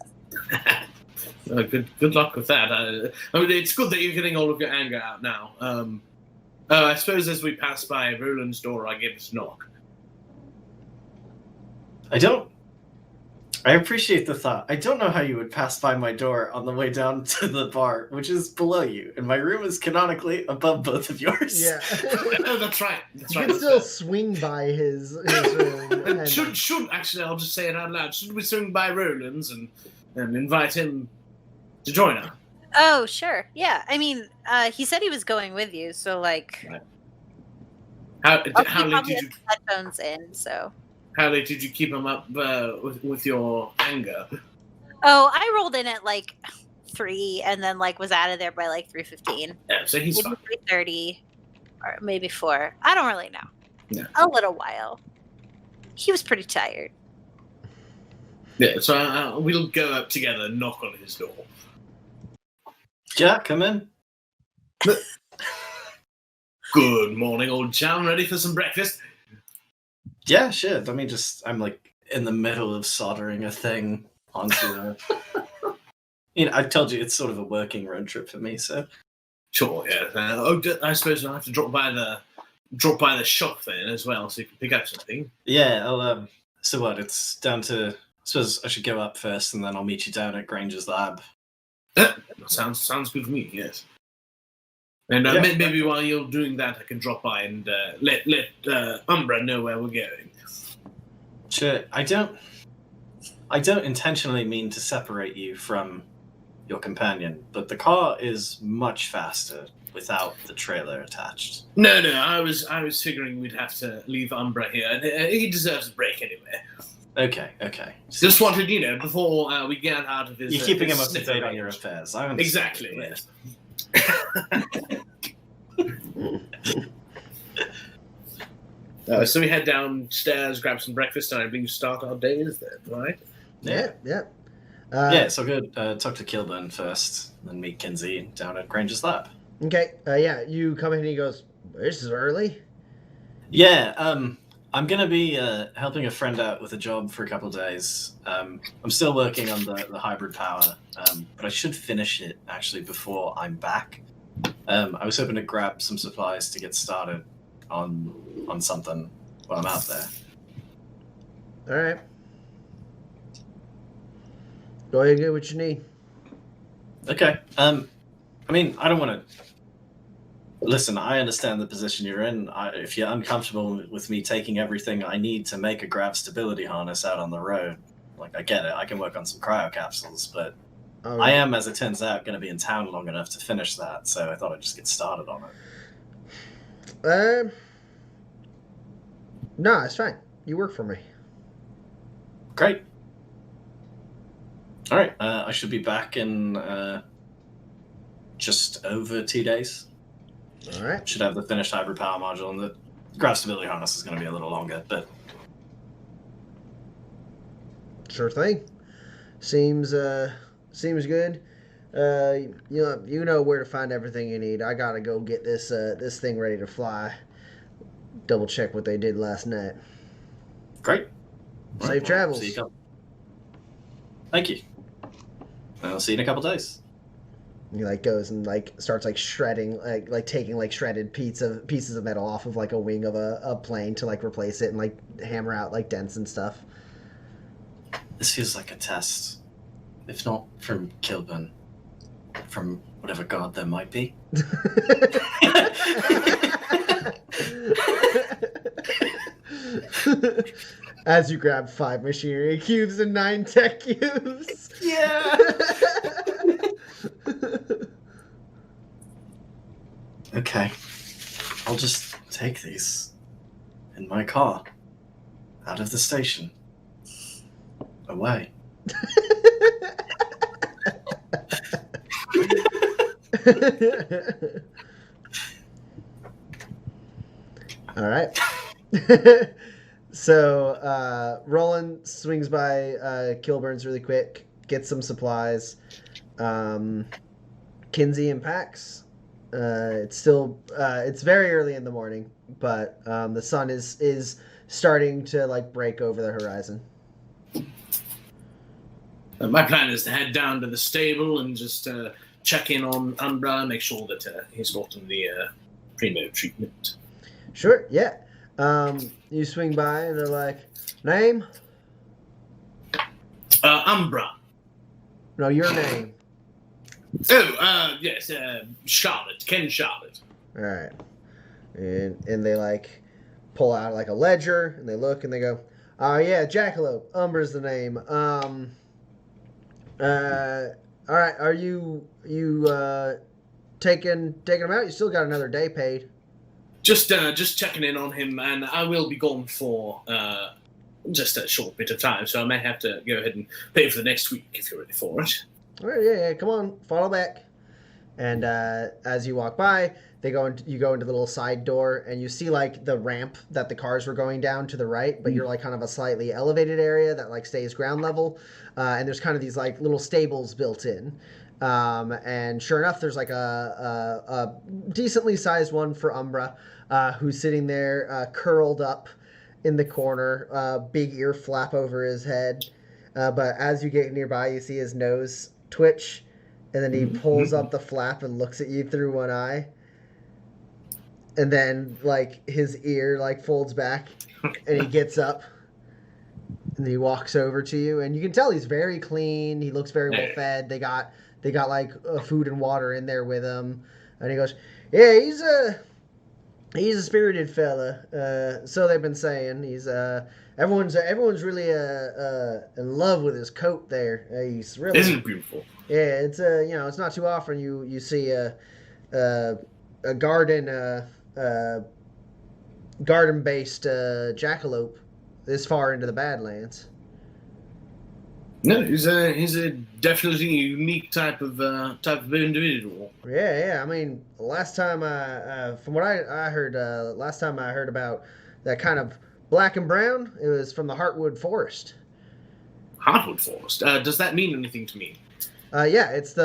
Good luck with that. I mean, it's good that you're getting all of your anger out now. I suppose as we pass by Roland's door, I give it a knock. I appreciate the thought. I don't know how you would pass by my door on the way down to the bar, which is below you, and my room is canonically above both of yours. Yeah. Oh, that's right. That's You right. can still swing by his room. and- Should actually, I'll just say it out loud. Should we swing by Roland's and invite him to join us? Oh, sure. Yeah. I mean, he said he was going with you, so like, Right. How he late probably did has you headphones in. So. keep him up with your anger? Oh, I rolled in at like 3, and then like was out of there by like 3:15, Yeah, so he's maybe fine. 3:30, or maybe 4. I don't really know. Yeah. A little while. He was pretty tired. Yeah, so we'll go up together and knock on his door. Jack, come in. Good morning, old chum. Ready for some breakfast? Yeah, sure. Let me just. I'm like in the middle of soldering a thing onto a. I told you it's sort of a working road trip for me, so. Sure, yeah. I suppose I'll have to drop by the shop then as well, so you can pick up something. Yeah, I'll. So what? It's down to. I suppose I should go up first, and then I'll meet you down at Granger's lab. Sounds good to me. Yes. And Yeah. maybe while you're doing that, I can drop by and let Umbra know where we're going. Sure. I don't intentionally mean to separate you from your companion, but the car is much faster without the trailer attached. No, I was figuring we'd have to leave Umbra here. And, he deserves a break anyway. Okay. Just wanted, before we get out of his. You're keeping him his up to sniffer date on range. your affairs. I understand. Exactly. Yes. So we head downstairs, grab some breakfast, and I believe start our days then, right? Yeah. Yeah, so good. Talk to Kilburn first, then meet Kinsey down at Granger's lab. Okay. Yeah. You come in and he goes, "This is early." Yeah. I'm gonna be helping a friend out with a job for a couple of days. I'm still working on the hybrid power, but I should finish it actually before I'm back. I was hoping to grab some supplies to get started on something while I'm out there. All right. Go ahead and get what you need. Okay. I mean, I don't want to. Listen, I understand the position you're in. If you're uncomfortable with me taking everything I need to make a grav stability harness out on the road, like, I get it. I can work on some cryo capsules, but I am, as it turns out, going to be in town long enough to finish that, so I thought I'd just get started on it. No, it's fine. You work for me. Great. All right. I should be back in just over 2 days. All right. Should have the finished hybrid power module, and the grav stability harness is going to be a little longer, but Sure thing. Seems good. You know where to find everything you need. I gotta go get this thing ready to fly. Double check what they did last night. great. Safe All right, travels. see you Thank you. I'll see you in a couple days. He goes and starts shredding, taking shredded pieces of metal off of a wing of a plane to replace it and hammer out dents and stuff. This feels like a test. If not from Kilburn, from whatever god there might be. As you grab 5 machinery cubes and 9 tech cubes. Yeah. Okay. I'll just take these in my car out of the station. Away. All right. So Roland swings by Kilburn's really quick, gets some supplies. Kinsey and Pax. It's very early in the morning, but the sun is starting to break over the horizon. My plan is to head down to the stable and just check in on Umbra, make sure that he's gotten the primo treatment. Sure, yeah. You swing by and they're like, "Name?" Umbra. No, your name. Oh, yes, Charlotte, Ken Charlotte. All right. And they pull out a ledger and they look and they go, "Oh yeah, Jackalope. Umbra's the name. All right. Are you taking him out? You still got another day paid. Just checking in on him, and I will be gone for just a short bit of time, so I may have to go ahead and pay for the next week if you're ready for it. All right. Yeah. Come on. Follow back. And as you walk by, you go into the little side door, and you see like the ramp that the cars were going down to the right, but you're like kind of a slightly elevated area that like stays ground level, and there's kind of these like little stables built in. And sure enough, there's like a decently sized one for Umbra, who's sitting there curled up in the corner, big ear flap over his head. But as you get nearby, you see his nose twitch, and then he pulls up the flap and looks at you through one eye. And then, like, his ear, like, folds back, and he gets up, and he walks over to you, and you can tell he's very clean. He looks very well fed. They got like food and water in there with him, and he goes, "Yeah, he's a spirited fella. So they've been saying. He's everyone's really in love with his coat there. He's really Isn't it beautiful? Yeah, it's it's not too often you see a garden-based jackalope this far into the Badlands." No, he's a definitely unique type of individual. Yeah. I mean, last time from what I heard, last time I heard about that kind of black and brown, it was from the Heartwood Forest. Heartwood Forest. Does that mean anything to me? Yeah, it's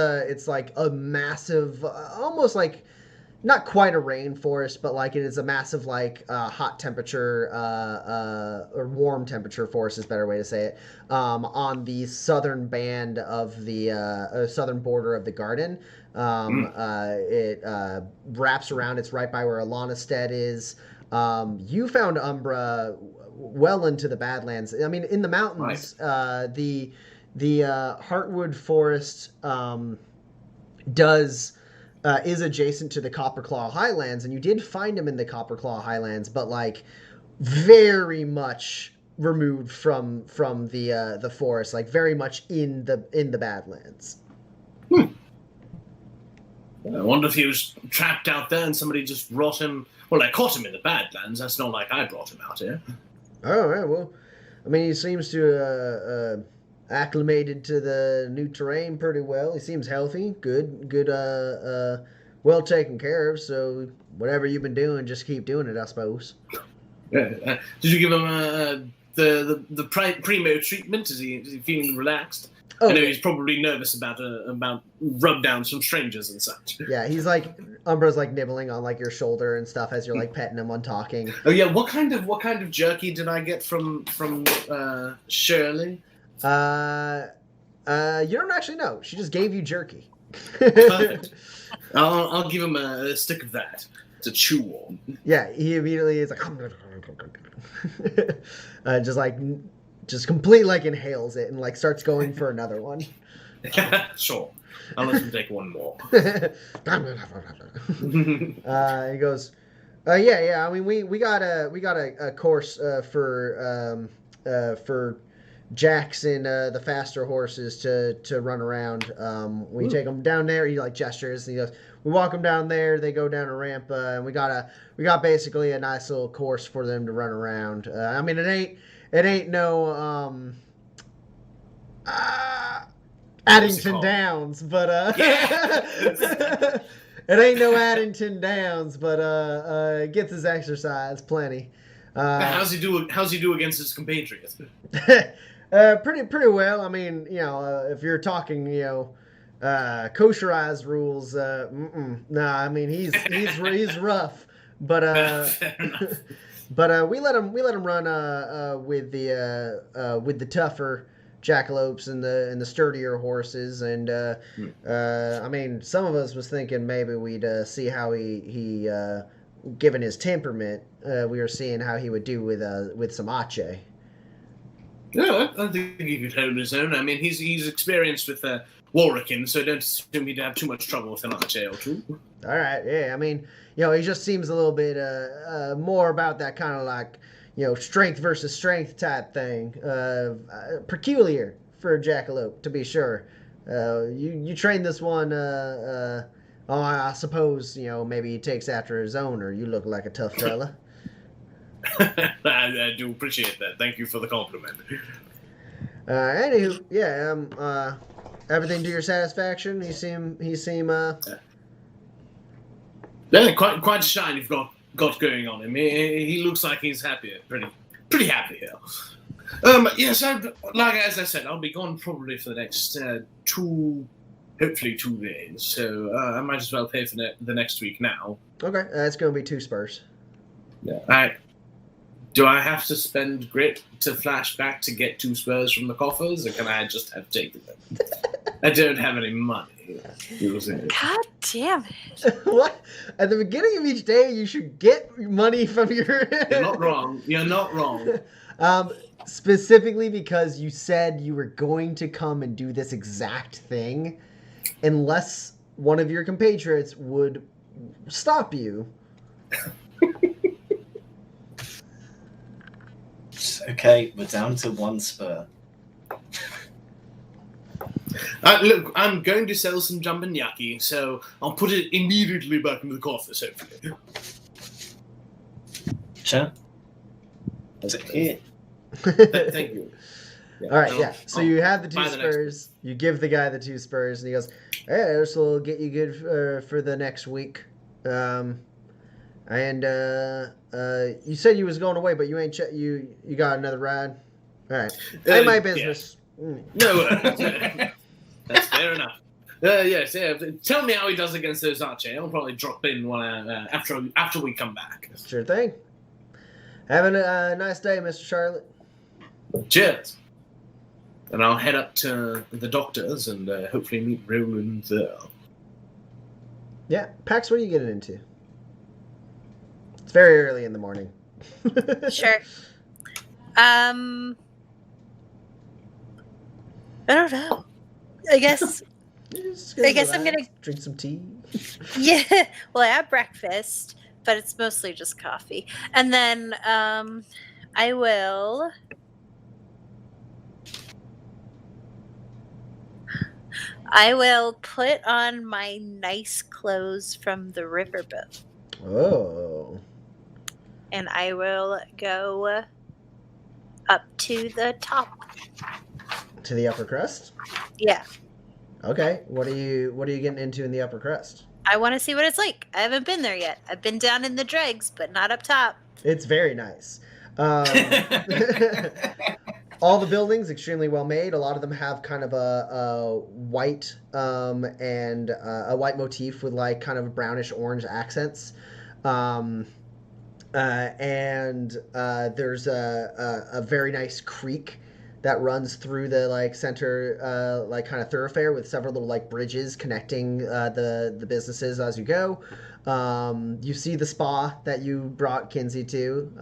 like a massive, almost like not quite a rainforest, but like it is a massive like hot temperature or warm temperature forest is a better way to say it, on the southern band of the southern border of the garden. It wraps around. It's right by where Alanestead is. You found Umbra well into the Badlands. I mean, in the mountains. Right. The Heartwood Forest is adjacent to the Copperclaw Highlands, and you did find him in the Copperclaw Highlands, but like very much removed from the forest, like very much in the Badlands. I wonder if he was trapped out there and somebody just brought him. Well, I caught him in the Badlands. That's not like I brought him out here. Oh, right, well, I mean, he seems to acclimated to the new terrain pretty well. He seems healthy, good, well taken care of. So whatever you've been doing, just keep doing it, I suppose. Did you give him the primo treatment? Is he feeling relaxed? I know he's probably nervous about rub downs from strangers and such. Yeah, he's like Umbra's like nibbling on like your shoulder and stuff as you're like petting him on talking. Oh yeah, what kind of jerky did I get from Shirley? You don't actually know. She just gave you jerky. Perfect. I'll give him a stick of that to chew on. Yeah, he immediately is like, just completely like inhales it and like starts going for another one. Sure, I'll let him take one more. He goes, yeah. I mean, we got a course for Jacks and the faster horses to run around. We take them down there. He like gestures and he goes, we walk them down there. They go down a ramp, and we got basically a nice little course for them to run around. I mean, it ain't no Addington Downs, but it ain't no Addington Downs, but it gets his exercise plenty. How's he do against his compatriots? Pretty well. I mean, if you're talking, kosherized rules, nah. I mean, he's rough, but but we let him run with the tougher jackalopes and the sturdier horses, and I mean, some of us was thinking maybe we'd see how he given his temperament, we were seeing how he would do with some ache. No, I think he could hold his own. I mean, he's experienced with Warwickins, so I don't assume he'd have too much trouble with an ache or two. All right, yeah. I mean, he just seems a little bit more about that kind of like, strength versus strength type thing. Peculiar for a jackalope, to be sure. You train this one. Oh, I suppose maybe he takes after his owner. You look like a tough fella. I do appreciate that. Thank you for the compliment. Anywho, yeah. Everything to your satisfaction. He seem. Yeah, quite a shine you've got going on him. He looks like he's happy, pretty happy here. Yes, as I said, I'll be gone probably for the next hopefully 2 days. So I might as well pay for the next week now. Okay, that's going to be 2 spurs. Yeah. Do I have to spend grit to flash back to get 2 spurs from the coffers, or can I just have taken them? I don't have any money. God damn it. What? At the beginning of each day, you should get money from your... You're not wrong. You're not wrong. Specifically because you said you were going to come and do this exact thing unless one of your compatriots would stop you. Okay, we're down to 1 spur. Look, I'm going to sell some jumpanyaki, so I'll put it immediately back in the coffers, hopefully. Sure. Is it here? Thank you. Yeah, all right, yeah. So you have the 2 buy the next spurs. You give the guy the 2 spurs, and he goes, "Hey, this will get you good for the next week." And you said you was going away, but you ain't you got another ride. All right, ain't my business. Yeah. No, that's fair enough. Yes, yeah. Tell me how he does against those Archie. I'll probably drop in one after we come back. Sure thing. Having a nice day, Mr. Charlotte. Cheers. And I'll head up to the doctor's and hopefully meet Roland there. Yeah, Pax, what are you getting into? It's very early in the morning. Sure. I don't know. I guess I'm gonna drink some tea. Yeah. Well, I have breakfast, but it's mostly just coffee. And then I will put on my nice clothes from the riverboat. Oh. And I will go up to the top. To the upper crust? Yeah. Okay. What are you getting into in the upper crust? I want to see what it's like. I haven't been there yet. I've been down in the dregs, but not up top. It's very nice. All the buildings extremely well made. A lot of them have kind of a white and a white motif with like kind of brownish orange accents. And there's a very nice creek that runs through the like center like kind of thoroughfare with several little like bridges connecting the businesses as you go. You see the spa that you brought Kinsey to.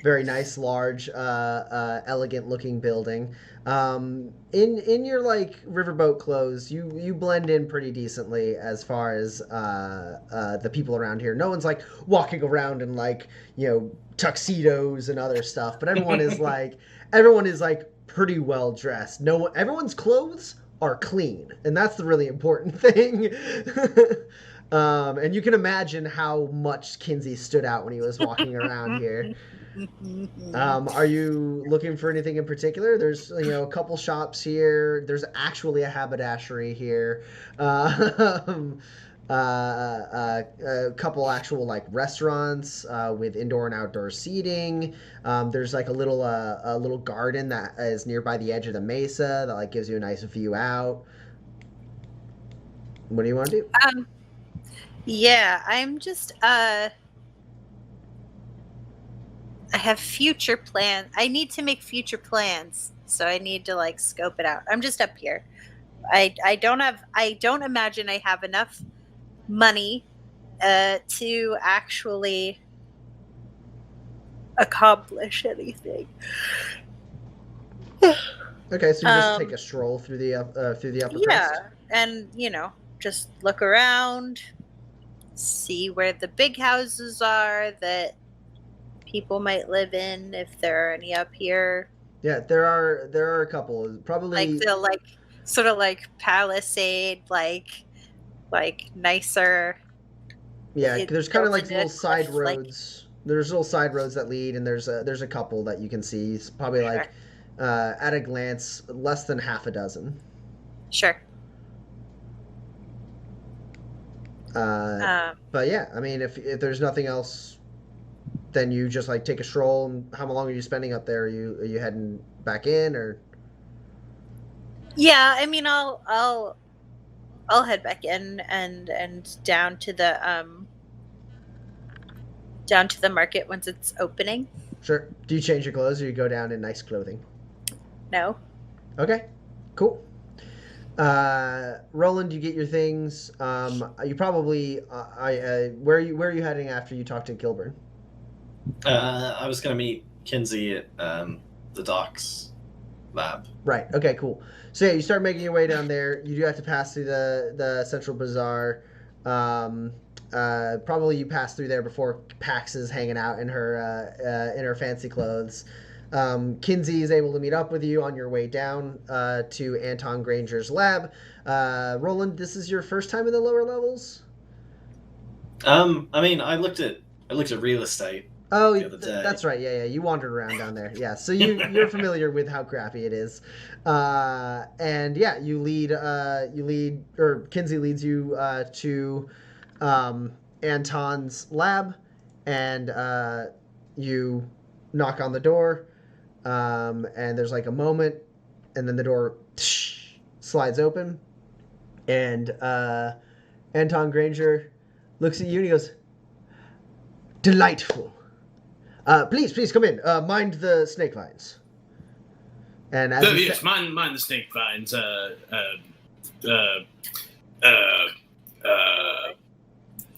Very nice, large, elegant looking building. In your like riverboat clothes, you blend in pretty decently as far as the people around here. No one's like walking around in like tuxedos and other stuff, but everyone is like pretty well dressed. Everyone's clothes are clean, and that's the really important thing. And you can imagine how much Kinsey stood out when he was walking around here. Are you looking for anything in particular? There's a couple shops here. There's actually a haberdashery here. A couple actual like restaurants with indoor and outdoor seating. There's like a little garden that is nearby the edge of the mesa that like gives you a nice view out. What do you want to do? Yeah, I'm just I have future plans. I need to make future plans, so I need to like scope it out. I'm just up here. I don't imagine I have enough money to actually accomplish anything. Okay, so you just take a stroll through the upper crust. Yeah, and just look around, see where the big houses are that people might live in, if there are any up here. Yeah, there are a couple. Probably like the sort of like palisade, like nicer. Yeah, there's kind of built like into a little side cliff, like- roads. There's little side roads that lead, and there's a couple that you can see. It's probably Sure. like at a glance, less than half a dozen. Sure. But yeah, I mean, if there's nothing else, then you just like take a stroll. And how long are you spending up there? Are you heading back in or? Yeah, I mean, I'll head back in and down to the market once it's opening. Sure. Do you change your clothes or you go down in nice clothing? No. Okay, cool. Roland, you get your things. You probably where are you heading after you talk to Gilbert? I was going to meet Kinsey at the docks lab. Right. Okay. Cool. So yeah, you start making your way down there. You do have to pass through the central bazaar. Probably you pass through there before Pax is hanging out in her fancy clothes. Kinsey is able to meet up with you on your way down to Anton Granger's lab. Roland, this is your first time in the lower levels? I mean, I looked at real estate. Oh, the other day. That's right. Yeah. You wandered around down there. Yeah. So you're familiar with how crappy it is. And yeah, Kinsey leads you to Anton's lab, and you knock on the door, and there's like a moment, and then the door slides open, and Anton Granger looks at you and he goes, "Delightful. Please come in. Mind the snake vines." And as Yes, mind the snake vines.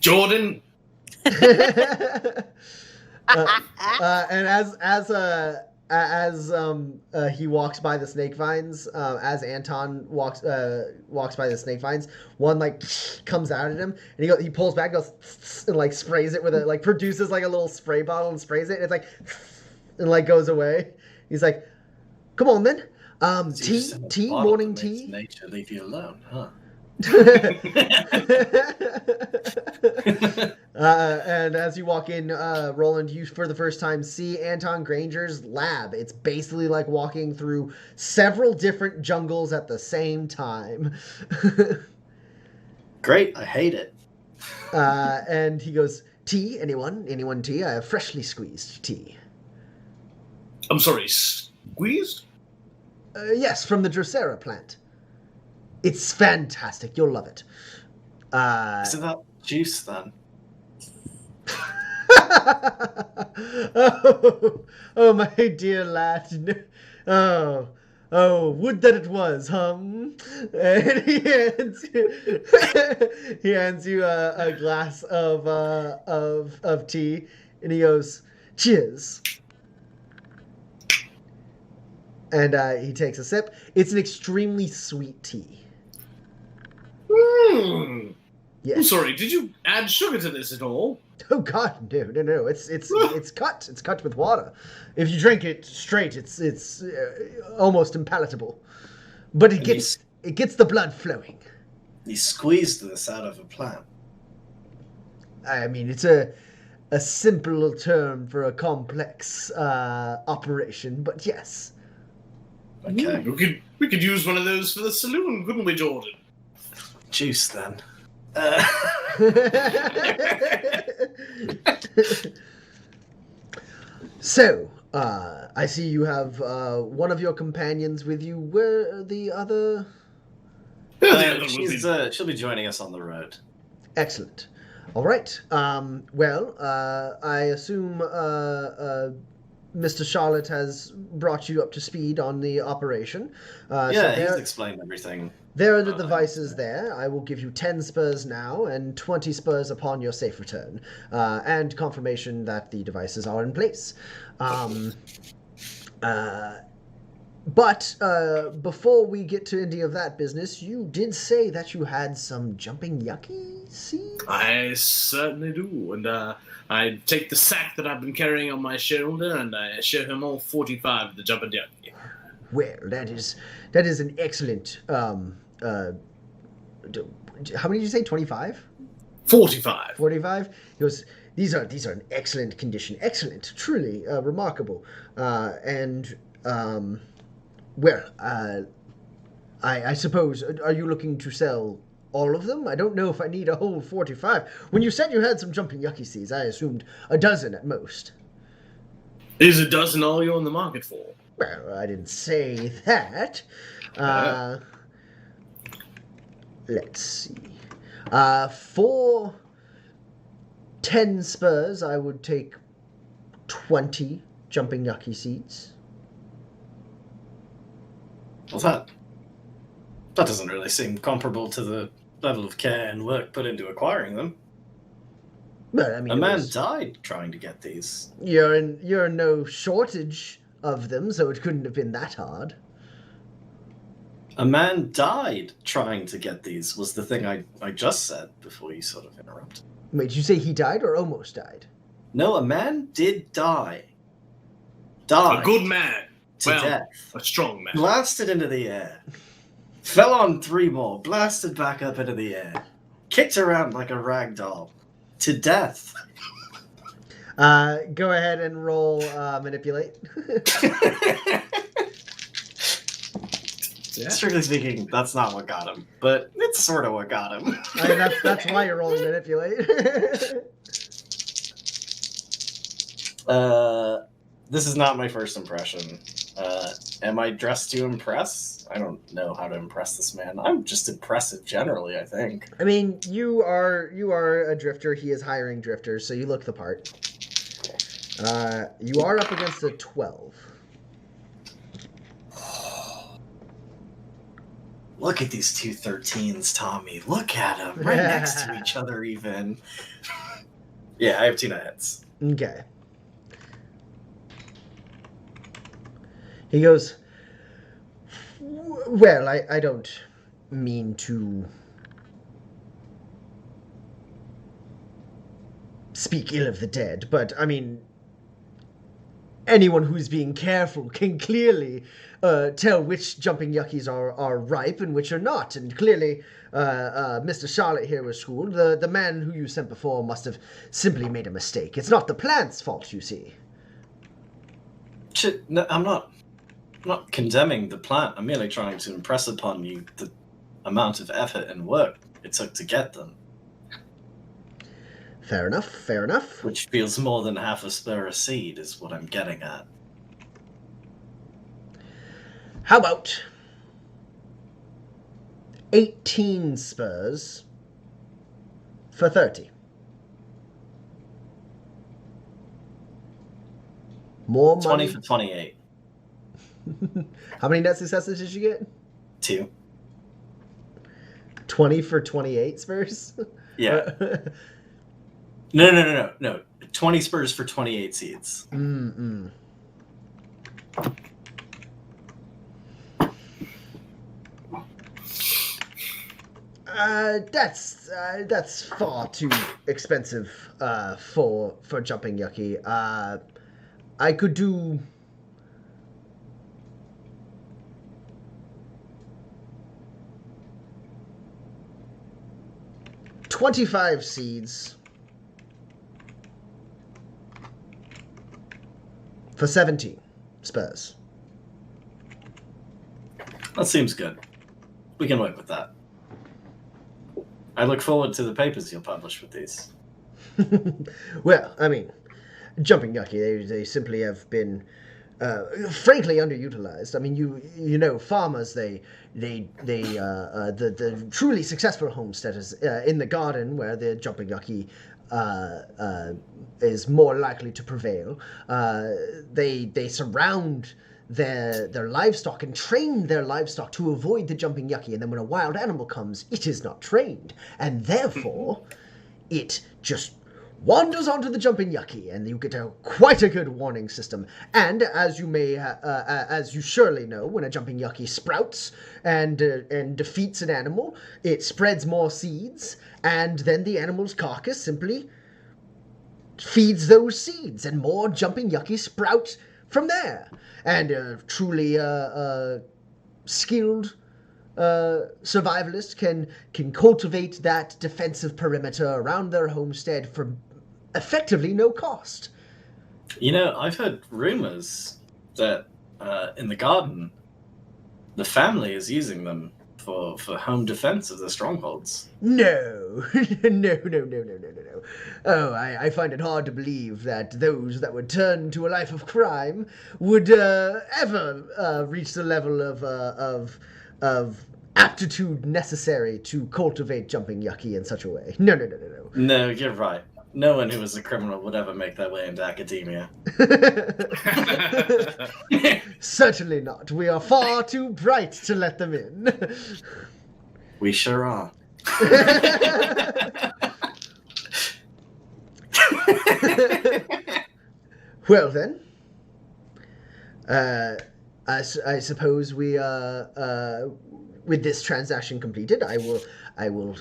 Jordan. And as he walks by the snake vines, as Anton walks by the snake vines, one like comes out at him, and he pulls back, goes and like sprays it with a like produces like a little spray bottle and sprays it, and it's like and like goes away. He's like, "Come on then, tea, morning tea." Nature leave you alone, huh? And as you walk in, Roland, you for the first time see Anton Granger's lab. It's basically like walking through several different jungles at the same time. Great, I hate it. And he goes, "Tea? Anyone tea? I have freshly squeezed tea." I'm sorry, squeezed? Yes, from the Drosera plant. It's fantastic. You'll love it. Isn't that juice then? oh, my dear lad. Oh, would that it was, And he hands you a glass of tea, and he goes, "Cheers." And he takes a sip. It's an extremely sweet tea. Yes. I'm sorry, did you add sugar to this at all? Oh God, no! It's cut with water. If you drink it straight, it's almost impalatable. But it gets the blood flowing. You squeezed this out of a plant. I mean, it's a simple term for a complex operation, but yes. Okay. We could use one of those for the saloon, couldn't we, Jordan? Juice then. So, I see you have one of your companions with you. Where are the other? She'll be joining us on the road. Excellent. All right. Well, I assume Mr. Charlotte has brought you up to speed on the operation. He's explained everything. There are the devices there. I will give you 10 spurs now and 20 spurs upon your safe return, and confirmation that the devices are in place. But before we get to any of that business, you did say that you had some jumping yucky seeds? I certainly do. And I take the sack that I've been carrying on my shoulder and I show him all 45 of the jumping yucky. Well, that is an excellent. How many did you say? 25? 45. 45? He goes, these are in excellent condition. Excellent. Truly remarkable. I suppose, are you looking to sell all of them? I don't know if I need a whole 45. When you said you had some jumping yucky seeds, I assumed a dozen at most. Is a dozen all you're on the market for? Well, I didn't say that. Let's see. For 10 spurs, I would take 20 jumping yucky seeds. Well, that doesn't really seem comparable to the level of care and work put into acquiring them. But I mean, a man died trying to get these. You're in no shortage of them, so it couldn't have been that hard. A man died trying to get these was the thing I just said before you sort of interrupted. Wait, did you say he died or almost died? No, a man did die. Died. A good man. To death. A strong man. Blasted into the air. Fell on 3 more. Blasted back up into the air. Kicked around like a rag doll. To death. Go ahead and roll manipulate. Yeah. Strictly speaking, that's not what got him, but it's sort of what got him. I mean, that's why you're rolling manipulate. This is not my first impression. Am I dressed to impress? I don't know how to impress this man. I'm just impressive generally, I think. I mean, you are a drifter. He is hiring drifters, so you look the part. You are up against a 12. Look at these 2 13s, Tommy. Look at them. Right next to each other, even. Yeah, I have 2 hits. Okay. He goes, well, I don't mean to speak ill of the dead, but, I mean, anyone who's being careful can clearly tell which jumping yuckies are ripe and which are not. And clearly, Mr. Charlotte here was schooled. The man who you sent before must have simply made a mistake. It's not the plant's fault, you see. No, I'm not condemning the plant. I'm merely trying to impress upon you the amount of effort and work it took to get them. Fair enough, fair enough. Which feels more than half a spur a seed is what I'm getting at. How about 18 spurs for 30? More money. 20 for 28. How many net successes did you get? 2. 20 for 28 spurs? Yeah. No. 20 spurs for 28 seeds. That's far too expensive for jumping yucky. I could do 25 seeds for 17 spurs. That seems good. We can work with that. I look forward to the papers you'll publish with these. Well, I mean, jumping yucky, they simply have been frankly underutilized. I mean, you know, farmers, the truly successful homesteaders in the garden where the jumping yucky is more likely to prevail. They surround their livestock and train their livestock to avoid the jumping yucky, and then when a wild animal comes, it is not trained, and therefore it just wanders onto the jumping yucky, and you get quite a good warning system. And as you surely know, when a jumping yucky sprouts and defeats an animal, it spreads more seeds, and then the animal's carcass simply feeds those seeds, and more jumping yucky sprout from there. And truly skilled survivalists can cultivate that defensive perimeter around their homestead for effectively no cost. I've heard rumors that in the garden, the family is using them for home defense of the strongholds. No. No. Oh, I find it hard to believe that those that would turn to a life of crime would ever reach the level of aptitude necessary to cultivate jumping yucky in such a way. No. No, you're right. No one who is a criminal would ever make their way into academia. Certainly not. We are far too bright to let them in. We sure are. Well then, I suppose we with this transaction completed, I will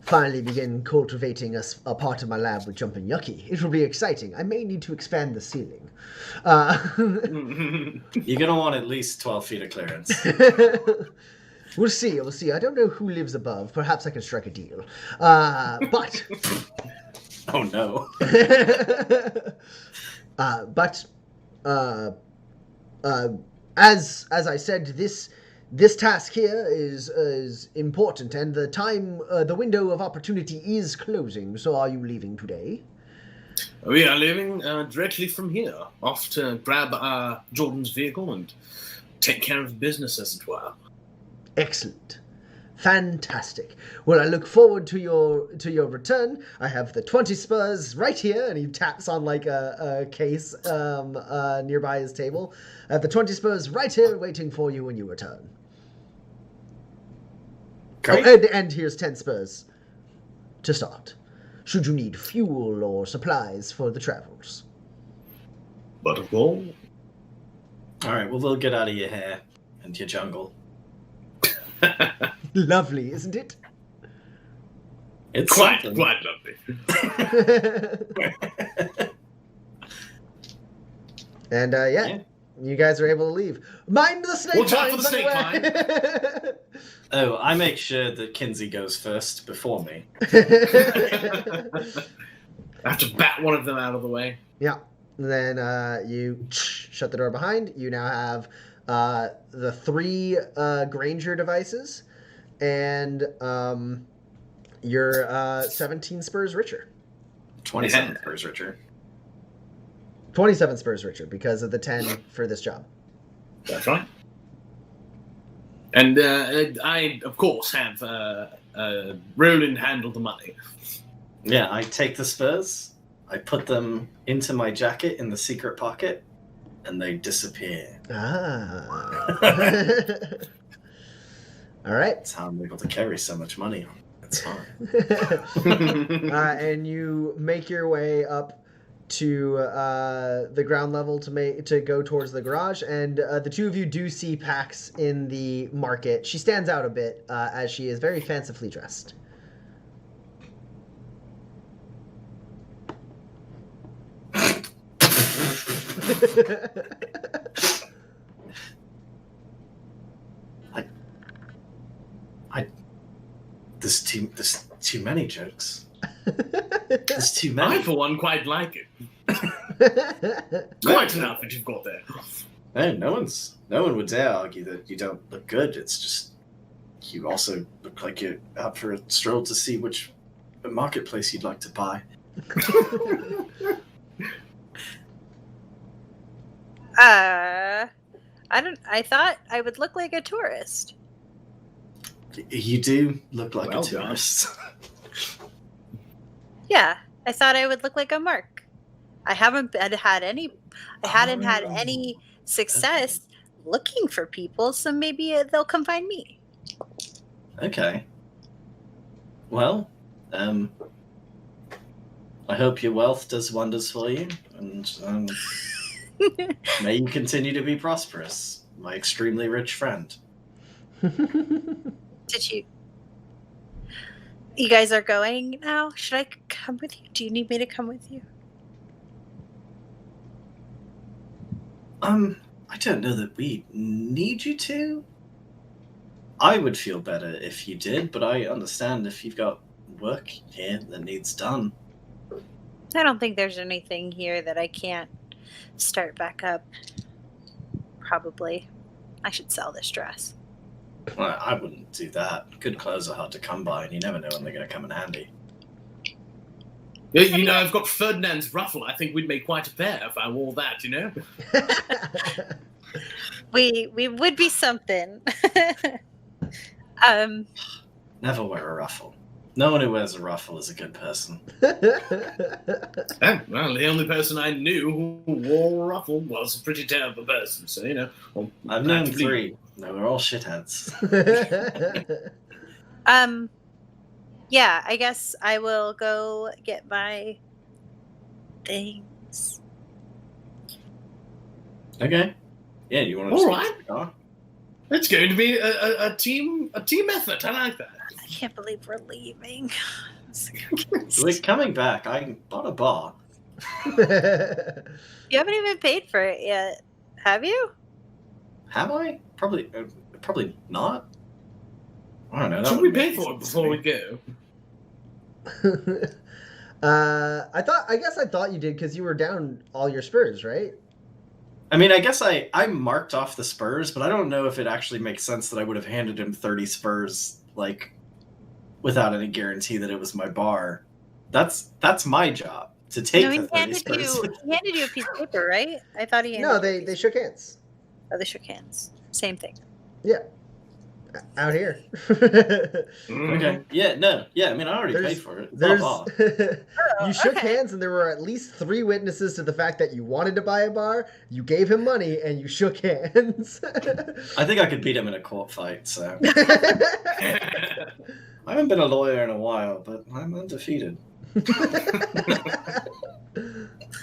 finally begin cultivating a part of my lab with jumping yucky. It will be exciting. I may need to expand the ceiling. You're gonna want at least 12 feet of clearance. We'll see. I don't know who lives above. Perhaps I can strike a deal. But Oh no. As I said, this task here is important, and the window of opportunity is closing. So, are you leaving today? We are leaving directly from here, off to grab Jordan's vehicle and take care of business, as it were. Excellent. Fantastic. Well, I look forward to your return. I have the 20 spurs right here, and he taps on like a case nearby his table. I have the 20 spurs right here waiting for you when you return. Great. Oh, and here's 10 spurs to start, should you need fuel or supplies for the travels. But of all. Alright, well, we'll get out of your hair and your jungle. Lovely, isn't it? It's quite something. lovely. And yeah, you guys are able to leave. Mind the snake Watch out for vines, the snake by the way. Oh, I make sure that Kinsey goes first before me. I have to bat one of them out of the way. Yeah. Then you shut the door behind. You now have the 3 Granger devices, and you're 17 spurs richer. 27 spurs richer. 27 spurs richer because of the 10 for this job. That's right. And I, of course, have Roland handle the money. Yeah, I take the spurs, I put them into my jacket in the secret pocket, and they disappear. Ah. All right. That's how I'm able to carry so much money on. It's fine. And you make your way up to the ground level to go towards the garage, and the two of you do see Pax in the market. She stands out a bit as she is very fancifully dressed. There's too many jokes. There's too many. I, for one, quite like it. Quite enough that you've got there. Hey, no one would dare argue that you don't look good. It's just you also look like you're out for a stroll to see which marketplace you'd like to buy. I thought I would look like a tourist. You do look like Well a tourist. Yeah, I thought I would look like a mark. I hadn't had any success looking for people, so maybe they'll come find me. Okay. Well, I hope your wealth does wonders for you, and may you continue to be prosperous, my extremely rich friend. Did you? You guys are going now? Should I come with you? Do you need me to come with you? I don't know that we need you to. I would feel better if you did, but I understand if you've got work here that needs done. I don't think there's anything here that I can't start back up. Probably. I should sell this dress. Well, I wouldn't do that. Good clothes are hard to come by, and you never know when they're going to come in handy. You know, I've got Ferdinand's ruffle. I think we'd make quite a pair if I wore that, you know? We would be something. Never wear a ruffle. No one who wears a ruffle is a good person. Well, the only person I knew who wore a ruffle was a pretty terrible person, so, you know. Well, I've known 3. They were all shitheads. Yeah, I guess I will go get my things. Okay. Yeah, you want to All right. It's going to be a team effort. I like that. I can't believe we're leaving. We're coming back. I bought a bar. You haven't even paid for it yet, have you? Have I? Probably not. I don't know. That Should we would pay make for it sense before to we me. go? I guess I thought you did because you were down all your spurs, right? I mean, I guess I marked off the spurs, but I don't know if it actually makes sense that I would have handed him 30 spurs, like, without any guarantee that it was my bar. That's my job, to take the 30 spurs. He handed you a piece of paper, right? I thought he handed No, you a they piece- shook hands. Oh, they shook hands. Same thing. Yeah. Out here. Okay. Yeah, no. Yeah, I mean, I already paid for it. Blah, blah. You shook okay. hands, and there were at least 3 witnesses to the fact that you wanted to buy a bar, you gave him money, and you shook hands. I think I could beat him in a court fight, so. I haven't been a lawyer in a while, but I'm undefeated.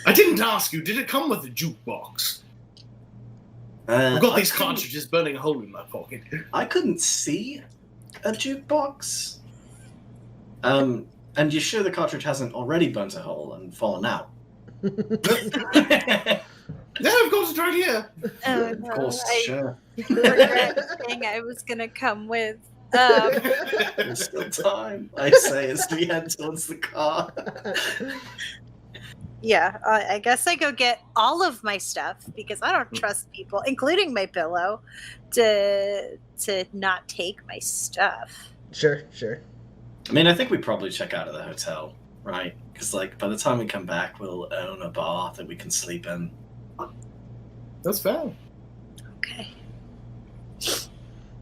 I didn't ask you, did it come with a jukebox? I've got these cartridges burning a hole in my pocket. I couldn't see a jukebox. And you sure the cartridge hasn't already burnt a hole and fallen out? Yeah, of course, it's right here. Oh, Of no, course, I sure. regret saying I was going to come with. There's still time, I say, as we head towards the car. Yeah, I guess I go get all of my stuff because I don't trust people, including my pillow, to not take my stuff. Sure. I mean, I think we probably check out of the hotel, right? Because, like, by the time we come back, we'll own a bar that we can sleep in. That's fair. Okay.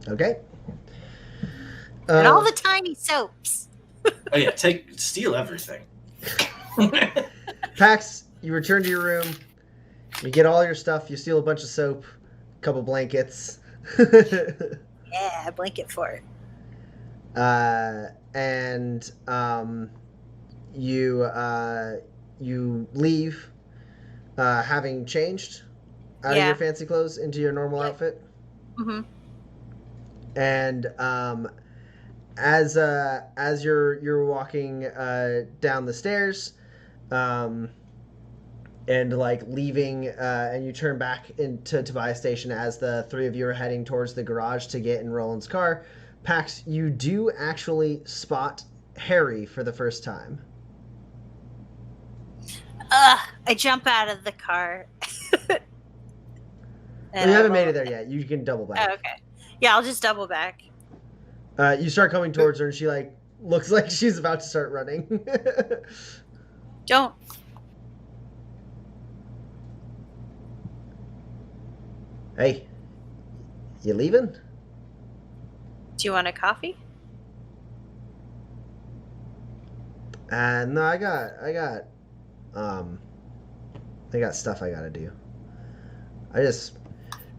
Okay. And all the tiny soaps. Oh yeah, steal everything. Pax, you return to your room. You get all your stuff. You steal a bunch of soap, a couple blankets. Yeah, a blanket for it. And you leave, having changed out of Yeah. your fancy clothes into your normal outfit. Mm-hmm. And as you're walking down the stairs, and like leaving, and you turn back into Tobias Station as the 3 of you are heading towards the garage to get in Roland's car. Pax, you do actually spot Harry for the first time. I jump out of the car. Well, you haven't made it there yet. You can double back. Oh, okay. Yeah, I'll just double back. You start coming towards her, and she like looks like she's about to start running. Don't. Hey, you leaving? Do you want a coffee? No, I got stuff I gotta do.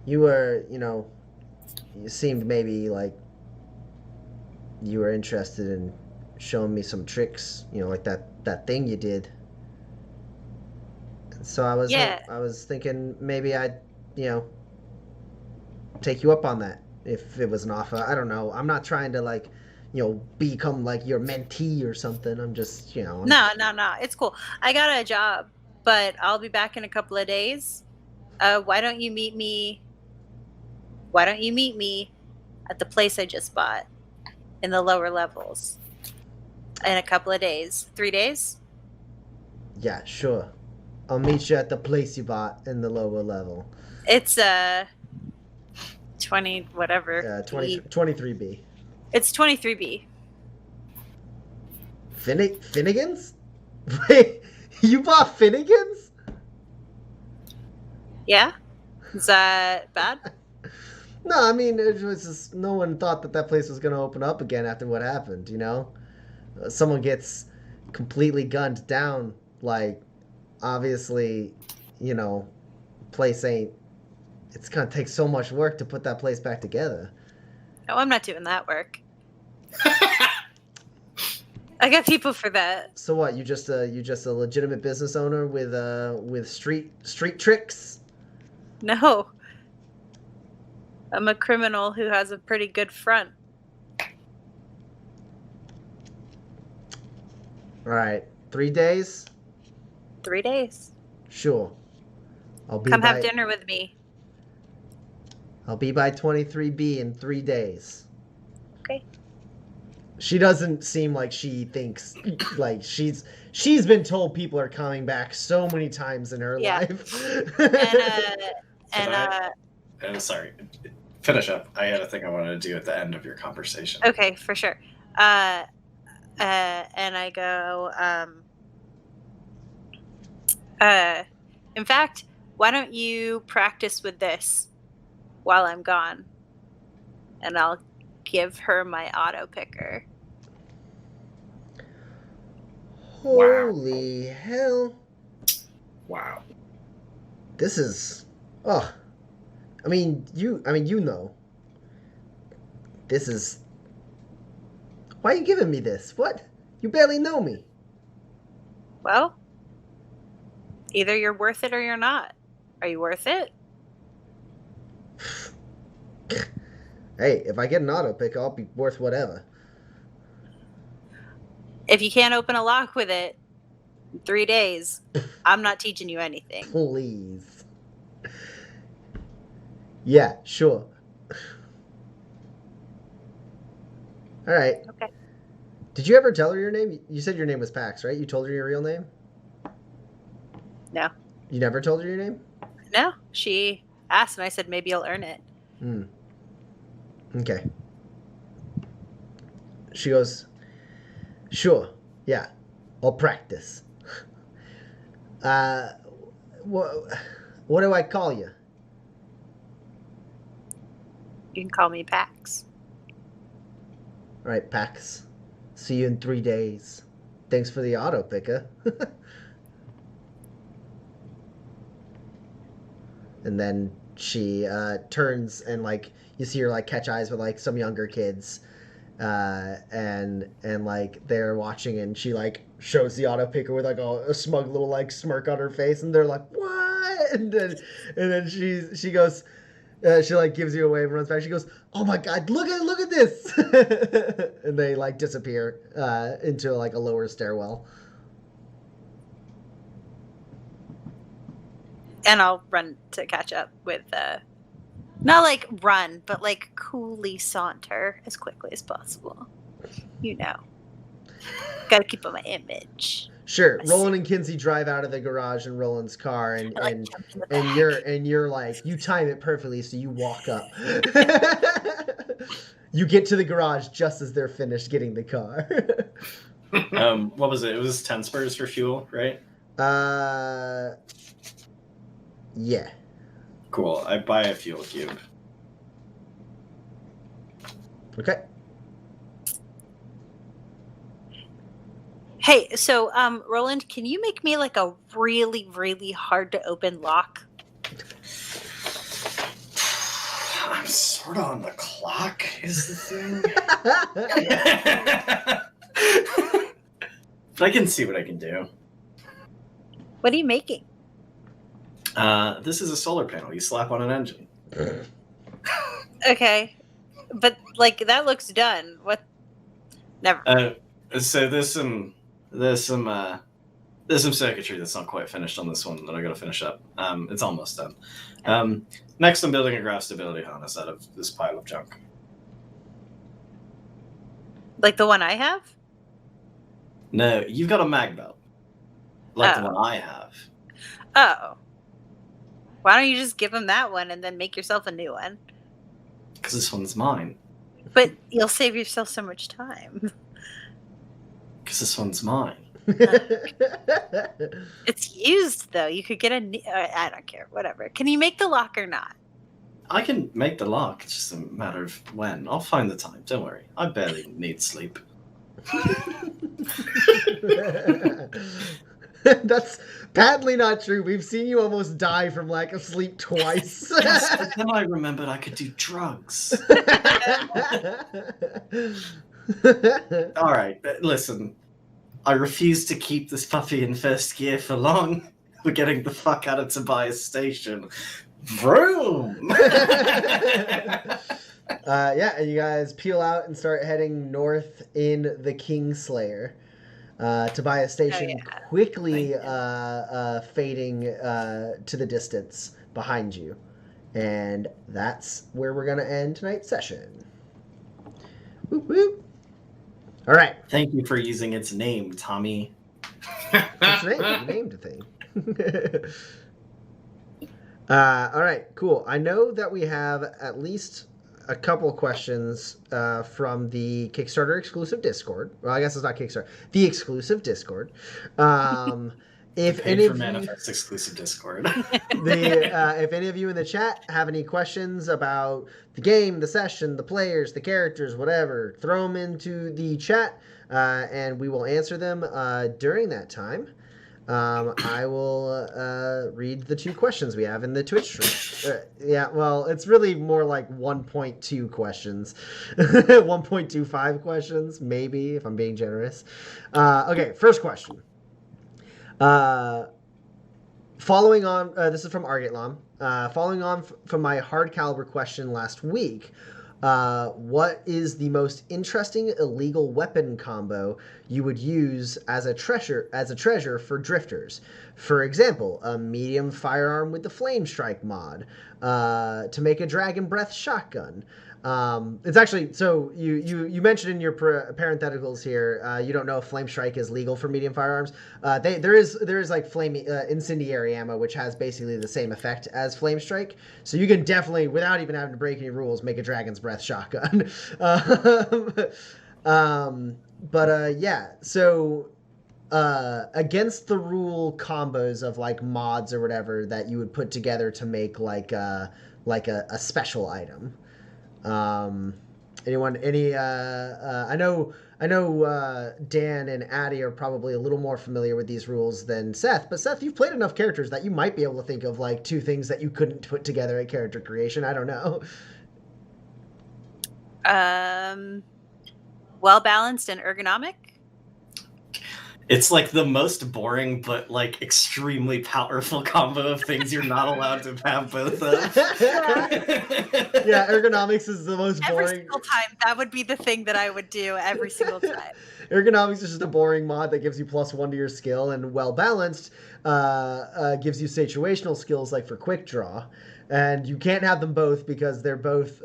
You seemed maybe like you were interested in showing me some tricks, like that thing you did. So I was thinking maybe I'd, take you up on that if it was an offer. I don't know. I'm not trying to become like your mentee or something. I'm just, No. It's cool. I got a job, but I'll be back in a couple of days. Why don't you meet me? Why don't you meet me at the place I just bought in the lower levels in a couple of days? 3 days? Yeah, sure. I'll meet you at the place you bought in the lower level. It's 20 whatever. 23B. It's 23B. Finnegan's? Wait, you bought Finnegan's? Yeah? Is that bad? No, I mean, it was just no one thought that place was going to open up again after what happened, you know? Someone gets completely gunned down, like, obviously, you know, place ain't... It's going to take so much work to put that place back together. No, I'm not doing that work. I got people for that. So what? You just a legitimate business owner with street tricks? No. I'm a criminal who has a pretty good front. All right, 3 days. 3 days. Sure. I'll be Come have dinner with me. I'll be by 23B in 3 days. Okay. She doesn't seem like she thinks like she's been told people are coming back so many times in her life. Sorry. Finish up. I had a thing I wanted to do at the end of your conversation. Okay, for sure. And I go, in fact, why don't you practice with this while I'm gone? And I'll give her my auto picker. Holy hell. Wow. This is... Oh. I mean, you know. This is... Why are you giving me this? What? You barely know me. Well, either you're worth it or you're not. Are you worth it? Hey, if I get an auto pick, I'll be worth whatever. If you can't open a lock with it in 3 days, I'm not teaching you anything. Please. Yeah, sure. All right. Okay. Did you ever tell her your name? You said your name was Pax, right? You told her your real name? No. You never told her your name? No. She asked and I said, maybe you'll earn it. Okay. She goes, sure, yeah, I'll practice. What do I call you? You can call me Pax. All right, Pax. See you in 3 days. Thanks for the auto picker. And then she turns and like you see her like catch eyes with like some younger kids, and like they're watching and she like shows the auto picker with like a smug little like smirk on her face and they're like what? And then she goes. She like gives you away and runs back. She goes, "Oh my god, look at this!" And they like disappear into like a lower stairwell. And I'll run to catch up with, not like run, but like coolly saunter as quickly as possible. You know, gotta keep up my image. Sure, Roland and Kinsey drive out of the garage in Roland's car, and you're like you time it perfectly, so you walk up. You get to the garage just as they're finished getting the car. What was it? It was 10 spurs for fuel, right? Yeah. Cool. I buy a fuel cube. Okay. Hey, so Roland, can you make me like a really, really hard to open lock? I'm sort of on the clock, is the thing. But I can see what I can do. What are you making? This is a solar panel. You slap on an engine. Okay, but like that looks done. What? Never. So there's some There's some circuitry that's not quite finished on this one that I got to finish up. It's almost done. Next, I'm building a graph stability harness out of this pile of junk. Like the one I have? No, you've got a mag belt. Like the one I have. Oh. Why don't you just give him that one and then make yourself a new one? Because this one's mine. But you'll save yourself so much time. Because this one's mine. It's used, though. You could get a new... I don't care. Whatever. Can you make the lock or not? I can make the lock. It's just a matter of when. I'll find the time. Don't worry. I barely need sleep. That's badly not true. We've seen you almost die from lack of sleep twice. Yes, but then I remembered I could do drugs. All right, listen. I refuse to keep this puppy in first gear for long. We're getting the fuck out of Tobias Station. Vroom! Yeah, and you guys peel out and start heading north in the Kingslayer. Tobias Station quickly fading to the distance behind you. And that's where we're going to end tonight's session. Whoop, whoop. All right. Thank you for using its name, Tommy. What's the name? You named the thing. All right, cool. I know that we have at least a couple questions from the Kickstarter exclusive Discord. Well, I guess it's not Kickstarter. The exclusive Discord. If any of Manifest exclusive Discord. if any of you in the chat have any questions about the game, the session, the players, the characters, whatever, throw them into the chat, and we will answer them during that time. I will read the 2 questions we have in the Twitch stream. Yeah, well, it's really more like 1.2 questions. 1.25 questions, maybe, if I'm being generous. Okay, first question. Following on, this is from Argatlam. Following on from my hard caliber question last week, what is the most interesting illegal weapon combo you would use as a treasure for drifters? For example, a medium firearm with the flame strike mod, to make a dragon breath shotgun. It's actually, so you mentioned in your parentheticals here, you don't know if flame strike is legal for medium firearms. There is like flame incendiary ammo, which has basically the same effect as flame strike. So you can definitely, without even having to break any rules, make a dragon's breath shotgun. Yeah, so against the rule combos of like mods or whatever that you would put together to make like a special item. Anyone, I know Dan and Addy are probably a little more familiar with these rules than Seth, but Seth, you've played enough characters that you might be able to think of like 2 things that you couldn't put together at character creation. I don't know. Well balanced and ergonomic. It's like the most boring but like extremely powerful combo of things you're not allowed to have both of. Yeah, ergonomics is the most boring. Every single time, that would be the thing that I would do every single time. Ergonomics is just a boring mod that gives you +1 to your skill, and well balanced gives you situational skills like for quick draw. And you can't have them both because they're both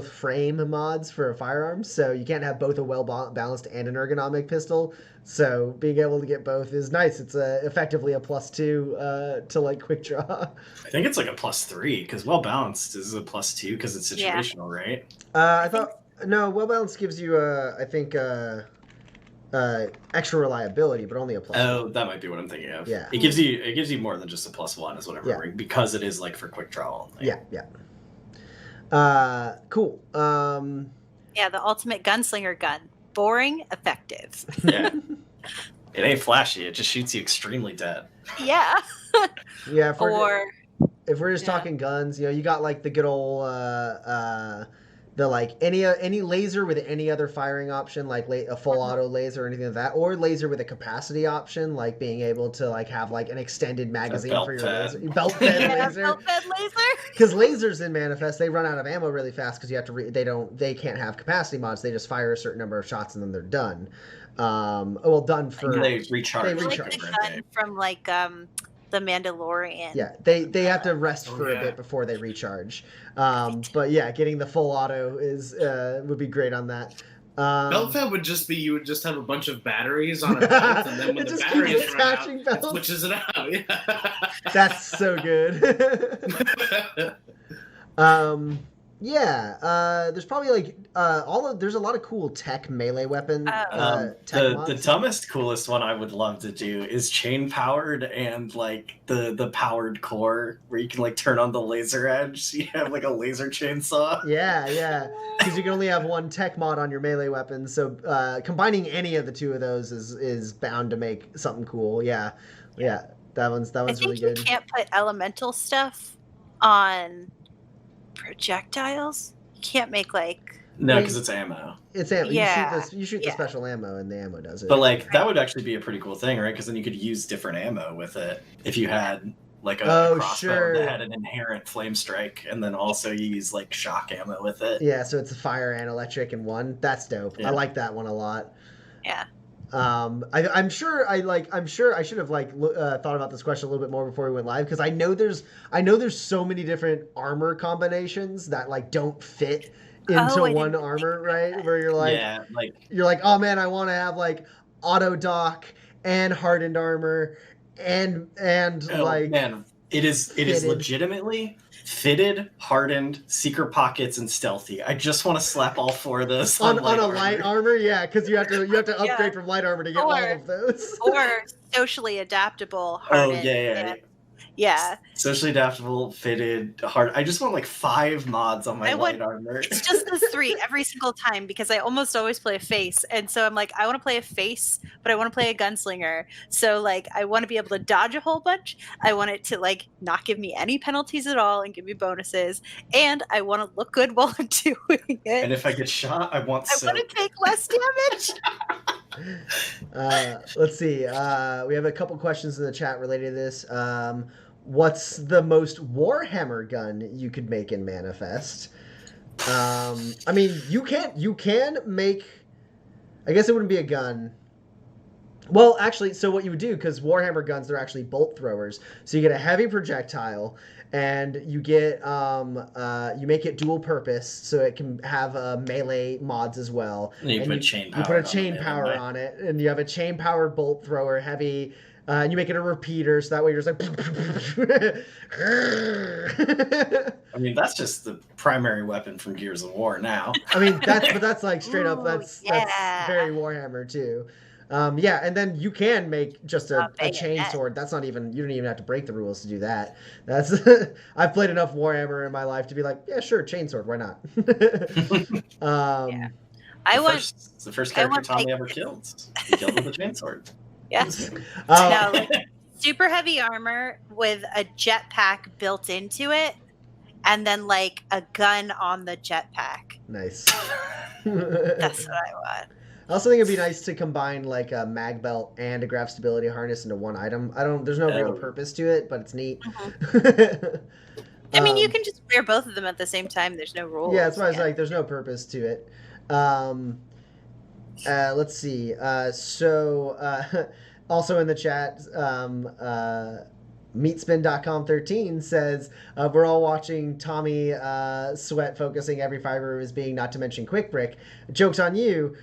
frame mods for firearms, so you can't have both a well balanced and an ergonomic pistol. So being able to get both is nice. It's effectively a +2 to like quick draw. I think it's like a +3 because well balanced is a +2 because it's situational, right? I thought no, well balanced gives you I think extra reliability, but only a +1. Oh, that might be what I'm thinking of. Yeah, it gives you more than just a +1 is what I'm remembering because it is like for quick draw only. Yeah. Cool. Yeah, the ultimate gunslinger gun. Boring, effective. Yeah. It ain't flashy. It just shoots you extremely dead. Yeah. Yeah. If we're just talking guns, you know, you got like the good old The like any laser with any other firing option, like a full auto laser or anything like that, or laser with a capacity option, like being able to like have like an extended magazine for your laser, belt fed laser. Belt fed laser. Because lasers in Manifest, they run out of ammo really fast because you have to they can't have capacity mods. They just fire a certain number of shots and then they're done. Done for and they recharge. Like the gun from like the Mandalorian. Yeah, they have to rest for a bit before they recharge. But yeah, getting the full auto is would be great on that. Belt fed would just be you would just have a bunch of batteries on a belt, and then when the batteries run out, it switches it out. Yeah. That's so good. There's probably like there's a lot of cool tech melee weapon. The dumbest, coolest one I would love to do is chain powered and like the powered core where you can like turn on the laser edge. So you have like a laser chainsaw. Yeah, because you can only have one tech mod on your melee weapon. So combining any of the two of those is bound to make something cool. Yeah. That one's really good. You can't put elemental stuff on projectiles. You can't make like because it's ammo. It's ammo. Yeah. You shoot the special ammo, and the ammo does it. But like that would actually be a pretty cool thing, right? Because then you could use different ammo with it if you had like a crossbow that had an inherent flame strike, and then also you use like shock ammo with it. Yeah, so it's a fire and electric in one. That's dope. Yeah. I like that one a lot. Yeah. I'm sure I should have thought about this question a little bit more before we went live, because I know there's so many different armor combinations that like don't fit into one armor, right? Where you're like, oh man, I want to have like auto dock and hardened armor and man, it is legitimately fitted, hardened, secret pockets, and stealthy. I just want to slap all four of those on a light armor. Yeah, because you have to upgrade from light armor to get all of those. Or socially adaptable, hardened. Yeah. Socially adaptable, fitted, hard. I just want like 5 mods on my light armor. It's just the 3 every single time because I almost always play a face. And so I'm like, I want to play a face, but I want to play a gunslinger. So like, I want to be able to dodge a whole bunch. I want it to like not give me any penalties at all and give me bonuses. And I want to look good while I'm doing it. And if I get shot, I want to take less damage. Let's see. We have a couple questions in the chat related to this. What's the most Warhammer gun you could make in Manifest? I mean, you can make. I guess it wouldn't be a gun. Well, actually, so what you would do, because Warhammer guns, they're actually bolt throwers. So you get a heavy projectile, and you get you make it dual purpose, so it can have melee mods as well. And you put a chain power on it, and you have a chain powered bolt thrower, heavy. And you make it a repeater, so that way you're just like. I mean, that's just the primary weapon from Gears of War now. I mean, that's like straight up. That's very Warhammer too. And then you can make just a chain sword. That's not even. You don't even have to break the rules to do that. That's. I've played enough Warhammer in my life to be like, yeah, sure, chain sword. Why not? It's the first character Tommy ever killed. He killed with a chain sword. Yes. No, like, super heavy armor with a jetpack built into it, and then like a gun on the jetpack. Nice. That's what I want. I also think it'd be nice to combine like a mag belt and a graph stability harness into one item. There's no real purpose to it, but it's neat. I mean, you can just wear both of them at the same time. There's no rules. Yeah, that's why I was like, there's no purpose to it. Let's see. Also in the chat, Meatspin.com13 says, we're all watching Tommy sweat, focusing every fiber of his being, not to mention Quick Brick. Joke's on you.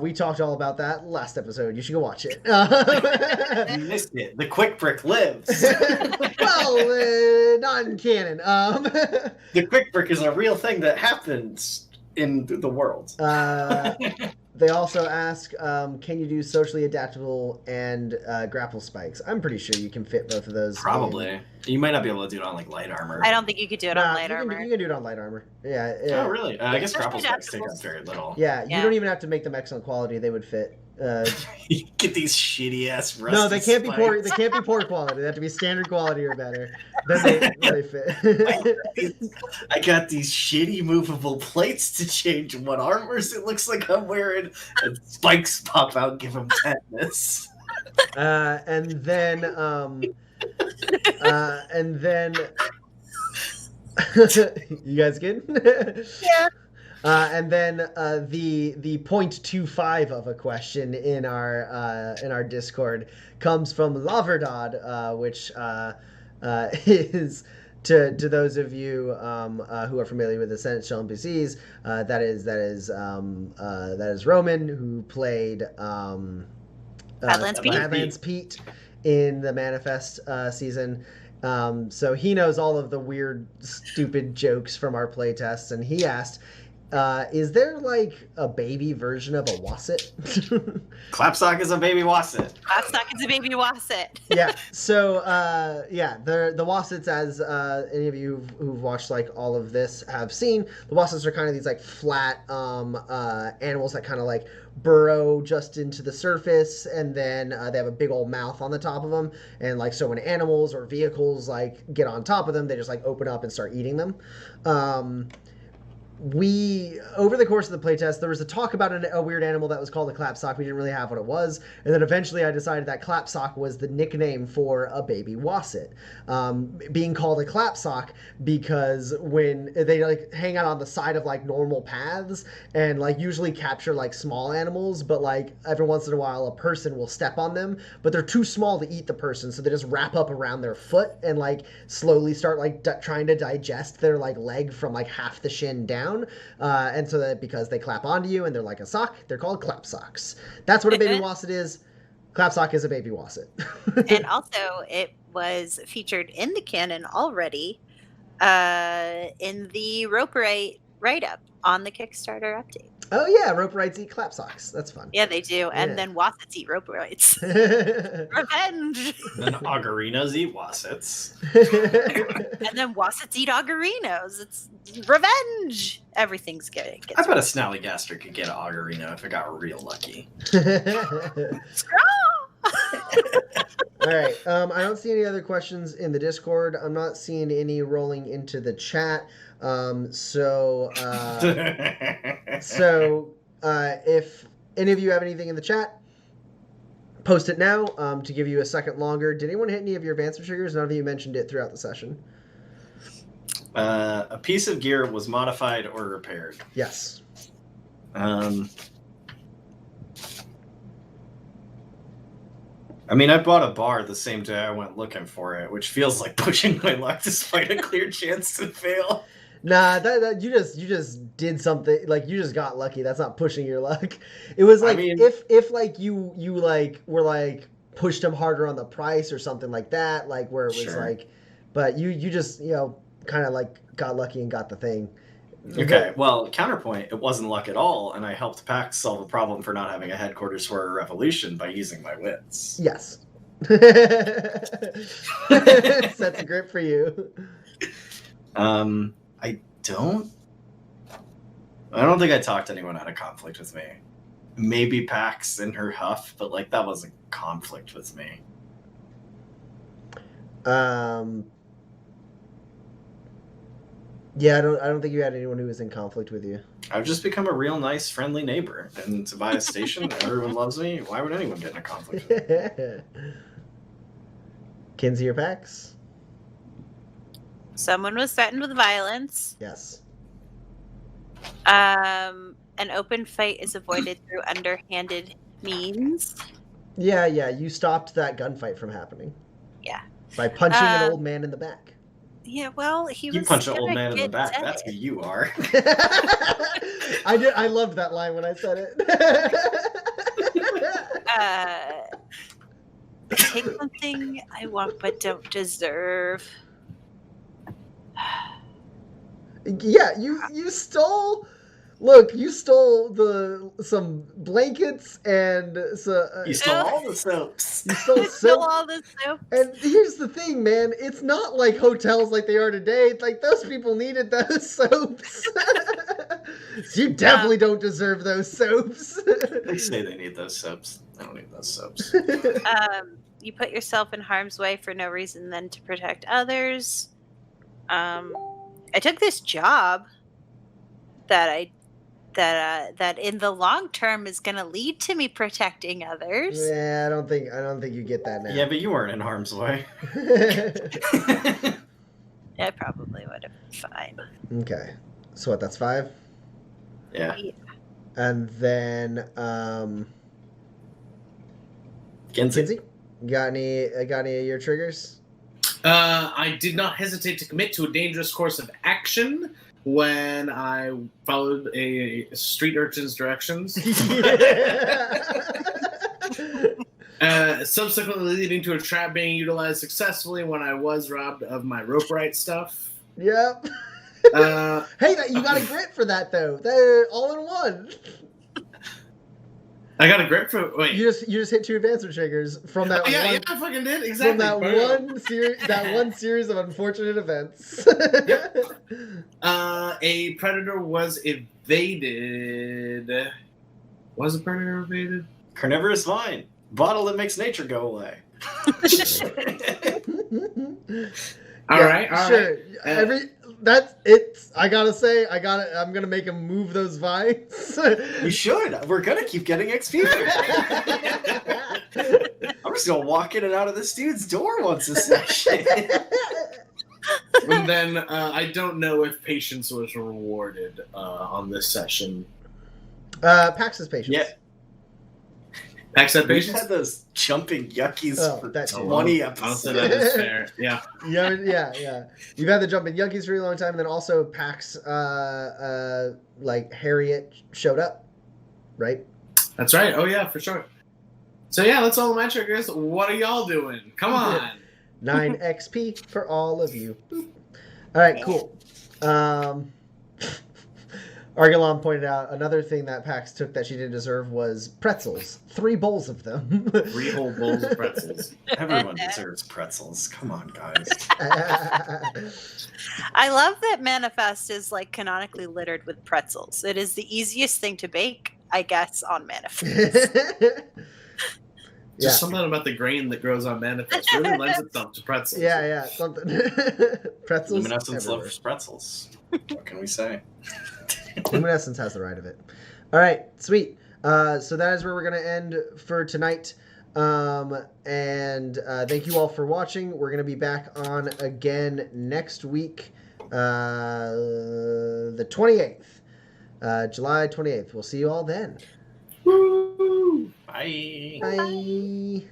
We talked all about that last episode. You should go watch it. You missed it. The Quick Brick lives. Well, not in canon. The Quick Brick is a real thing that happens in the world. They also ask, can you do socially adaptable and grapple spikes? I'm pretty sure you can fit both of those. Probably. You might not be able to do it on like light armor. I don't think you could do it on light armor. You can do it on light armor. Yeah. Oh, really? I guess grapple spikes take up very little. Yeah, you don't even have to make them excellent quality. They would fit. You get these shitty ass rusty No, they can't be poor. spikes. They can't be poor quality. They have to be standard quality or better. Then they fit. I got these shitty movable plates to change what armors it looks like I'm wearing, and spikes pop out, give them tetanus. And then you guys good? Yeah. And then the 0.25 of a question in our Discord comes from Laverdod, which is to those of you who are familiar with Essential NPCs, that is Roman, who played Badlands Pete in the Manifest season. So he knows all of the weird, stupid jokes from our playtests, and he asked, is there like a baby version of a Wasset? Clapsock is a baby Wasset. Clapsock is a baby Wasset. Yeah. So the Wassets, as any of you who've watched like all of this have seen, the Wassets are kind of these like flat animals that kind of like burrow just into the surface, and then they have a big old mouth on the top of them, and like so when animals or vehicles like get on top of them, they just like open up and start eating them. We, over the course of the playtest, there was a talk about a weird animal that was called a clapsock. We didn't really have what it was. And then eventually I decided that clapsock was the nickname for a baby Wasset. Being called a clapsock because when they like hang out on the side of like normal paths and like usually capture like small animals, but like every once in a while a person will step on them, but they're too small to eat the person. So they just wrap up around their foot and like slowly start like trying to digest their like leg from like half the shin down. And so that because they clap onto you and they're like a sock, they're called clap socks. That's what a baby Wasset is. Clap sock is a baby Wasset. And also, it was featured in the canon already in the Rope write-up on the Kickstarter update. Oh yeah, rope rights eat clap socks. That's fun. Yeah, they do. And Yeah. then Wassets eat rope rights. Revenge! And Augurinos eat Wassets. And then Wassets eat Augurinos. It's revenge! Everything's good. I bet a Snallygaster could get an Augurino if it got real lucky. All right. I don't see any other questions in the Discord. I'm not seeing any rolling into the chat. So if any of you have anything in the chat, post it now to give you a second longer. Did anyone hit any of your advancement triggers? None of you mentioned it throughout the session. A piece of gear was modified or repaired. Yes. I mean, I bought a bar the same day I went looking for it, which feels like pushing my luck despite a clear chance to fail. Nah, that you just did something, like you just got lucky. That's not pushing your luck. It was like, I mean, if like you like were like pushed him harder on the price or something like that, like where it was Sure. like, but you just kind of like got lucky and got the thing. Okay, well, counterpoint, it wasn't luck at all, and I helped Pax solve a problem for not having a headquarters for a revolution by using my wits. Yes. That's a grip for you. I don't think I talked anyone out of conflict with me. Maybe Pax in her huff, but like that wasn't conflict with me. Yeah, I don't think you had anyone who was in conflict with you. I've just become a real nice, friendly neighbor, and to buy a station, everyone loves me. Why would anyone get in a conflict with me? Kinsey or Pax? Someone was threatened with violence. Yes. An open fight is avoided through underhanded means. Yeah, you stopped that gunfight from happening. Yeah. By punching an old man in the back. Yeah, well, he was. You punch an old gonna man in the get back, dead. that's who you are. I loved that line when I said it. Take something I want but don't deserve. Yeah, you stole. Look, you stole some blankets and You stole all the soaps. you stole I stole soap. all the soap. And here's the thing, man. It's not like hotels like they are today. Like those people needed those soaps. So you definitely don't deserve those soaps. They say they need those soaps. I don't need those soaps. You put yourself in harm's way for no reason than to protect others. I took this job that in the long term is going to lead to me protecting others. Yeah, I don't think you get that now. Yeah, but you weren't in harm's way. I probably would have been fine. Okay. So what, that's 5? Yeah. And then Kinsey, you got any of your triggers? I did not hesitate to commit to a dangerous course of action when I followed a street urchin's directions. Subsequently leading to a trap being utilized successfully when I was robbed of my rope right stuff. Yep. Hey, you got a grit for that though. They're all in one. I got a grit for wait. You just hit 2 advancement triggers from that yeah, one. Yeah, I fucking did exactly. From that one series of unfortunate events. A predator was evaded. Was a predator evaded? Carnivorous vine. Bottle that makes nature go away. All right. Sure. I gotta say, I'm gonna make him move those vines. You should. We're gonna keep getting XP. I'm just gonna walk in and out of this dude's door once a session. And then I don't know if patience was rewarded on this session. Pax's patience. Yeah. Pax had We've patience? had those jumping yuckies for that's 20 Also, episodes. that is fair. Yeah. Yeah. You've had the jumping Yankees for a long time, and then also Pax, Harriet showed up, right? That's right. Oh, yeah, for sure. So, yeah, that's all my triggers. What are y'all doing? Come on. 9 XP for all of you. All right, cool. Argilon pointed out another thing that Pax took that she didn't deserve was pretzels. 3 bowls of them. 3 whole bowls of pretzels. Everyone deserves pretzels. Come on, guys. I love that Manifest is canonically littered with pretzels. It is the easiest thing to bake, I guess, on Manifest. Just something about the grain that grows on Manifest really lends itself to pretzels. Yeah, something. Pretzels. Luminescence everywhere. loves pretzels. What can we say? Luminescence has the right of it. All right, sweet. So that is where we're going to end for tonight. And thank you all for watching. We're going to be back on again next week, the 28th, July 28th. We'll see you all then. Woo! Bye. Bye.